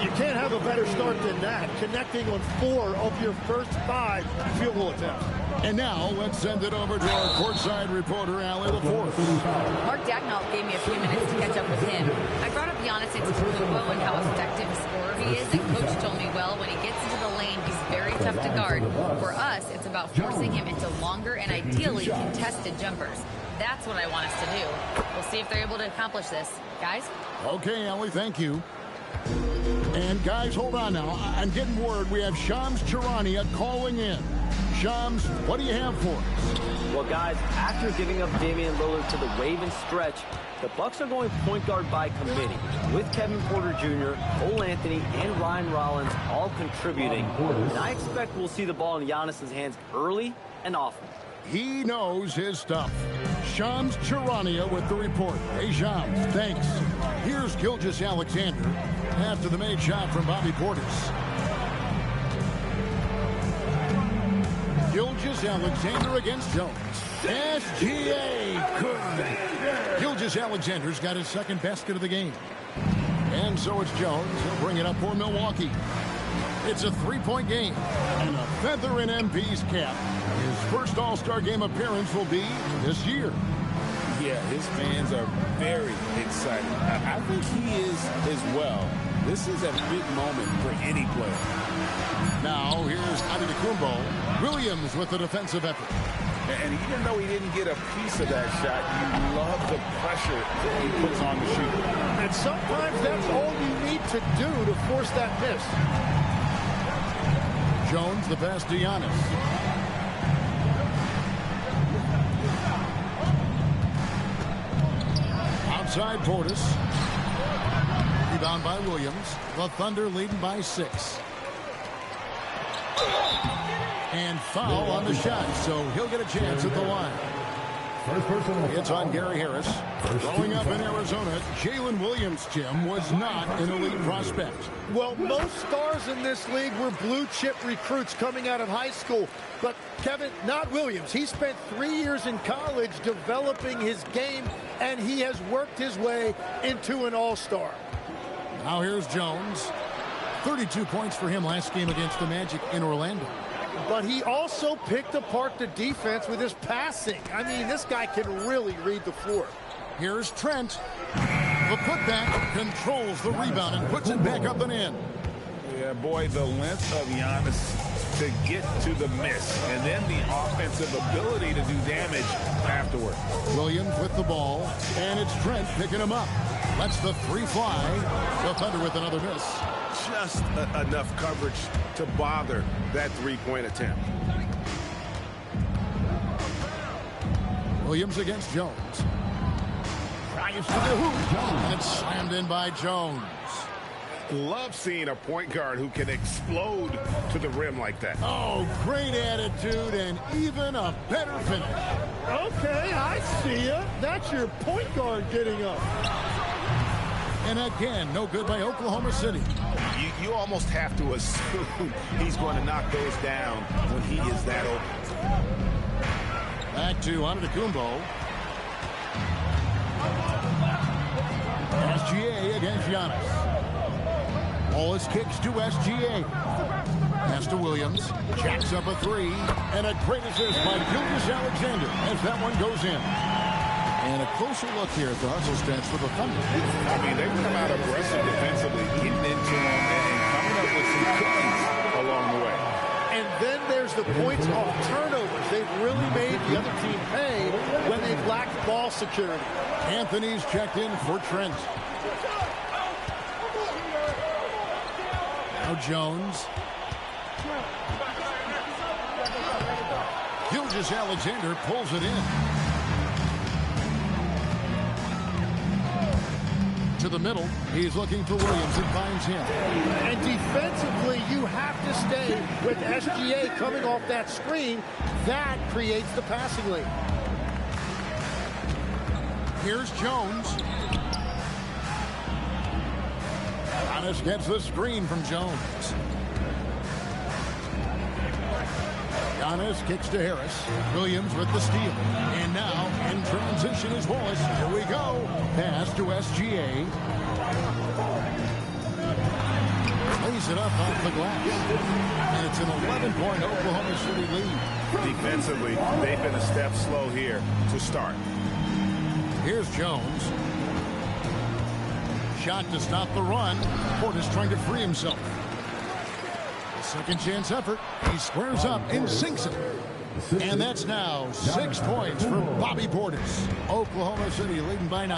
You can't have a better start than that, connecting on 4 of your first 5 field goal attempts. And now, let's send it over to our courtside reporter, Allie LaForce. Mark Dagnall gave me a few minutes to catch up with him. I brought up Giannis Antetokounmpo and how effective a scorer he is, and Coach told me, well, when he gets into the lane, he's very tough to guard. For us, it's about forcing him into longer and ideally contested jumpers. That's what I want us to do. We'll see if they're able to accomplish this. Guys? Okay, Allie, thank you. And guys, hold on now. I'm getting word we have Shams Charania calling in. Shams, what do you have for us? Well, guys, after giving up Damian Lillard to the wave and stretch, the Bucks are going point guard by committee, with Kevin Porter Jr., Cole Anthony, and Ryan Rollins all contributing. And I expect we'll see the ball in Giannis's hands early and often. He knows his stuff. Shams Charania with the report. Hey, Shams, thanks. Here's Gilgeous-Alexander after the made shot from Bobby Portis. Gilgeous-Alexander against Jones. SGA good. Gilgeous-Alexander's got his second basket of the game. And so it's Jones. He'll bring it up for Milwaukee. It's a 3-point game and a feather in MP's cap. His first All-Star game appearance will be this year. Yeah, his fans are very excited. I think he is as well. This is a big moment for any player. Now here's Antetokounmpo. Williams with the defensive effort. And even though he didn't get a piece of that shot, you love the pressure that he puts on the shooter. And sometimes that's all you need to do to force that miss. Jones, the pass to Giannis. Outside Portis. Rebound by Williams. The Thunder leading by 6. And foul on the shot, so he'll get a chance at the line. It's on Gary Harris. Growing up in Arizona, Jalen Williams, Jim, was not an elite prospect. Well, most stars in this league were blue-chip recruits coming out of high school. But, Kevin, not Williams. He spent 3 years in college developing his game, and he has worked his way into an all-star. Now here's Jones. 32 points for him last game against the Magic in Orlando. But he also picked apart the defense with his passing. I mean, this guy can really read the floor. Here's Trent. The putback controls the rebound and puts it back up and in. Yeah, boy, the length of Giannis to get to the miss, and then the offensive ability to do damage afterward. Williams with the ball, and it's Trent picking him up. Lets the three fly. The Thunder with another miss. Just enough coverage to bother that three-point attempt. Williams against Jones. Tries to the hoop. And it's slammed in by Jones. Love seeing a point guard who can explode to the rim like that. Oh, great attitude and even a better finish. Okay, I see ya. That's your point guard getting up. And again, no good by Oklahoma City. You almost have to assume he's going to knock those down when he is that open. Back to Antetokounmpo. SGA against Giannis. Wallace kicks to SGA. Pass to Williams. Jacks up a three. And a great assist by Gilgeous-Alexander as that one goes in. And a closer look here at the hustle stats for the Thunder. I mean, they've come out aggressive defensively, getting into them and coming up with some cookies along the way. And then there's the points off turnovers. They've really made the other team pay when they've lacked ball security. Anthony's checked in for Trent. Now Jones. Gilgeous-Alexander pulls it in. To the middle. He's looking for Williams and finds him. And defensively, you have to stay with SGA coming off that screen. That creates the passing lane. Here's Jones. Giannis gets the screen from Jones. Giannis kicks to Harris. Williams with the steal. And now, in transition is Wallace. Here we go. Pass to SGA. Lays it up off the glass. And it's an 11-point Oklahoma City lead. Defensively, they've been a step slow here to start. Here's Jones. Shot to stop the run. Portis trying to free himself. Second chance effort. He squares up and sinks it. And that's now 6 points for Bobby Portis. Oklahoma City leading by 9.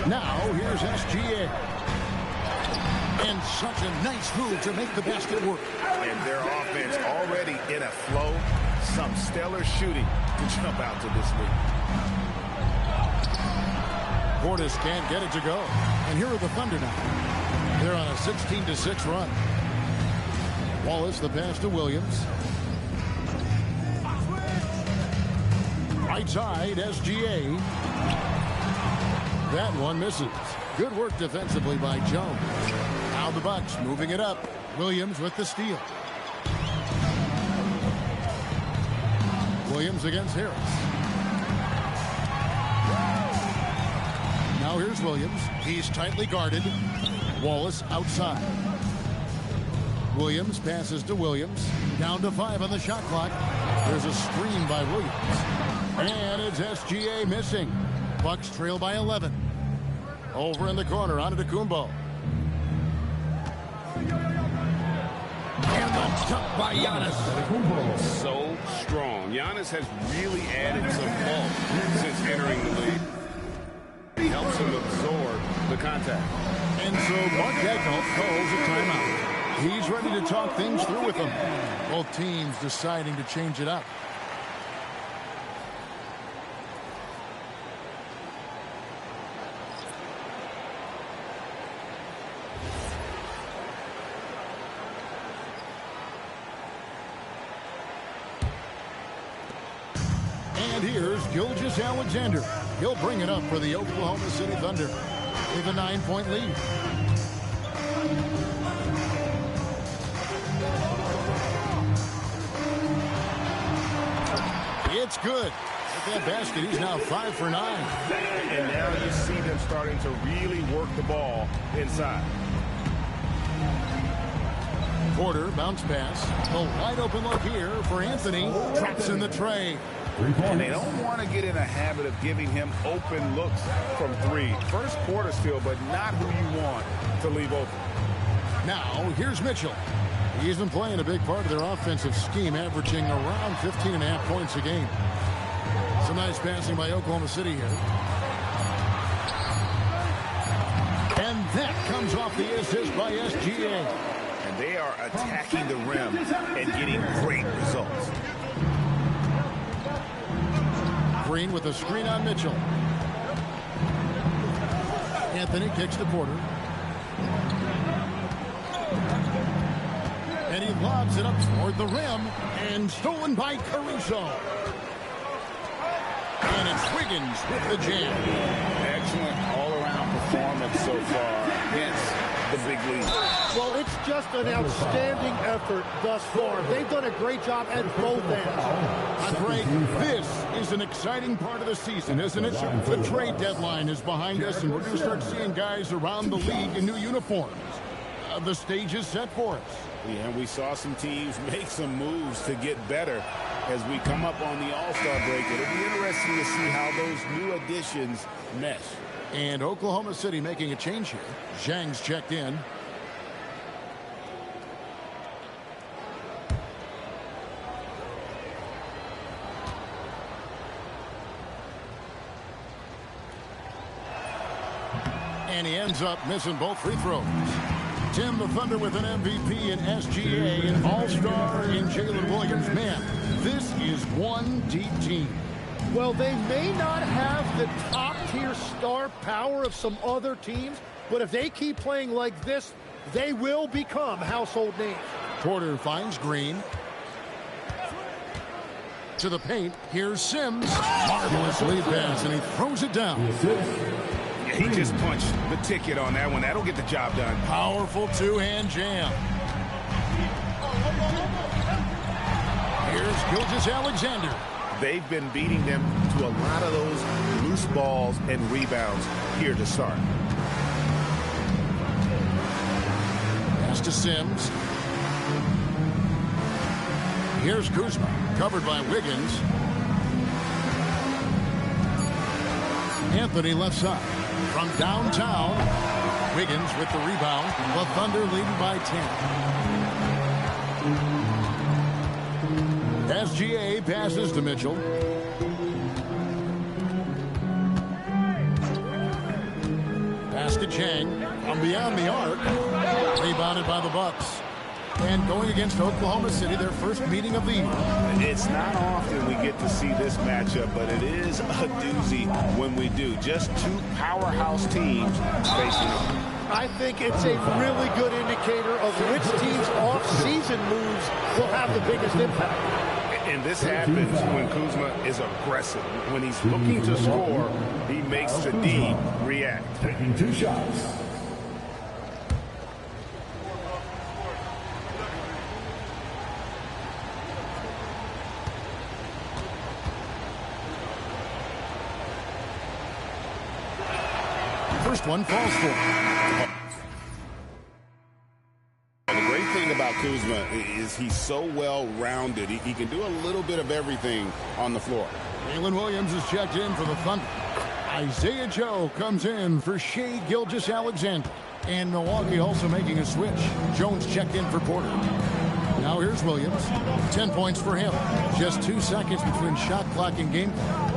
Now here's SGA. And such a nice move to make the basket work. And their offense already in a flow. Some stellar shooting to jump out to this lead. Portis can't get it to go. And here are the Thunder now. They're on a 16-6 run. Wallace, the pass to Williams. Right side, SGA. That one misses. Good work defensively by Jones. Now the Bucks moving it up. Williams with the steal. Williams against Harris. Now here's Williams. He's tightly guarded. Wallace outside. Williams passes to Williams. Down to 5 on the shot clock. There's a screen by Williams. And it's SGA missing. Bucks trail by 11. Over in the corner, Antetokounmpo. And the dunk by Giannis. So strong. Giannis has really added some bulk since entering the league. He helps him absorb the contact. And so Mark Daigneault calls a timeout. He's ready to talk things through with them. Both teams deciding to change it up. And here's Gilgeous-Alexander. He'll bring it up for the Oklahoma City Thunder with a 9-point lead. It's good. With that basket, he's now 5 for 9. And now you see them starting to really work the ball inside. Porter, bounce pass. A wide open look here for Anthony. Traps in the tray. And they don't want to get in a habit of giving him open looks from three. First quarter still, but not who you want to leave open. Now, here's Mitchell. He's been playing a big part of their offensive scheme, averaging around 15.5 points a game. Some nice passing by Oklahoma City here. And that comes off the assist by SGA. And they are attacking the rim and getting great results. Green with a screen on Mitchell. Anthony kicks to Porter. And he lobs it up toward the rim. And stolen by Caruso. And it's Wiggins with the jam. Excellent all-around performance so far against the big league. Well, it's just an outstanding effort thus far. They've done a great job at both ends. Greg, this is an exciting part of the season, isn't it? The trade deadline is behind us, and we're going to start seeing guys around the league in new uniforms. The stage is set for us. Yeah, and we saw some teams make some moves to get better as we come up on the All-Star break. It'll be interesting to see how those new additions mesh. And Oklahoma City making a change here. Zhang's checked in. And he ends up missing both free throws. Tim, the Thunder with an MVP in SGA, an all-star in Jalen Williams. Man, this is one deep team. Well, they may not have the top-tier star power of some other teams, but if they keep playing like this, they will become household names. Porter finds Green. To the paint, here's Sims. Marvelous lead pass, and he throws it down. He just punched the ticket on that one. That'll get the job done. Powerful two-hand jam. Here's Gilgeous-Alexander. They've been beating them to a lot of those loose balls and rebounds here to start. Pass to Sims. Here's Kuzma, covered by Wiggins. Anthony left side. From downtown, Wiggins with the rebound. The Thunder leading by 10. SGA passes to Mitchell. Pass to Chang. From beyond the arc. Rebounded by the Bucks. And going against Oklahoma City, their first meeting of the year. It's not often we get to see this matchup, but it is a doozy when we do. Just two powerhouse teams facing off. I think it's a really good indicator of which team's off-season moves will have the biggest impact. And this happens when Kuzma is aggressive. When he's looking to score, he makes the D react. Taking 2 shots. First one falls for him. The great thing about Kuzma is he's so well-rounded. He can do a little bit of everything on the floor. Jalen Williams is checked in for the Thunder. Isaiah Joe comes in for Shai Gilgeous-Alexander. And Milwaukee also making a switch. Jones checked in for Porter. Now here's Williams. 10 points for him. Just 2 seconds between shot clock and game clock.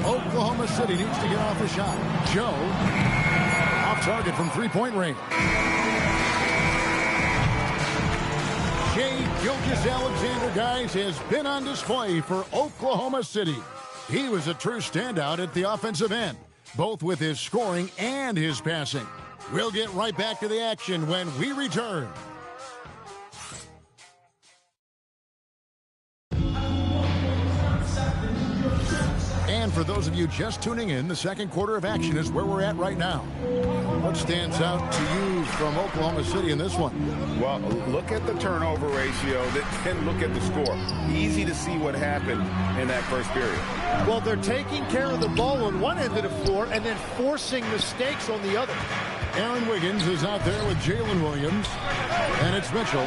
Oklahoma City needs to get off a shot. Joe, off target from three-point range. Shai Gilgeous-Alexander, guys, has been on display for Oklahoma City. He was a true standout at the offensive end, both with his scoring and his passing. We'll get right back to the action when we return. And for those of you just tuning in, the second quarter of action is where we're at right now. What stands out to you from Oklahoma City in this one? Well, look at the turnover ratio, then look at the score. Easy to see what happened in that first period. Well, they're taking care of the ball on one end of the floor and then forcing mistakes on the other. Aaron Wiggins is out there with Jalen Williams, and it's Mitchell.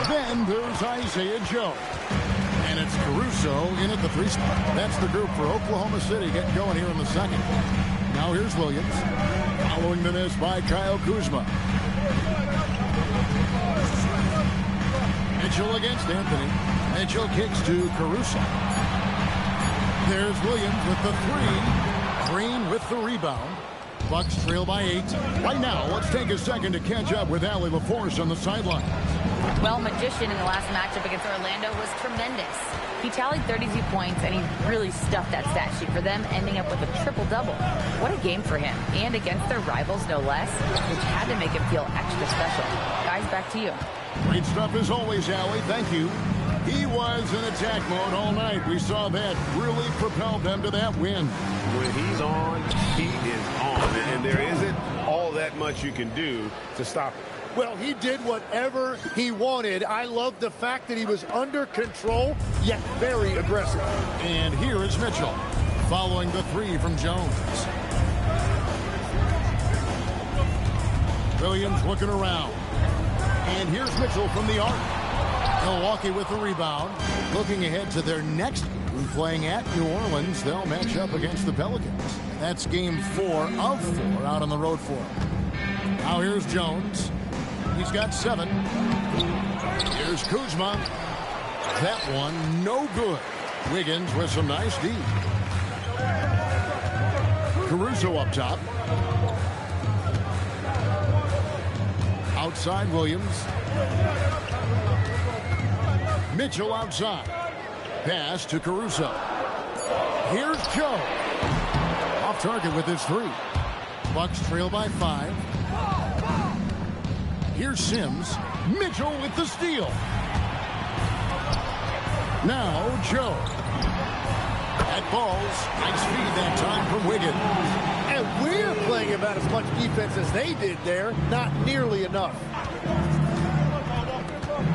Then there's Isaiah Joe. And it's Caruso in at the 3 spot. That's the group for Oklahoma City getting going here in the second. Now here's Williams, following the miss by Kyle Kuzma. Mitchell against Anthony. Mitchell kicks to Caruso. There's Williams with the 3. Green with the rebound. Bucks trail by 8. Right now, let's take a second to catch up with Allie LaForce on the sideline. Well, Magician in the last matchup against Orlando was tremendous. He tallied 32 points, and he really stuffed that stat sheet for them, ending up with a triple-double. What a game for him, and against their rivals, no less, which had to make him feel extra special. Guys, back to you. Great stuff as always, Allie. Thank you. He was in attack mode all night. We saw that really propelled them to that win. When he's on, he is on, and there isn't all that much you can do to stop it. Well, he did whatever he wanted. I love the fact that he was under control, yet very aggressive. And here is Mitchell, following the 3 from Jones. Williams looking around. And here's Mitchell from the arc. Milwaukee with the rebound. Looking ahead to their next game, playing at New Orleans. They'll match up against the Pelicans. That's game 4 of 4 out on the road for them. Now here's Jones. He's got 7. Here's Kuzma. That one, no good. Wiggins with some nice D. Caruso up top. Outside Williams. Mitchell outside. Pass to Caruso. Here's Joe. Off target with his 3. Bucks trail by 5. Here's Sims. Mitchell with the steal. Now Joe. That ball's nice feed that time from Wiggins. And we're playing about as much defense as they did there. Not nearly enough.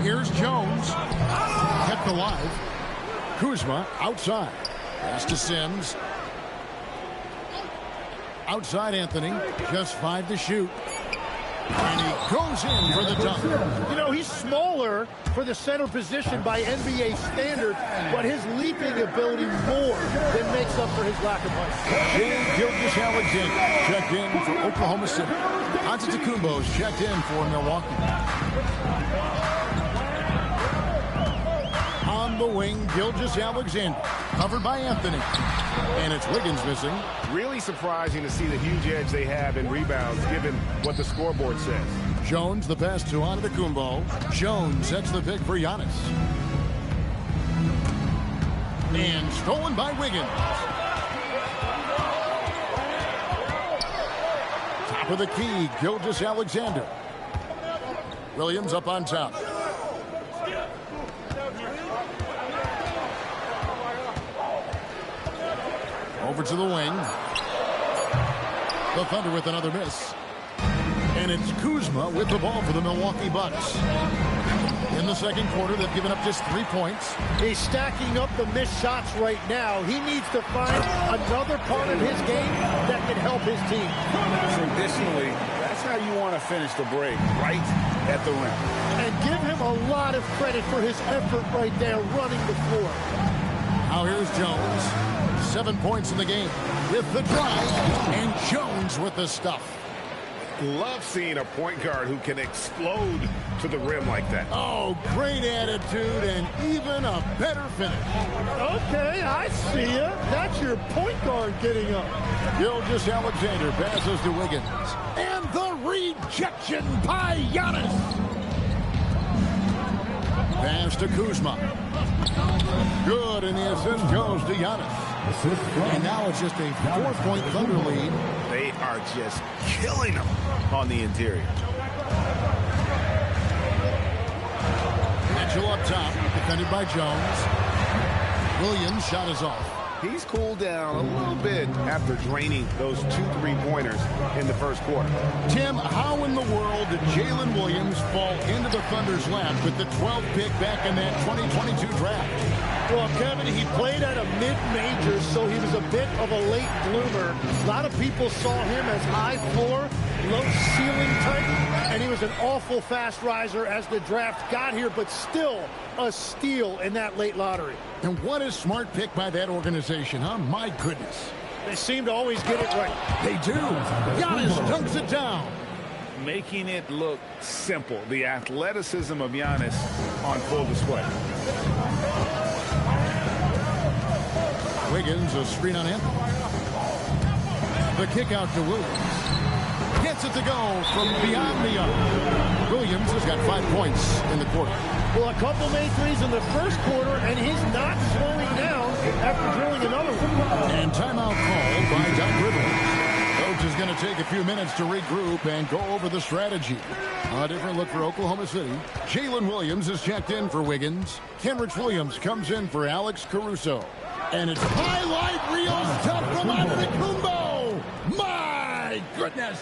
Here's Jones. Kept alive. Kuzma outside. Pass to Sims. Outside Anthony. Just 5 to shoot. And he goes in for the dunk. You know, he's smaller for the center position by NBA standard, but his leaping ability more than makes up for his lack of height. Jay Gilgeous-Alexander checked in for Oklahoma City. Antetokounmpo's checked in for Milwaukee. On the wing, Gilgeous-Alexander, covered by Anthony. And it's Wiggins missing. Really surprising to see the huge edge they have in rebounds, given what the scoreboard says. Jones, the pass to Antetokounmpo. Jones sets the pick for Giannis. And stolen by Wiggins. Top of the key, Gilgeous-Alexander. Williams up on top. Over to the wing. The Thunder with another miss. And it's Kuzma with the ball for the Milwaukee Bucks. In the second quarter, they've given up just 3 points. He's stacking up the missed shots right now. He needs to find another part of his game that can help his team. Traditionally, that's how you want to finish the break, right at the rim. And give him a lot of credit for his effort right there running the floor. Now here's Jones. 7 points in the game with the drive, and Jones with the stuff. Love seeing a point guard who can explode to the rim like that. Oh, great attitude and even a better finish. Okay, I see ya. That's your point guard getting up. Gilgeous-Alexander passes to Wiggins. And the rejection by Giannis. Pass to Kuzma. Good, and the assist goes to Giannis. And now it's just a 4-point Thunder lead. They are just killing them on the interior. Mitchell up top, defended by Jones. Williams' shot is off. He's cooled down a little bit after draining those 2 3-pointers in the first quarter. Tim, how in the world did Jalen Williams fall into the Thunder's lap with the 12th pick back in that 2022 draft? Well, Kevin, he played at a mid-major, so he was a bit of a late bloomer. A lot of people saw him as high floor, low ceiling type, and he was an awful fast riser as the draft got here, but still a steal in that late lottery. And what a smart pick by that organization, huh? My goodness. They seem to always get it right. They do. Giannis dunks it down. Making it look simple. The athleticism of Giannis on full display. Wiggins, a screen on him. The kick out to Williams. Gets it to go from beyond the arc. Williams has got 5 points in the quarter. Well, a couple made threes in the first quarter, and he's not slowing down after drilling another one. And timeout called by Doc Rivers. Coach is going to take a few minutes to regroup and go over the strategy. A different look for Oklahoma City. Jalen Williams is checked in for Wiggins. Kenrich Williams comes in for Alex Caruso. And it's highlight reel stuff from Antetokounmpo. My goodness.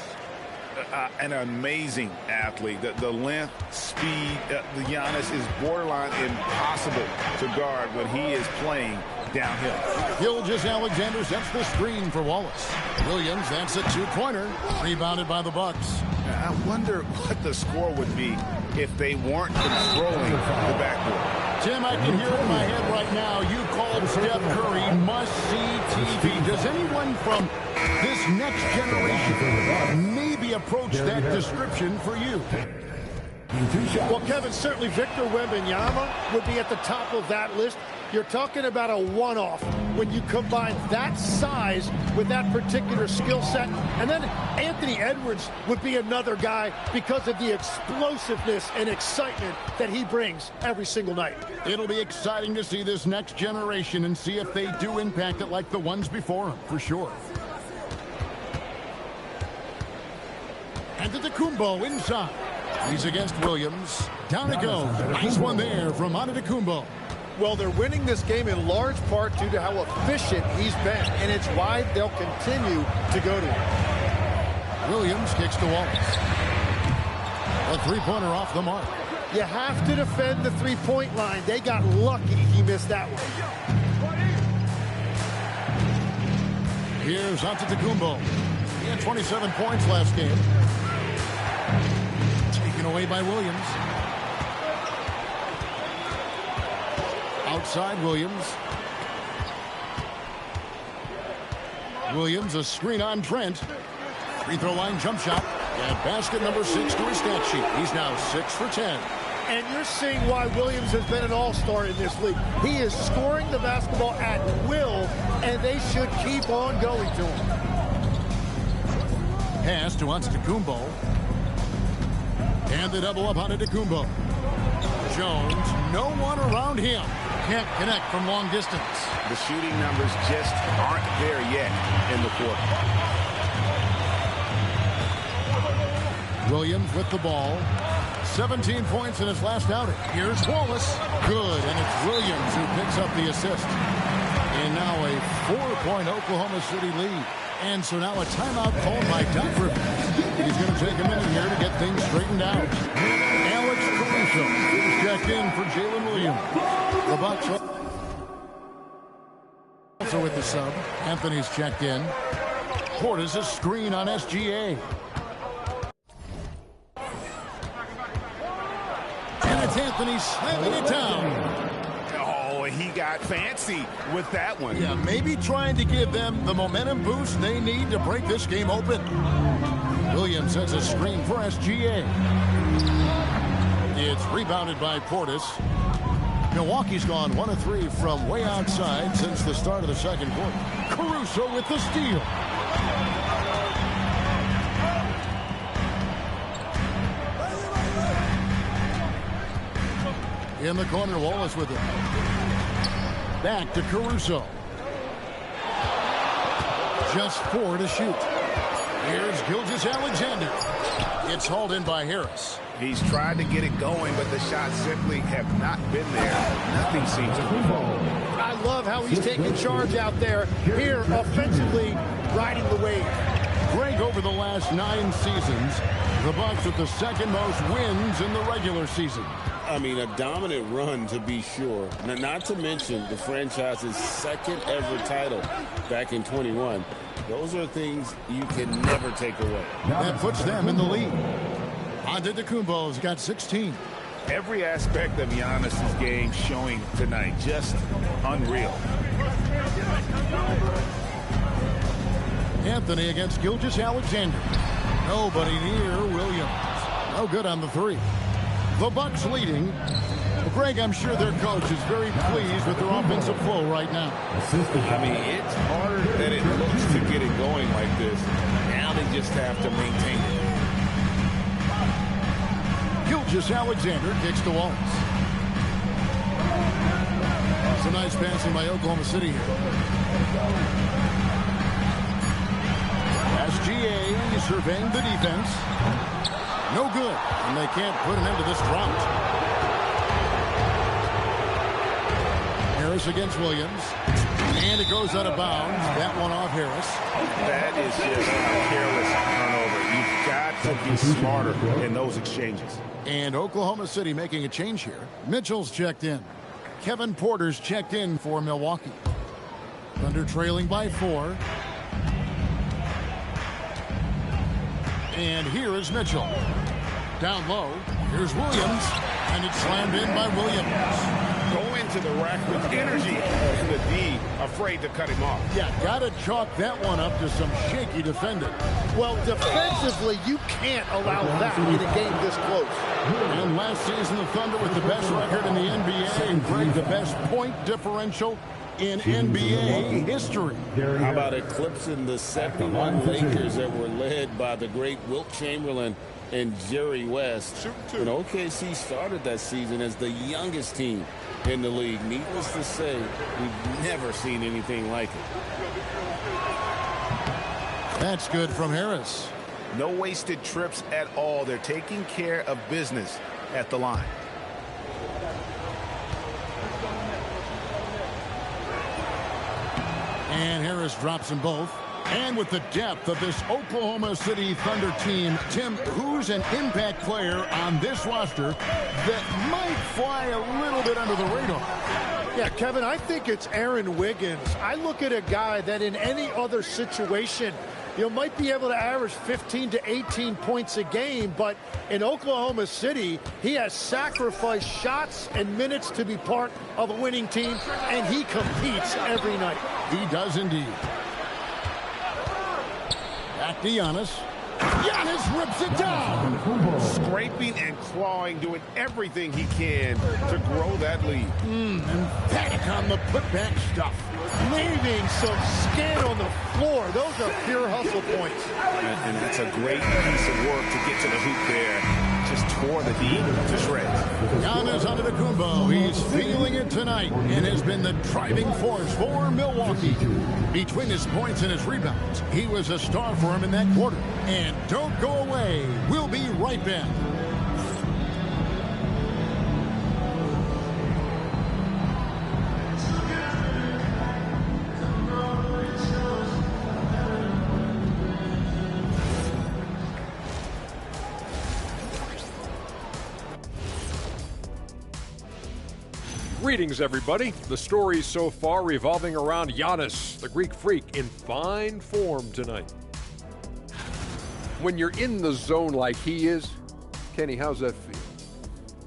An amazing athlete. The length, speed, the Giannis is borderline impossible to guard when he is playing downhill. Gilgeous-Alexander sets the screen for Wallace. Williams, that's a 2-pointer. Rebounded by the Bucks. I wonder what the score would be if they weren't controlling the backboard. Tim, I can hear in my head right now, you called Steph Curry must-see TV. Does anyone from this next generation maybe approach that description for you? Well, Kevin, certainly Victor Wembanyama would be at the top of that list. You're talking about a one-off when you combine that size with that particular skill set. And then Anthony Edwards would be another guy because of the explosiveness and excitement that he brings every single night. It'll be exciting to see this next generation and see if they do impact it like the ones before them, for sure. Antetokounmpo inside. He's against Williams. Down it goes. Nice one there from Antetokounmpo. Well, they're winning this game in large part due to how efficient he's been, and it's why they'll continue to go to him. Williams kicks to Wallace. A three-pointer off the mark. You have to defend the three-point line. They got lucky he missed that one. Here's Antetokounmpo. He had 27 points last game. Taken away by Williams. Outside Williams. Williams, a screen on Trent. Free throw line jump shot. And basket number 6 to his stat sheet. He's now 6 for 10. And you're seeing why Williams has been an all-star in this league. He is scoring the basketball at will, and they should keep on going to him. Pass to Antetokounmpo. And the double up on Antetokounmpo. Jones, no one around him. Can't connect from long distance. The shooting numbers just aren't there yet in the quarter. Williams with the ball. 17 points in his last outing. Here's Wallace. Good, and it's Williams who picks up the assist. And now a 4-point Oklahoma City lead. And so now a timeout called by Doc Rivers. He's going to take a minute here to get things straightened out. Alex Caruso is checked in for Jalen Williams. The Bucks also with the sub. Anthony's checked in. Portis a screen on SGA. And it's Anthony slamming it down. Oh, he got fancy with that one. Yeah, maybe trying to give them the momentum boost they need to break this game open. Williams has a screen for SGA. It's rebounded by Portis. Milwaukee's gone 1 of 3 from way outside since the start of the second quarter. Caruso with the steal. In the corner, Wallace with it. Back to Caruso. Just 4 to shoot. Here's Gilgeous-Alexander. It's hauled in by Harris. He's tried to get it going, but the shots simply have not been there. Nothing seems to be falling. I love how he's taking charge out there. Here, offensively, riding the wave. Greg, over the last 9 seasons, the Bucks with the second most wins in the regular season. I mean, a dominant run to be sure. Now, not to mention the franchise's second ever title back in 21. Those are things you can never take away. That puts them in the lead. Antetokounmpo's got 16. Every aspect of Giannis' game showing tonight. Just unreal. Anthony against Gilgeous-Alexander. Nobody near Williams. No good on the 3. The Bucks leading. Well, Greg, I'm sure their coach is very pleased with their offensive flow right now. I mean, it's harder than it looks to get it going like this. Now they just have to maintain it. Gilgeous-Alexander kicks to Wallace. It's a nice passing by Oklahoma City here. SGA surveying the defense. No good, and they can't put an end to this drought. Harris against Williams. And it goes out of bounds. That one off Harris. That is just a careless turnover. You've got to be smarter in those exchanges. And Oklahoma City making a change here. Mitchell's checked in. Kevin Porter's checked in for Milwaukee. Thunder trailing by 4. And here is Mitchell. Down low. Here's Williams. And it's slammed in by Williams. Go into the rack with energy. And the D afraid to cut him off. Yeah, got to chalk that one up to some shaky defending. Well, defensively, you can't allow that in a game this close. And last season, the Thunder with the best record in the NBA and Greg, the best point differential in NBA history. How about eclipsing the 71 Lakers that were led by the great Wilt Chamberlain and Jerry West? And OKC started that season as the youngest team in the league. Needless to say, we've never seen anything like it. That's good from Harris. No wasted trips at all. They're taking care of business at the line. And Harris drops them both. And with the depth of this Oklahoma City Thunder team, Tim, who's an impact player on this roster that might fly a little bit under the radar? Yeah, Kevin, I think it's Aaron Wiggins. I look at a guy that in any other situation, might be able to average 15 to 18 points a game, but in Oklahoma City, he has sacrificed shots and minutes to be part of a winning team, and he competes every night. He does indeed. Back to Giannis. Giannis rips it down. Scraping and clawing, doing everything he can to grow that lead. Emphatic on the putback stuff. Leaving some skin on the floor. Those are pure hustle points. And that's a great piece of work to get to the hoop there. Just tore the D to shreds. Giannis Antetokounmpo. He's feeling it tonight and has been the driving force for Milwaukee. Between his points and his rebounds, he was a star for him in that quarter. And don't go away. We'll be right back. Greetings, everybody. The stories so far revolving around Giannis, the Greek freak, in fine form tonight. When you're in the zone like he is, Kenny, how's that feel?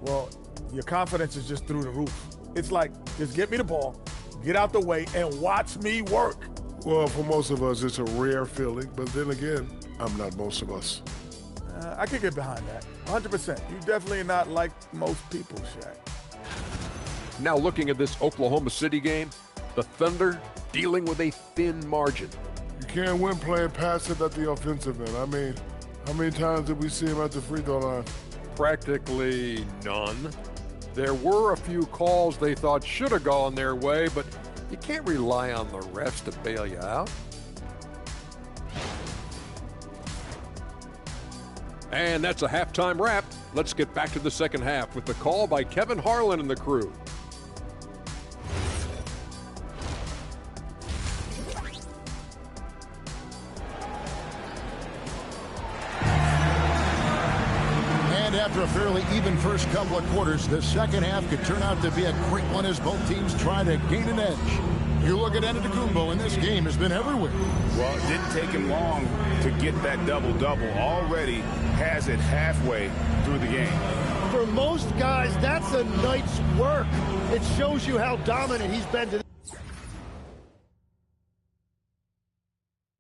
Well, your confidence is just through the roof. It's like, just get me the ball, get out the way, and watch me work. Well, for most of us, it's a rare feeling, but then again, I'm not most of us. I can get behind that, 100%. You definitely are not like most people, Shaq. Now looking at this Oklahoma City game, the Thunder dealing with a thin margin. You can't win playing passive at the offensive end. I mean, how many times did we see him at the free throw line? Practically none. There were a few calls they thought should have gone their way, but you can't rely on the refs to bail you out. And that's a halftime wrap. Let's get back to the second half with the call by Kevin Harlan and the crew. And after a fairly even first couple of quarters, the second half could turn out to be a quick one as both teams try to gain an edge. You look at Antetokounmpo, and this game has been everywhere. Well, it didn't take him long to get that double-double. Already has it halfway through the game. For most guys, that's a night's work. It shows you how dominant he's been to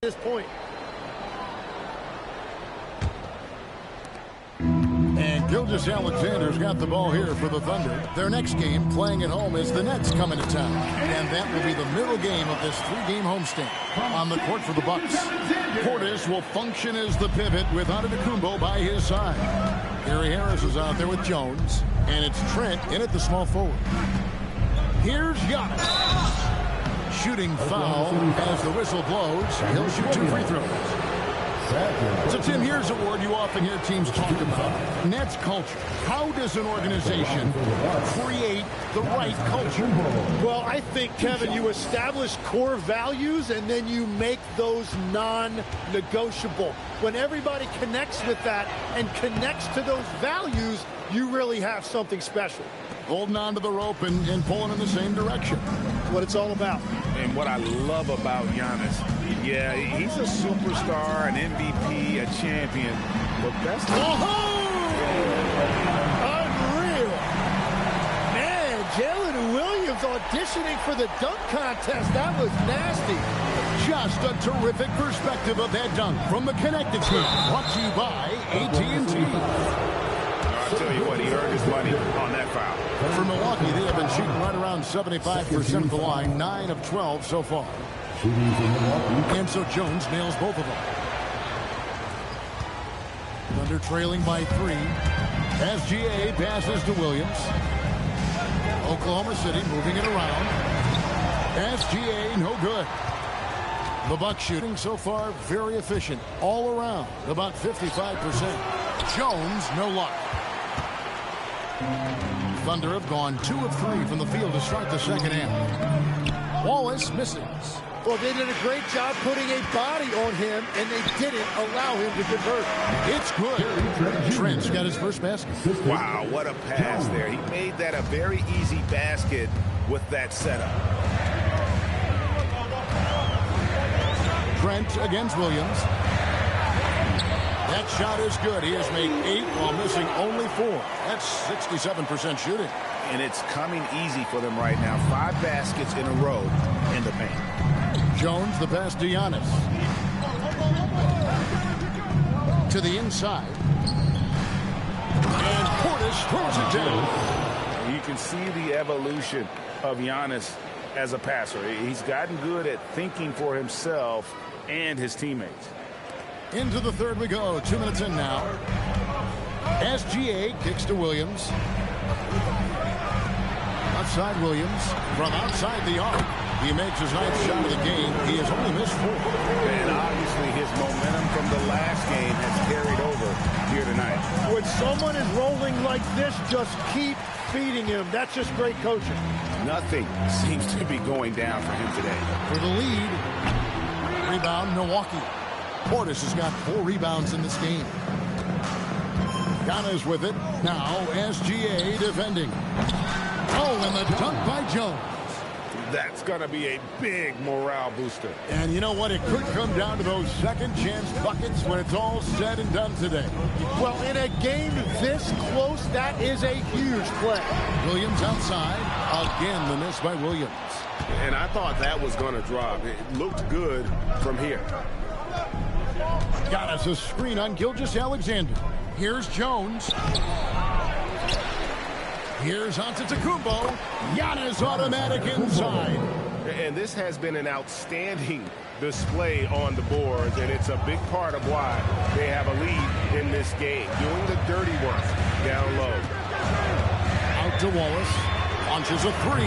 this point. And Gilgeous-Alexander's got the ball here for the Thunder. Their next game, playing at home, is the Nets coming to town. And that will be the middle game of this three-game homestand. On the court for the Bucks, Portis will function as the pivot with Antetokounmpo by his side. Gary Harris is out there with Jones, and it's Trent in at the small forward. Here's Giannis. Shooting foul as the whistle blows. He'll shoot 2 free throws. So, Tim, here's a word you often hear teams talk about. Nets culture. How does an organization create the right culture? Well, I think, Kevin, you establish core values and then you make those non-negotiable. When everybody connects with that and connects to those values, you really have something special. Holding on to the rope and pulling in the same direction. That's what it's all about. And what I love about Giannis, yeah, he's a superstar, an MVP, a champion, but that's unreal. Man, Jalen Williams auditioning for the dunk contest. That was nasty. Just a terrific perspective of that dunk from the Connected Team. Brought to you by AT&T. I'll tell you what, he earned his money on that foul. For Milwaukee, they have been shooting right around 75% of the line, 9 of 12 so far. And so Jones nails both of them. Thunder trailing by 3. SGA passes to Williams. Oklahoma City moving it around. SGA no good. The Bucks shooting so far very efficient all around, about 55%. Jones no luck. Thunder have gone 2 of 3 from the field to start the second half. Wallace misses. Well, they did a great job putting a body on him, and they didn't allow him to convert. It's good. Trent's got his first basket. Wow, what a pass there. He made that a very easy basket with that setup. Trent against Williams. That shot is good. He has made 8 while missing only 4. That's 67% shooting. And it's coming easy for them right now. 5 baskets in a row in the paint. Jones, the pass to Giannis. To the inside. And Portis throws it down. You can see the evolution of Giannis as a passer. He's gotten good at thinking for himself and his teammates. Into the third we go. 2 minutes in now. SGA kicks to Williams. Outside Williams. From outside the arc. He makes his 9th shot of the game. He has only missed 4. And obviously his momentum from the last game has carried over here tonight. When someone is rolling like this, just keep feeding him. That's just great coaching. Nothing seems to be going down for him today. For the lead. Rebound, Milwaukee. Portis has got 4 rebounds in this game. Giannis with it. Now SGA defending. Oh, and the dunk by Jones. That's going to be a big morale booster. And you know what? It could come down to those second chance buckets when it's all said and done today. Well, in a game this close, that is a huge play. Williams outside. Again, the miss by Williams. And I thought that was going to drop. It looked good from here. Got us a screen on Gilgeous-Alexander. Here's Jones. Here's Antetokounmpo. Giannis automatic inside. And this has been an outstanding display on the boards, and it's a big part of why they have a lead in this game. Doing the dirty work down low. Out to Wallace. Launches a 3.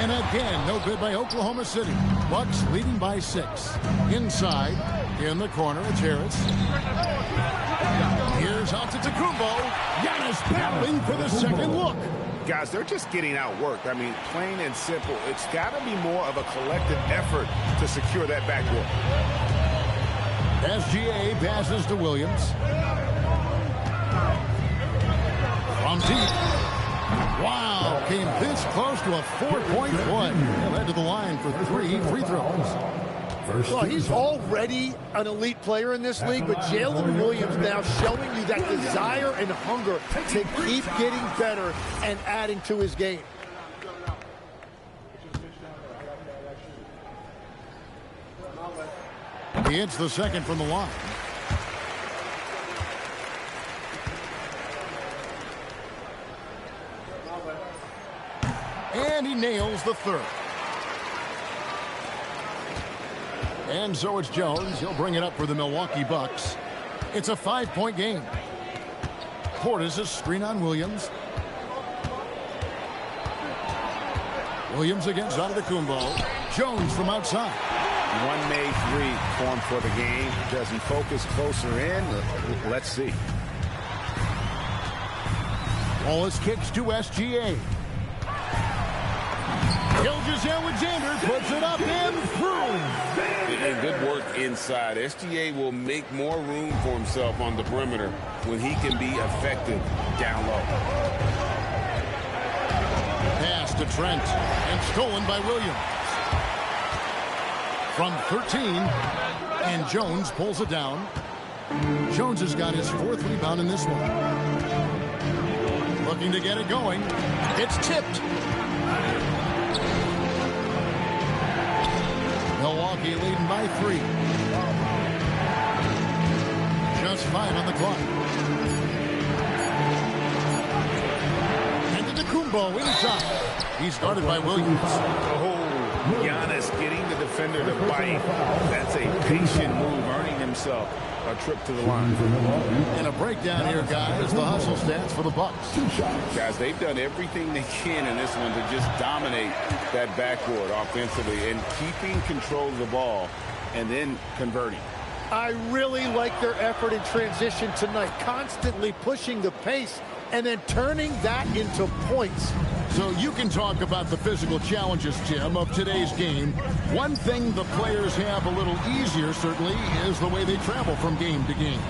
And again, no good by Oklahoma City. Bucks leading by 6. Inside, in the corner, it's Harris. Here's battling for the second look. Guys, they're just getting outworked. I mean, plain and simple. It's got to be more of a collective effort to secure that backboard. SGA passes to Williams. From deep. Wow, came this close to a 4-point play. He'll head to the line for 3 free throws. Well, he's already an elite player in this league, but Jalen Williams now showing you that desire and hunger to keep getting better and adding to his game. He hits the second from the line. And he nails the third. And so it's Jones. He'll bring it up for the Milwaukee Bucks. It's a 5-point game. Portis is screen on Williams. Williams against Antetokounmpo. Jones from outside. One made three formed for the game. Does he focus closer in? Let's see. Wallace kicks to SGA. Gilgeous-Alexander puts it up and through. And good work inside. SGA will make more room for himself on the perimeter when he can be effective down low. Pass to Trent and stolen by Williams. From 13, and Jones pulls it down. Jones has got his 4th rebound in this one. Looking to get it going. It's tipped. Milwaukee leading by 3. Just 5 on the clock. And Antetokounmpo inside. He's guarded by Williams. Giannis getting the defender to bite. That's a patient move, earning himself a trip to the line. And a breakdown here, guys. The hustle stats for the Bucks. Guys, they've done everything they can in this one to just dominate that backboard offensively and keeping control of the ball and then converting. I really like their effort in transition tonight, constantly pushing the pace and then turning that into points. So you can talk about the physical challenges, Tim, of today's game. One thing the players have a little easier, certainly, is the way they travel from game to game.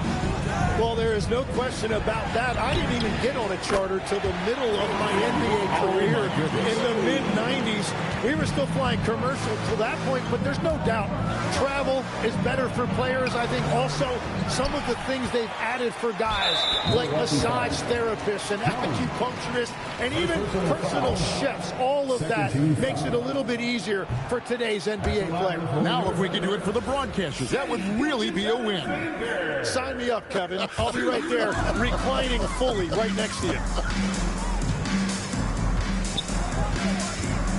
Well, there is no question about that. I didn't even get on a charter till the middle of my NBA career in the mid-90s. We were still flying commercial till that point, but there's no doubt travel is better for players. I think also some of the things they've added for guys, like massage therapists and acupuncturists and even personal chefs, all of that makes it a little bit easier for today's NBA player. Now, if we could do it for the broadcasters, that would really be a win. Sign me up, Kevin. I'll be right there, reclining fully right next to you.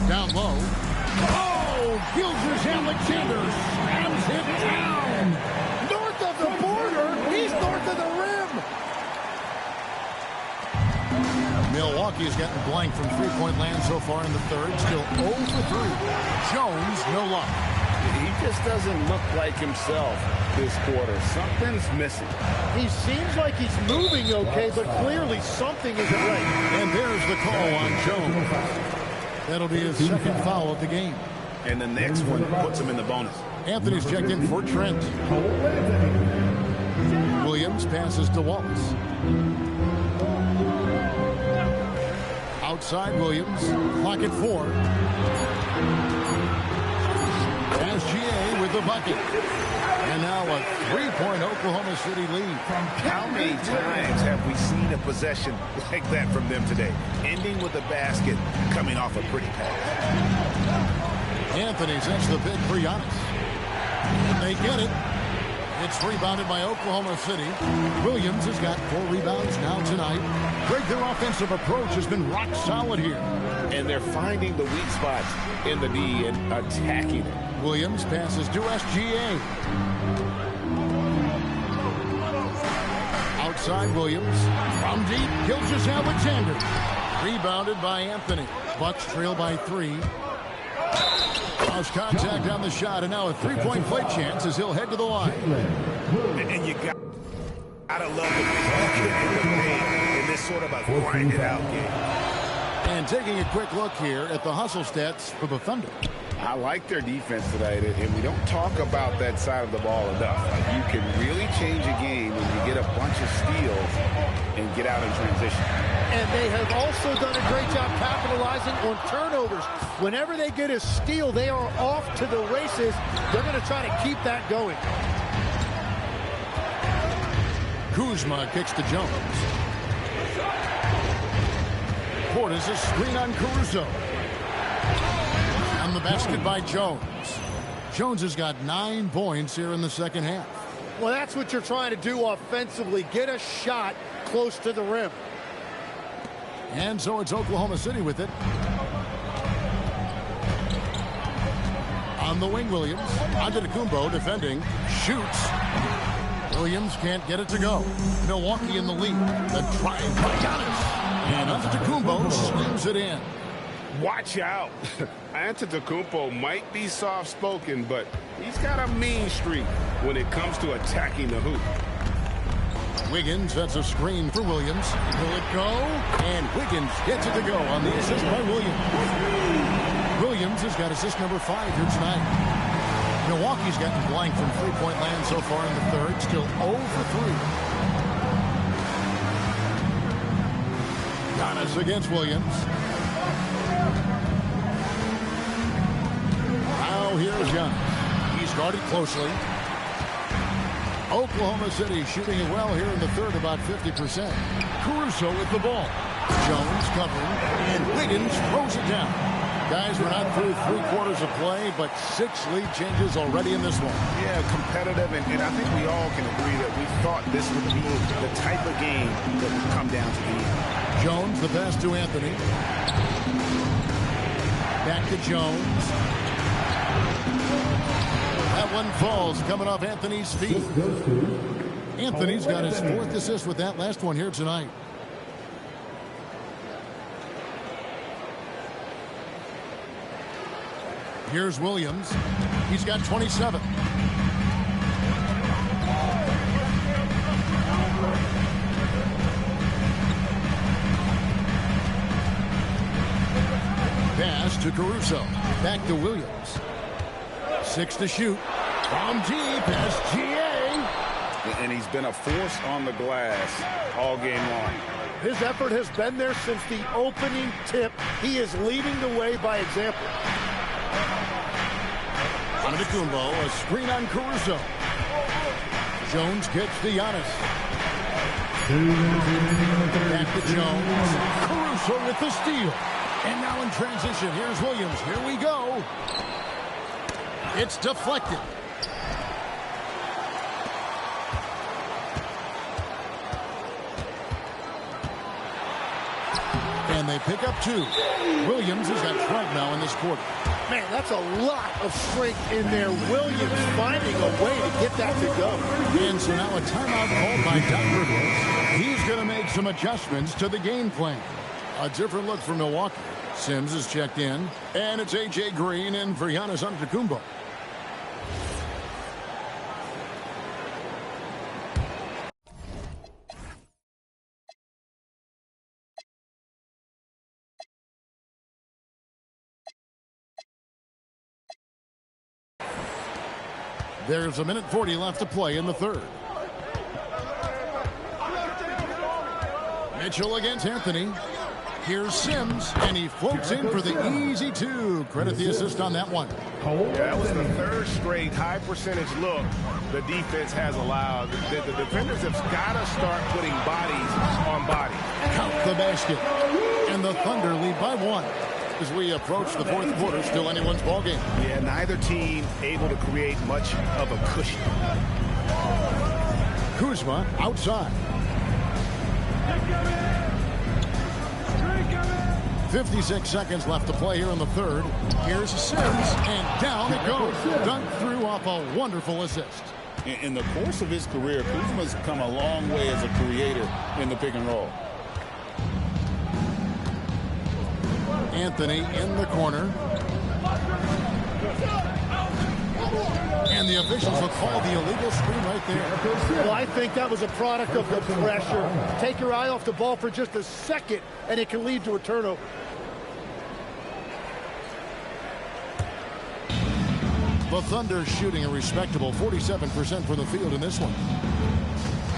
Down low. Oh, Gilgeous-Alexander slams it down. North of the border. He's north of the rim. Milwaukee has gotten blank from three-point land so far in the third. Still 0 for 3. Jones, no luck. He just doesn't look like himself this quarter. Something's missing. He seems like he's moving okay, but clearly something isn't right. And there's the call on Jones. That'll be his second foul of the game. And the next one puts him in the bonus. Anthony's checked in for Trent. Williams passes to Wallace. Outside Williams. Clock at 4. SGA with the bucket. And now a 3-point Oklahoma City lead. How many times have we seen a possession like that from them today? Ending with a basket, coming off a pretty pass. Anthony sets the pick for Giannis. And they get it. It's rebounded by Oklahoma City. Williams has got 4 rebounds now tonight. Greg, their offensive approach has been rock solid here. And they're finding the weak spots in the D and attacking it. Williams passes to SGA. Outside Williams. From deep, Gilgeous-Alexander. Rebounded by Anthony. Bucks trail by 3. Lost contact on the shot, and now a 3-point play chance as he'll head to the line. And you gotta love the big in the paint in this sort of a grind it out game. And taking a quick look here at the hustle stats for the Thunder. I like their defense tonight, and we don't talk about that side of the ball enough. Like, you can really change a game when you get a bunch of steals and get out in transition. And they have also done a great job capitalizing on turnovers. Whenever they get a steal, they are off to the races. They're going to try to keep that going. Kuzma kicks to Jones. Portis a screen on Caruso. On the basket by Jones. Jones has got 9 points here in the second half. Well, that's what you're trying to do offensively. Get a shot close to the rim. And so it's Oklahoma City with it. On the wing, Williams. Antetokounmpo defending. Shoots. Williams can't get it to go. Milwaukee in the lead. The drive by Giannis. And Antetokounmpo slams it in. Watch out. Antetokounmpo might be soft-spoken, but he's got a mean streak when it comes to attacking the hoop. Wiggins sets a screen for Williams. Will it go? And Wiggins gets it to go on the assist by Williams. Williams has got assist number 5 here tonight. Milwaukee's gotten blank from three-point land so far in the third. Still 0 for 3. Giannis against Williams. Now here's Giannis. He's guarded closely. Oklahoma City shooting it well here in the third, about 50%. Caruso with the ball. Jones covering, and Wiggins throws it down. Guys, we're not through 3 quarters of play, but 6 lead changes already in this one. Yeah, competitive, and I think we all can agree that we thought this would be the type of game that would come down to the end. Jones, the pass to Anthony. Back to Jones. That one falls coming off Anthony's feet. Anthony's got his 4th assist with that last one here tonight. Here's Williams. He's got 27. Pass to Caruso. Back to Williams. 6 to shoot. From deep as GA. And he's been a force on the glass all game long. His effort has been there since the opening tip. He is leading the way by example. Antetokounmpo, a screen on Caruso. Jones gets to Giannis. Back to Jones. Caruso with the steal. And now in transition, here's Williams. Here we go. It's deflected. And they pick up 2. Williams has got 12 now in this quarter. Man, that's a lot of strength in there. Williams finding a way to get that to go. And so now a timeout called by Doc Rivers. He's going to make some adjustments to the game plan. A different look for Milwaukee. Sims is checked in. And it's A.J. Green in for Giannis Antetokounmpo. There's 1:40 left to play in the third. Mitchell against Anthony. Here's Sims, and he floats in for the easy 2. Credit the assist on that one. Yeah, that was the 3rd straight high percentage look the defense has allowed. The defenders have got to start putting bodies on bodies. Count the basket. And the Thunder lead by 1. As we approach the 4th quarter, still anyone's ballgame. Yeah, neither team able to create much of a cushion. Kuzma outside. 56 seconds left to play here in the third. Here's Sims, and down it goes. Dunked through off a wonderful assist. In the course of his career, Kuzma's come a long way as a creator in the pick and roll. Anthony in the corner. And the officials will call the illegal screen right there. Well, I think that was a product of the pressure. Take your eye off the ball for just a second, and it can lead to a turnover. The Thunder shooting a respectable 47% from the field in this one.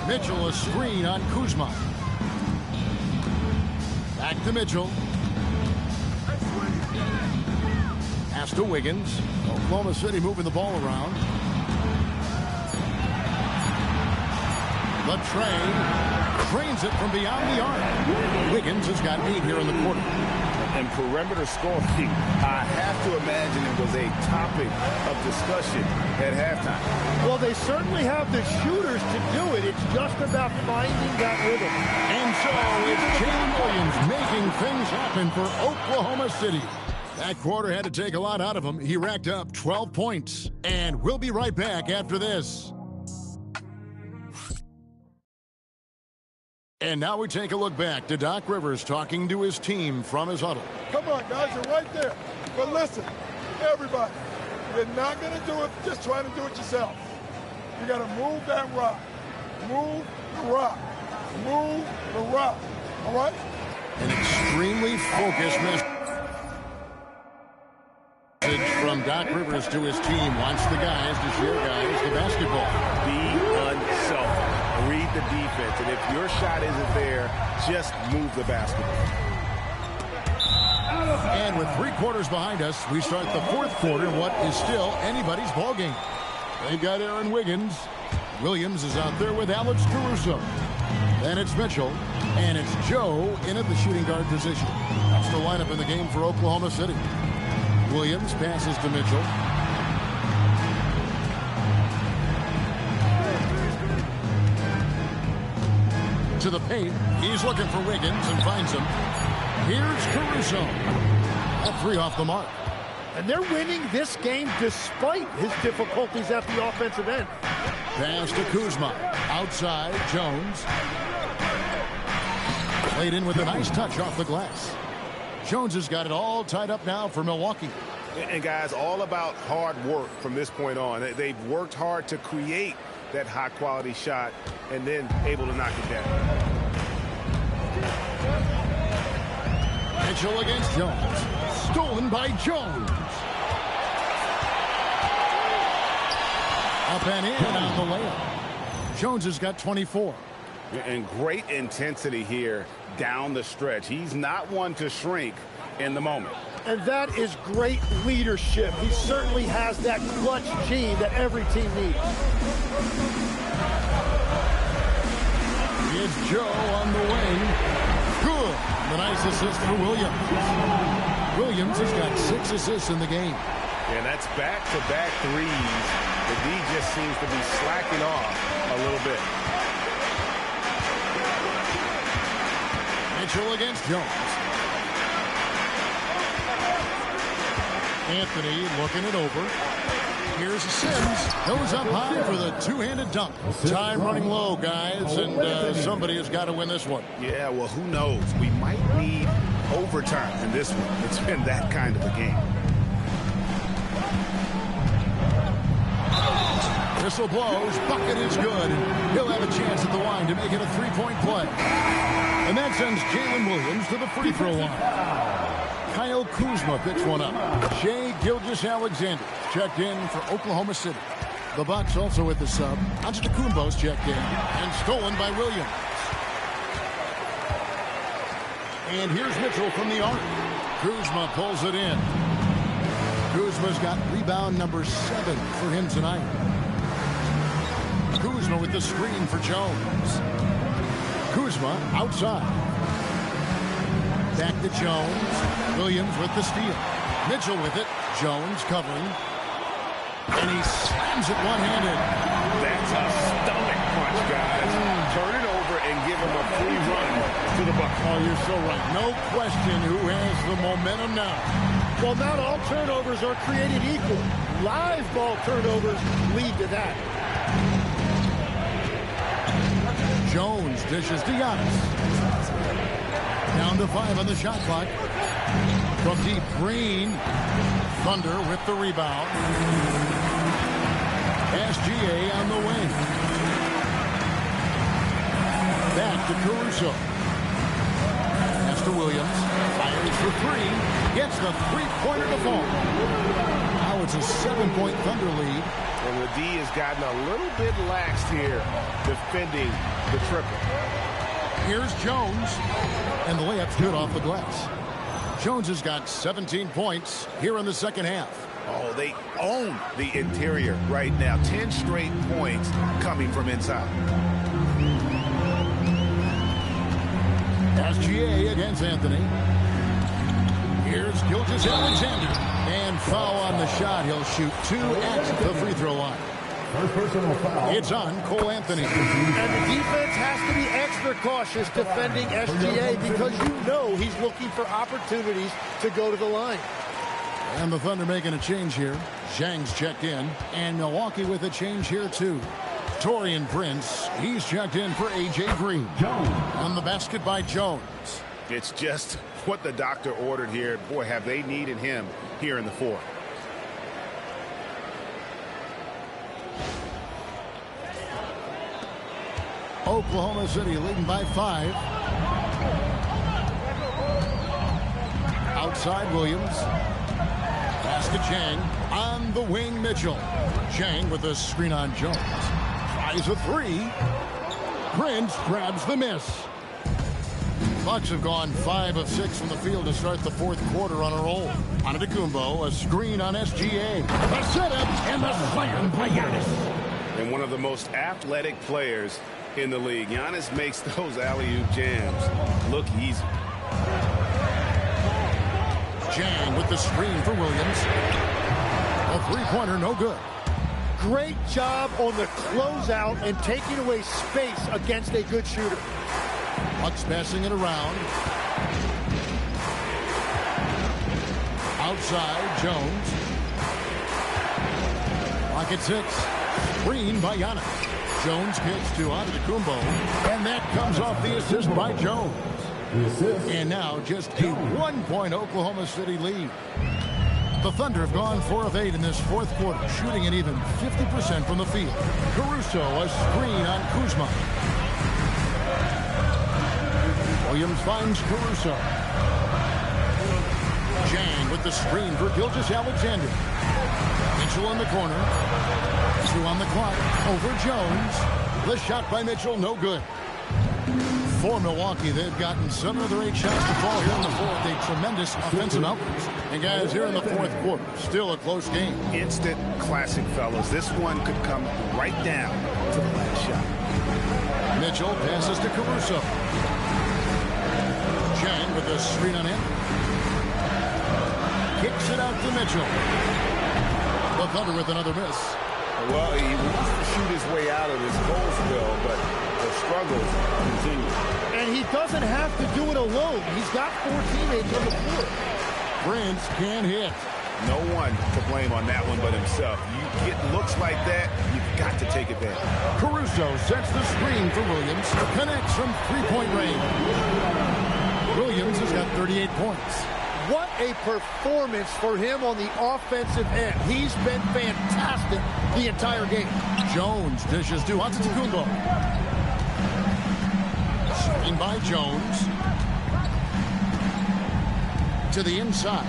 Mitchell a screen on Kuzma. Back to Mitchell. Pass to Wiggins. Oklahoma City moving the ball around. The trains it from beyond the arc. Wiggins has got 8 here in the quarter. And perimeter scoring, I have to imagine it was a topic of discussion at halftime. Well, they certainly have the shooters to do it. It's just about finding that rhythm. And so it's Jalen Williams making things happen for Oklahoma City. That quarter had to take a lot out of him. He racked up 12 points. And we'll be right back after this. And now we take a look back to Doc Rivers talking to his team from his huddle. Come on, guys, you're right there. But listen, everybody, you're not going to do it just trying to do it yourself. You got to move that rock. Move the rock. Move the rock. All right? An extremely focused message from Doc Rivers to his team. Wants the guys to share guys the basketball. Be unselfish. Read the defense, and if your shot isn't there, just move the basketball. And with 3 quarters behind us, we start the 4th quarter in what is still anybody's ball game. They've got Aaron Wiggins. Williams is out there with Alex Caruso. Then it's Mitchell, and it's Joe in at the shooting guard position. That's the lineup in the game for Oklahoma City. Williams passes to Mitchell. To the paint. He's looking for Wiggins and finds him. Here's Caruso. A 3 off the mark. And they're winning this game despite his difficulties at the offensive end. Pass to Kuzma. Outside, Jones. Played in with a nice touch off the glass. Jones has got it all tied up now for Milwaukee. And guys, all about hard work from this point on. They've worked hard to create that high-quality shot and then able to knock it down. Mitchell against Jones. Stolen by Jones. Up and in on the layup. Jones has got 24. And great intensity here down the stretch. He's not one to shrink in the moment. And that is great leadership. He certainly has that clutch gene that every team needs. It's Joe on the wing. Good. The nice assist for Williams. Williams has got 6 assists in the game. And that's back-to-back threes. The D just seems to be slacking off a little bit. Mitchell against Jones. Anthony looking it over. Here's Sims. Goes up high for the 2-handed dunk. Time running low, guys, and somebody has got to win this one. Yeah, well, who knows? We might need overtime in this one. It's been that kind of a game. Whistle blows. Bucket is good. He'll have a chance at the line to make it a 3-point play. And that sends Jalen Williams to the free throw line. Kyle Kuzma picks one up. Shai Gilgeous-Alexander checked in for Oklahoma City. The Bucks also with the sub. Antetokounmpo's checked in and stolen by Williams. And here's Mitchell from the arc. Kuzma pulls it in. Kuzma's got rebound number 7 for him tonight. Kuzma with the screen for Jones. Kuzma outside. Back to Jones. Williams with the steal. Mitchell with it. Jones covering. And he slams it one-handed. That's a stomach punch, guys. Turn it over and give him a free run to the bucket. Oh, you're so right. No question who has the momentum now. Well, not all turnovers are created equal. Live ball turnovers lead to that. Jones dishes to Giannis. Down to 5 on the shot clock. From deep, Green. Thunder with the rebound. SGA on the wing. Back to Caruso. Pass to Williams. Fires for three. Gets the three-pointer to fall. Now it's a 7-point Thunder lead. And the D has gotten a little bit lax here defending the triple. Here's Jones. And the layup's good off the glass. Jones has got 17 points here in the second half. Oh, they own the interior right now. 10 straight points coming from inside. SGA against Anthony. Here's Gilgeous-Alexander. And foul on the shot. He'll shoot 2 at the free throw line. First personal foul. It's on Cole Anthony. And the defense has to be extra cautious defending SGA because you know he's looking for opportunities to go to the line. And the Thunder making a change here. Zhang's checked in. And Milwaukee with a change here, too. Taurean Prince, he's checked in for A.J. Green. Jones. On the basket by Jones. It's just what the doctor ordered here. Boy, have they needed him here in the fourth. Oklahoma City leading by 5. Outside Williams. Pass to Chang. On the wing, Mitchell. Chang with a screen on Jones. Tries a three. Prince grabs the miss. Bucks have gone 5 of 6 from the field to start the fourth quarter on a roll. Antetokounmpo, a screen on SGA. The setup and the slam by Giannis. And one of the most athletic players in the league. Giannis makes those alley-oop jams look easy. Chang with the screen for Williams. A three-pointer, no good. Great job on the closeout and taking away space against a good shooter. Bucks passing it around. Outside, Jones. Clock at 6. Screen by Giannis. Jones kicks to Antetokounmpo, and that comes off the assist by Jones. And now just a 1-point Oklahoma City lead. The Thunder have gone 4 of 8 in this fourth quarter, shooting an even 50% from the field. Caruso, a screen on Kuzma. Williams finds Caruso. Chang with the screen for Gilgeous-Alexander. Mitchell in the corner. 2 on the clock. Over Jones. The shot by Mitchell, no good. For Milwaukee, they've gotten 7 of their 8 shots to fall here in the fourth. A tremendous offensive outburst. And guys, here in the fourth quarter, still a close game. Instant classic, fellas. This one could come right down to the last shot. Mitchell passes to Caruso. Chang with the screen on him. Kicks it out to Mitchell. The Thunder with another miss. Well, he wants to shoot his way out of this goal spill, but the struggles continue. And he doesn't have to do it alone. He's got 4 teammates on the floor. Prince can't hit. No one to blame on that one but himself. You get looks like that, you've got to take advantage. Caruso sets the screen for Williams. Connects from three-point range. Williams has got 38 points. What a performance for him on the offensive end. He's been fantastic the entire game. Jones dishes to Antetokounmpo. Screen by Jones. To the inside.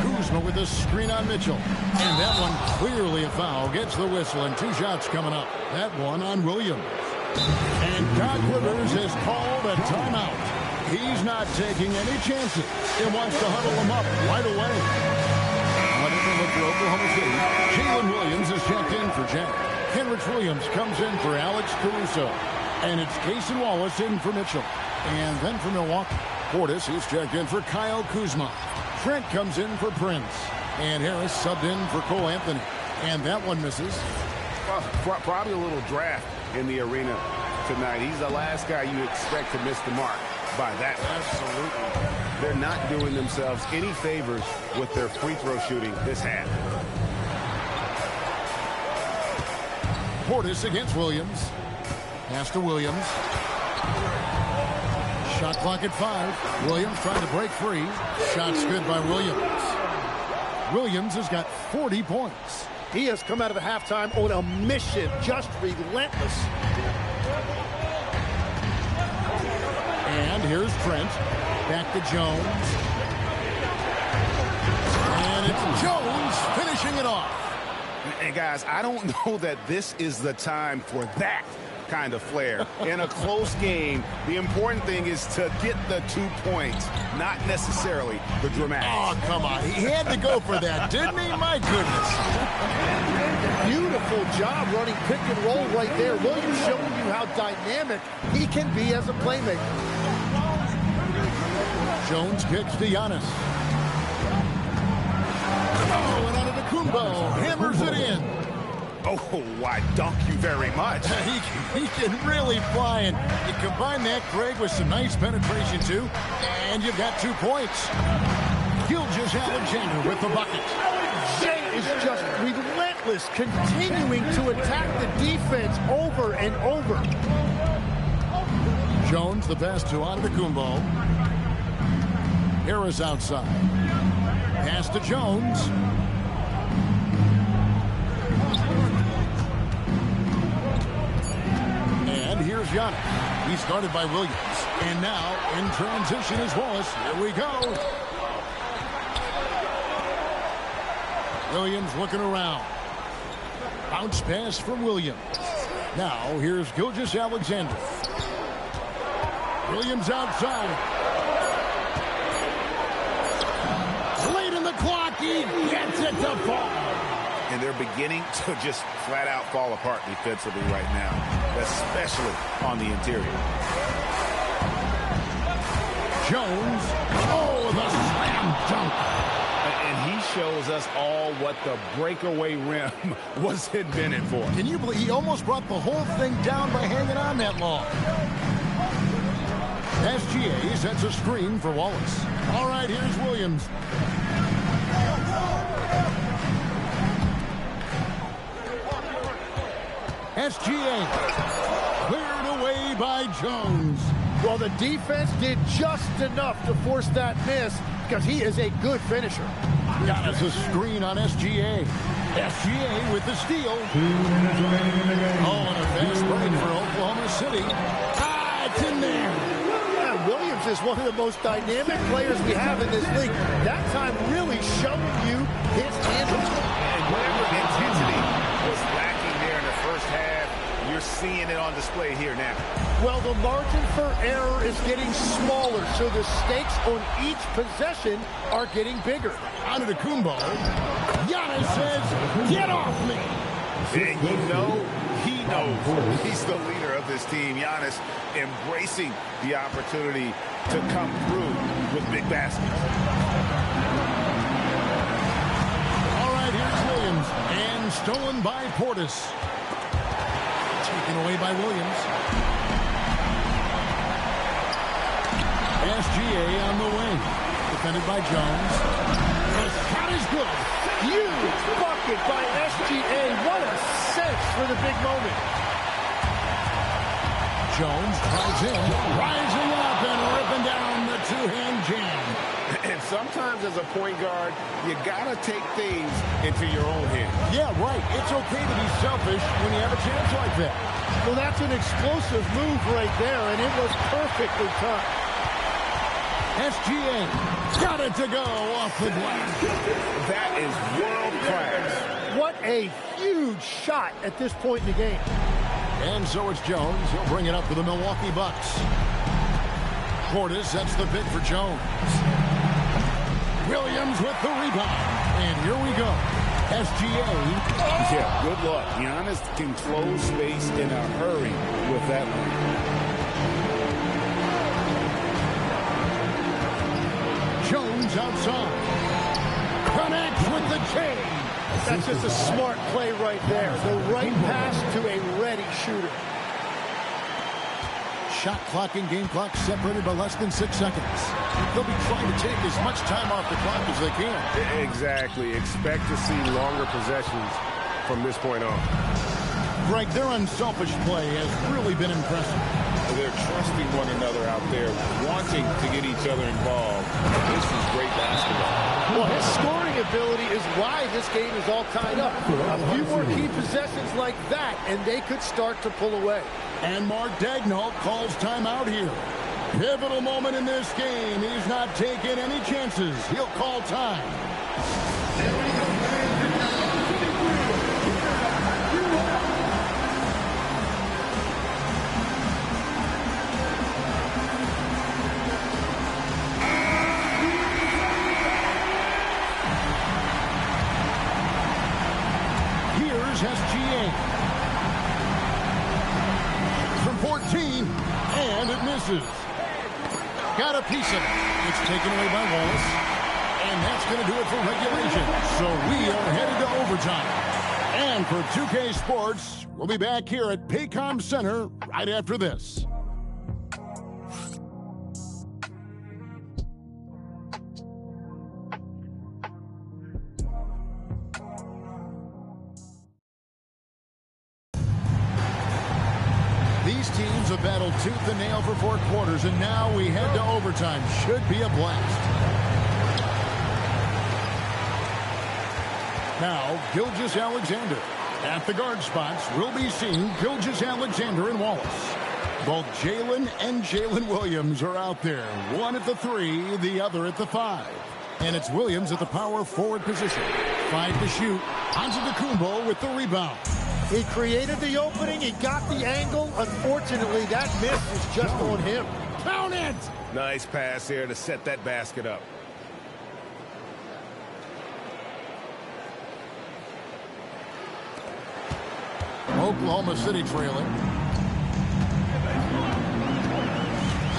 Kuzma with a screen on Mitchell. And that one clearly a foul. Gets the whistle and 2 shots coming up. That one on Williams. And Doc Rivers has called a timeout. He's not taking any chances. He wants to huddle them up right away. Whatever look for Oklahoma City. Jalen Williams is checked in for Jack. Kenrich Williams comes in for Alex Caruso. And it's Cason Wallace in for Mitchell. And then for Milwaukee, Portis, he's checked in for Kyle Kuzma. Trent comes in for Prince. And Harris subbed in for Cole Anthony. And that one misses. Well, probably a little draft in the arena tonight. He's the last guy you expect to miss the mark by that. Absolutely. They're not doing themselves any favors with their free throw shooting this half. Portis against Williams. Pass to Williams. Shot clock at 5. Williams trying to break free. Shot's good by Williams. Williams has got 40 points. He has come out of the halftime on a mission, just relentless. And here's Trent. Back to Jones. And it's Jones finishing it off. And guys, I don't know that this is the time for that kind of flair. In a close game, the important thing is to get the 2 points, not necessarily the dramatics. Oh, come on. He had to go for that, didn't he? My goodness. Beautiful job running pick and roll right there. Williams showing you how dynamic he can be as a playmaker. Jones kicks to Giannis. Oh, and Antetokounmpo hammers it in. Oh, why, dunk you very much. He can really fly, and you combine that, Greg, with some nice penetration, too, and you've got 2 points. Gilgeous-Alexander with the bucket. Jay is just relentless, continuing to attack the defense over and over. Jones, the pass to Antetokounmpo. Harris outside. Pass to Jones. And here's Giannis. He's guarded by Williams. And now, in transition is Wallace. Here we go. Williams looking around. Bounce pass from Williams. Now, here's Gilgeous-Alexander. Williams outside. Late in the clock, he gets it to fall. And they're beginning to just flat out fall apart defensively right now, especially on the interior. Jones, oh, the slam dunk. And he shows us all what the breakaway rim was invented for. Can you believe he almost brought the whole thing down by hanging on that long? SGA sets a screen for Wallace. All right, here's Williams. SGA cleared away by Jones. Well, the defense did just enough to force that miss because he is a good finisher. Giannis a screen on SGA. SGA with the steal. 2 minutes remaining in the game. Oh, and a fast break for Oklahoma City. Ah, it's in there. Yeah, Williams is one of the most dynamic players we have in this league. That time really showing you his handle. And whatever the intensity was lacking there in the first half, you're seeing it on display here now. Well, the margin for error is getting smaller, so the stakes on each possession are getting bigger. Antetokounmpo. Giannis says, get off me. And you know, he knows he's the leader of this team. Giannis embracing the opportunity to come through with big baskets. All right, here's Williams. And stolen by Portis. Taken away by Williams. SGA on the wing. Defended by Jones. The shot is good. Huge bucket by SGA. What a sense for the big moment. Jones drives in, rising up and ripping down the two-hand jam. And sometimes as a point guard, you got to take things into your own hands. Yeah, right. It's okay to be selfish when you have a chance like that. Well, that's an explosive move right there, and it was perfectly timed. SGA got it to go off the glass. That is world class. What a huge shot at this point in the game. And so it's Jones. He'll bring it up to the Milwaukee Bucks. Portis sets the pick for Jones. Williams with the rebound. And here we go. SGA. Yeah, good luck. Giannis can close space in a hurry with that one. Jones outside. Connects with the chain. That's just a smart play right there. The right pass to a ready shooter. Shot clock and game clock separated by less than 6 seconds. They'll be trying to take as much time off the clock as they can. Exactly. Expect to see longer possessions from this point on. Greg, their unselfish play has really been impressive. They're trusting one another out there, wanting to get each other involved. This is great basketball. Well, his scoring ability is why this game is all tied up. A few more key possessions like that, and they could start to pull away. And Mark Daigneault calls timeout here. Pivotal moment in this game. He's not taking any chances. He'll call time. Here's SGA. From 14, and it misses. Got a piece of it. It's taken away by Wallace. And that's going to do it for regulation. So we are headed to overtime. And for 2K Sports, we'll be back here at Paycom Center right after this. These teams have battled tooth and nail for 4 quarters, and now we head to overtime. Should be a blast. Now, Gilgeous-Alexander. At the guard spots, we'll be seeing Gilgeous-Alexander and Wallace. Both Jalen and Jalen Williams are out there. One at the 3, the other at the 5. And it's Williams at the power forward position. 5 to shoot. Antetokounmpo with the rebound. He created the opening. He got the angle. Unfortunately, that miss is just on him. Count it! Nice pass here to set that basket up. Oklahoma City trailing.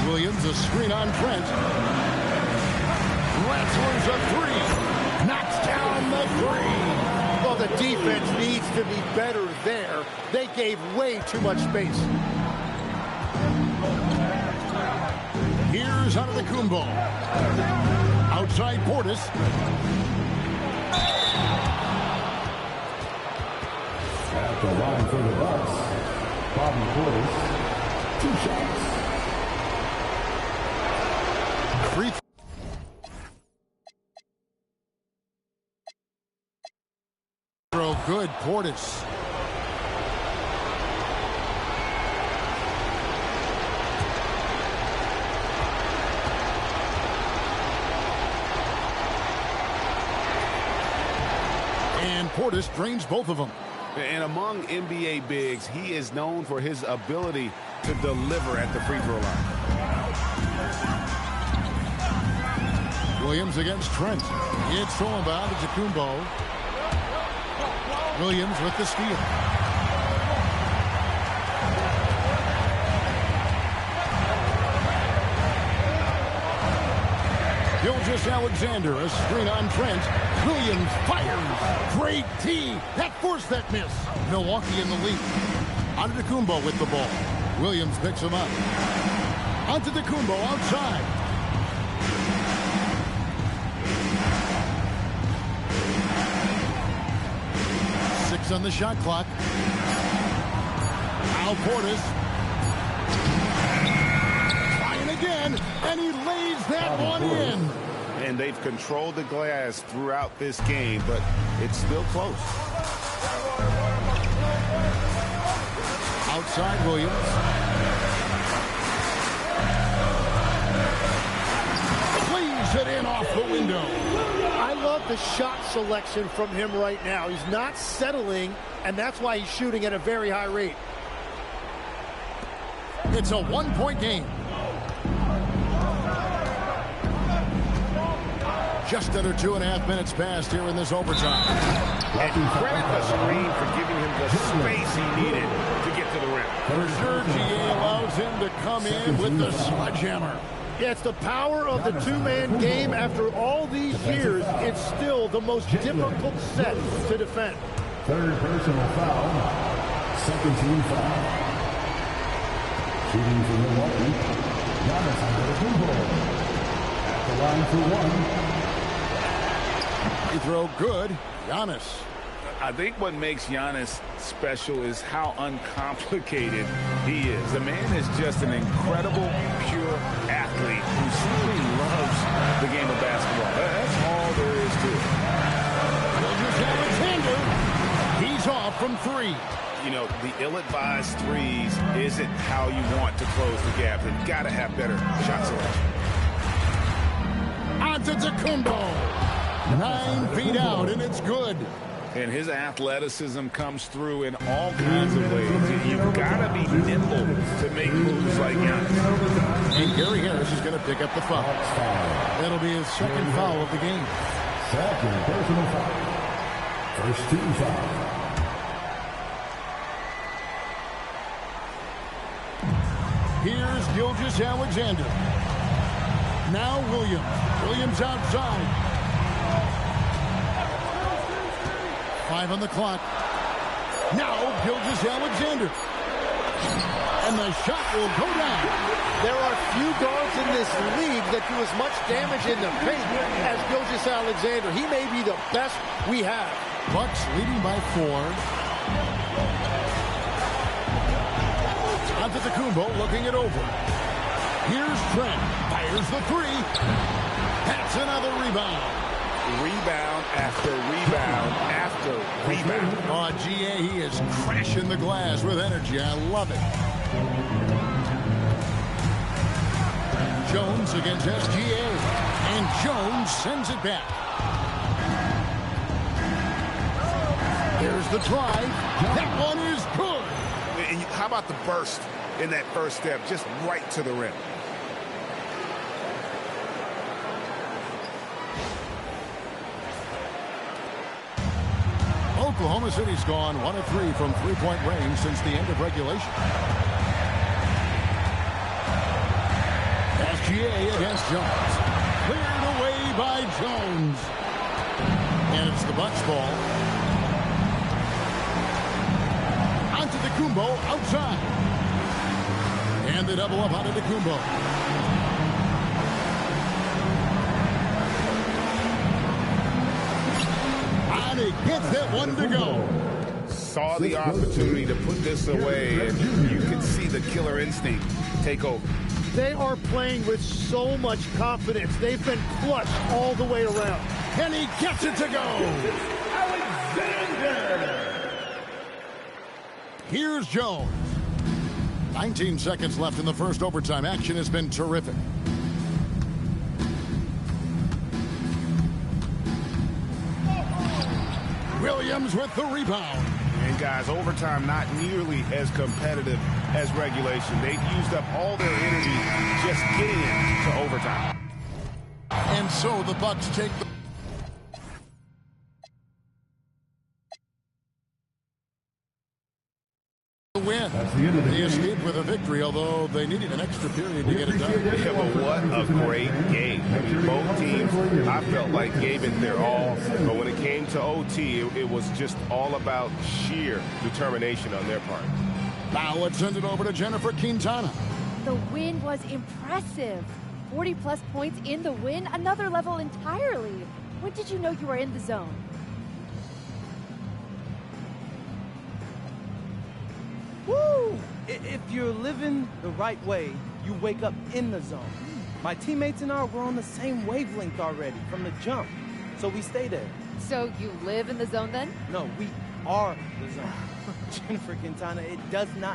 Williams, a screen on Trent. Rattler's a 3. Knocks down the 3. Well, the defense needs to be better there. They gave way too much space. Here's Antetokounmpo. Outside Portis. At the line for the Bucks, Bobby Portis, 2 shots. Free throw good, Portis. And Portis drains both of them. And among NBA bigs, he is known for his ability to deliver at the free throw line. Williams against Trent. It's thrown by Antetokounmpo. Williams with the steal. Gilgeous-Alexander, a screen on Trent. Williams fires. Great tee. That forced that miss. Milwaukee in the lead. Antetokounmpo with the ball. Williams picks him up. Antetokounmpo outside. On the shot clock. Al Portis trying again, and he lays that one in. And they've controlled the glass throughout this game, but it's still close. Outside Williams. Plays it in off the window. I love the shot selection from him right now. He's not settling, and that's why he's shooting at a very high rate. It's a 1-point game. Just under 2.5 minutes passed here in this overtime. And credit the screen for giving him the space he needed to get to the rim. For sure, GA allows him to come in with the sledgehammer. Yeah, it's the power of the two-man game. After all these years, it's still the most difficult set to defend. Third personal foul. Second team foul. Shooting for Milwaukee. Giannis Antetokounmpo. At the line for 1. Free throw good. Giannis. I think what makes Giannis special is how uncomplicated he is. The man is just an incredible, pure athlete who simply loves the game of basketball. That's all there is to it. Alexander, he's off from 3. You know, the ill-advised threes isn't how you want to close the gap. They've got to have better shot selection. Antetokounmpo, 9 feet out, and it's good. And his athleticism comes through in all kinds of ways. You've got to be nimble to make moves like Giannis. And Gary Harris is going to pick up the foul. That'll be his second foul of the game. Second personal foul. First team foul. Here's Gilgeous Alexander. Now Williams. Williams outside. 5 on the clock. Now Gilgeous Alexander. And the shot will go down. There are few guards in this league that do as much damage in the paint as Gilgeous Alexander. He may be the best we have. Bucks leading by 4. Antetokounmpo looking it over. Here's Trent. Fires the 3. That's another rebound. Rebound after rebound after rebound. Oh, GA, he is crashing the glass with energy. I love it. Jones against SGA. And Jones sends it back. Here's the drive. That one is good. And how about the burst in that first step, just right to the rim? Oklahoma City's gone 1 of 3 from three-point range since the end of regulation. SGA against Jones. Cleared away by Jones. And it's the Bucks ball. Antetokounmpo outside. And the double up on Antetokounmpo. And he gets that one to go. Saw the opportunity to put this away, and you can see the killer instinct take over. They are playing with so much confidence. They've been clutch all the way around. And he gets it to go. Alexander. Here's Jones. 19 seconds left in the first overtime. Action has been terrific. Williams with the rebound. And guys, overtime not nearly as competitive as regulation. They've used up all their energy just getting it to overtime. And so the Bucks take the win. They escaped with a victory, although they needed an extra period to get it done. Yeah, but what a great game. Both teams, I felt like, gave it their all. But when it came to OT, it was just all about sheer determination on their part. Now let's send it over to Jennifer Quintana. The win was impressive. 40-plus points in the win, another level entirely. When did you know you were in the zone? Woo! If you're living the right way, you wake up in the zone. My teammates and I were on the same wavelength already from the jump, so we stay there. So you live in the zone then? No, we are the zone. Jennifer Quintana, it does not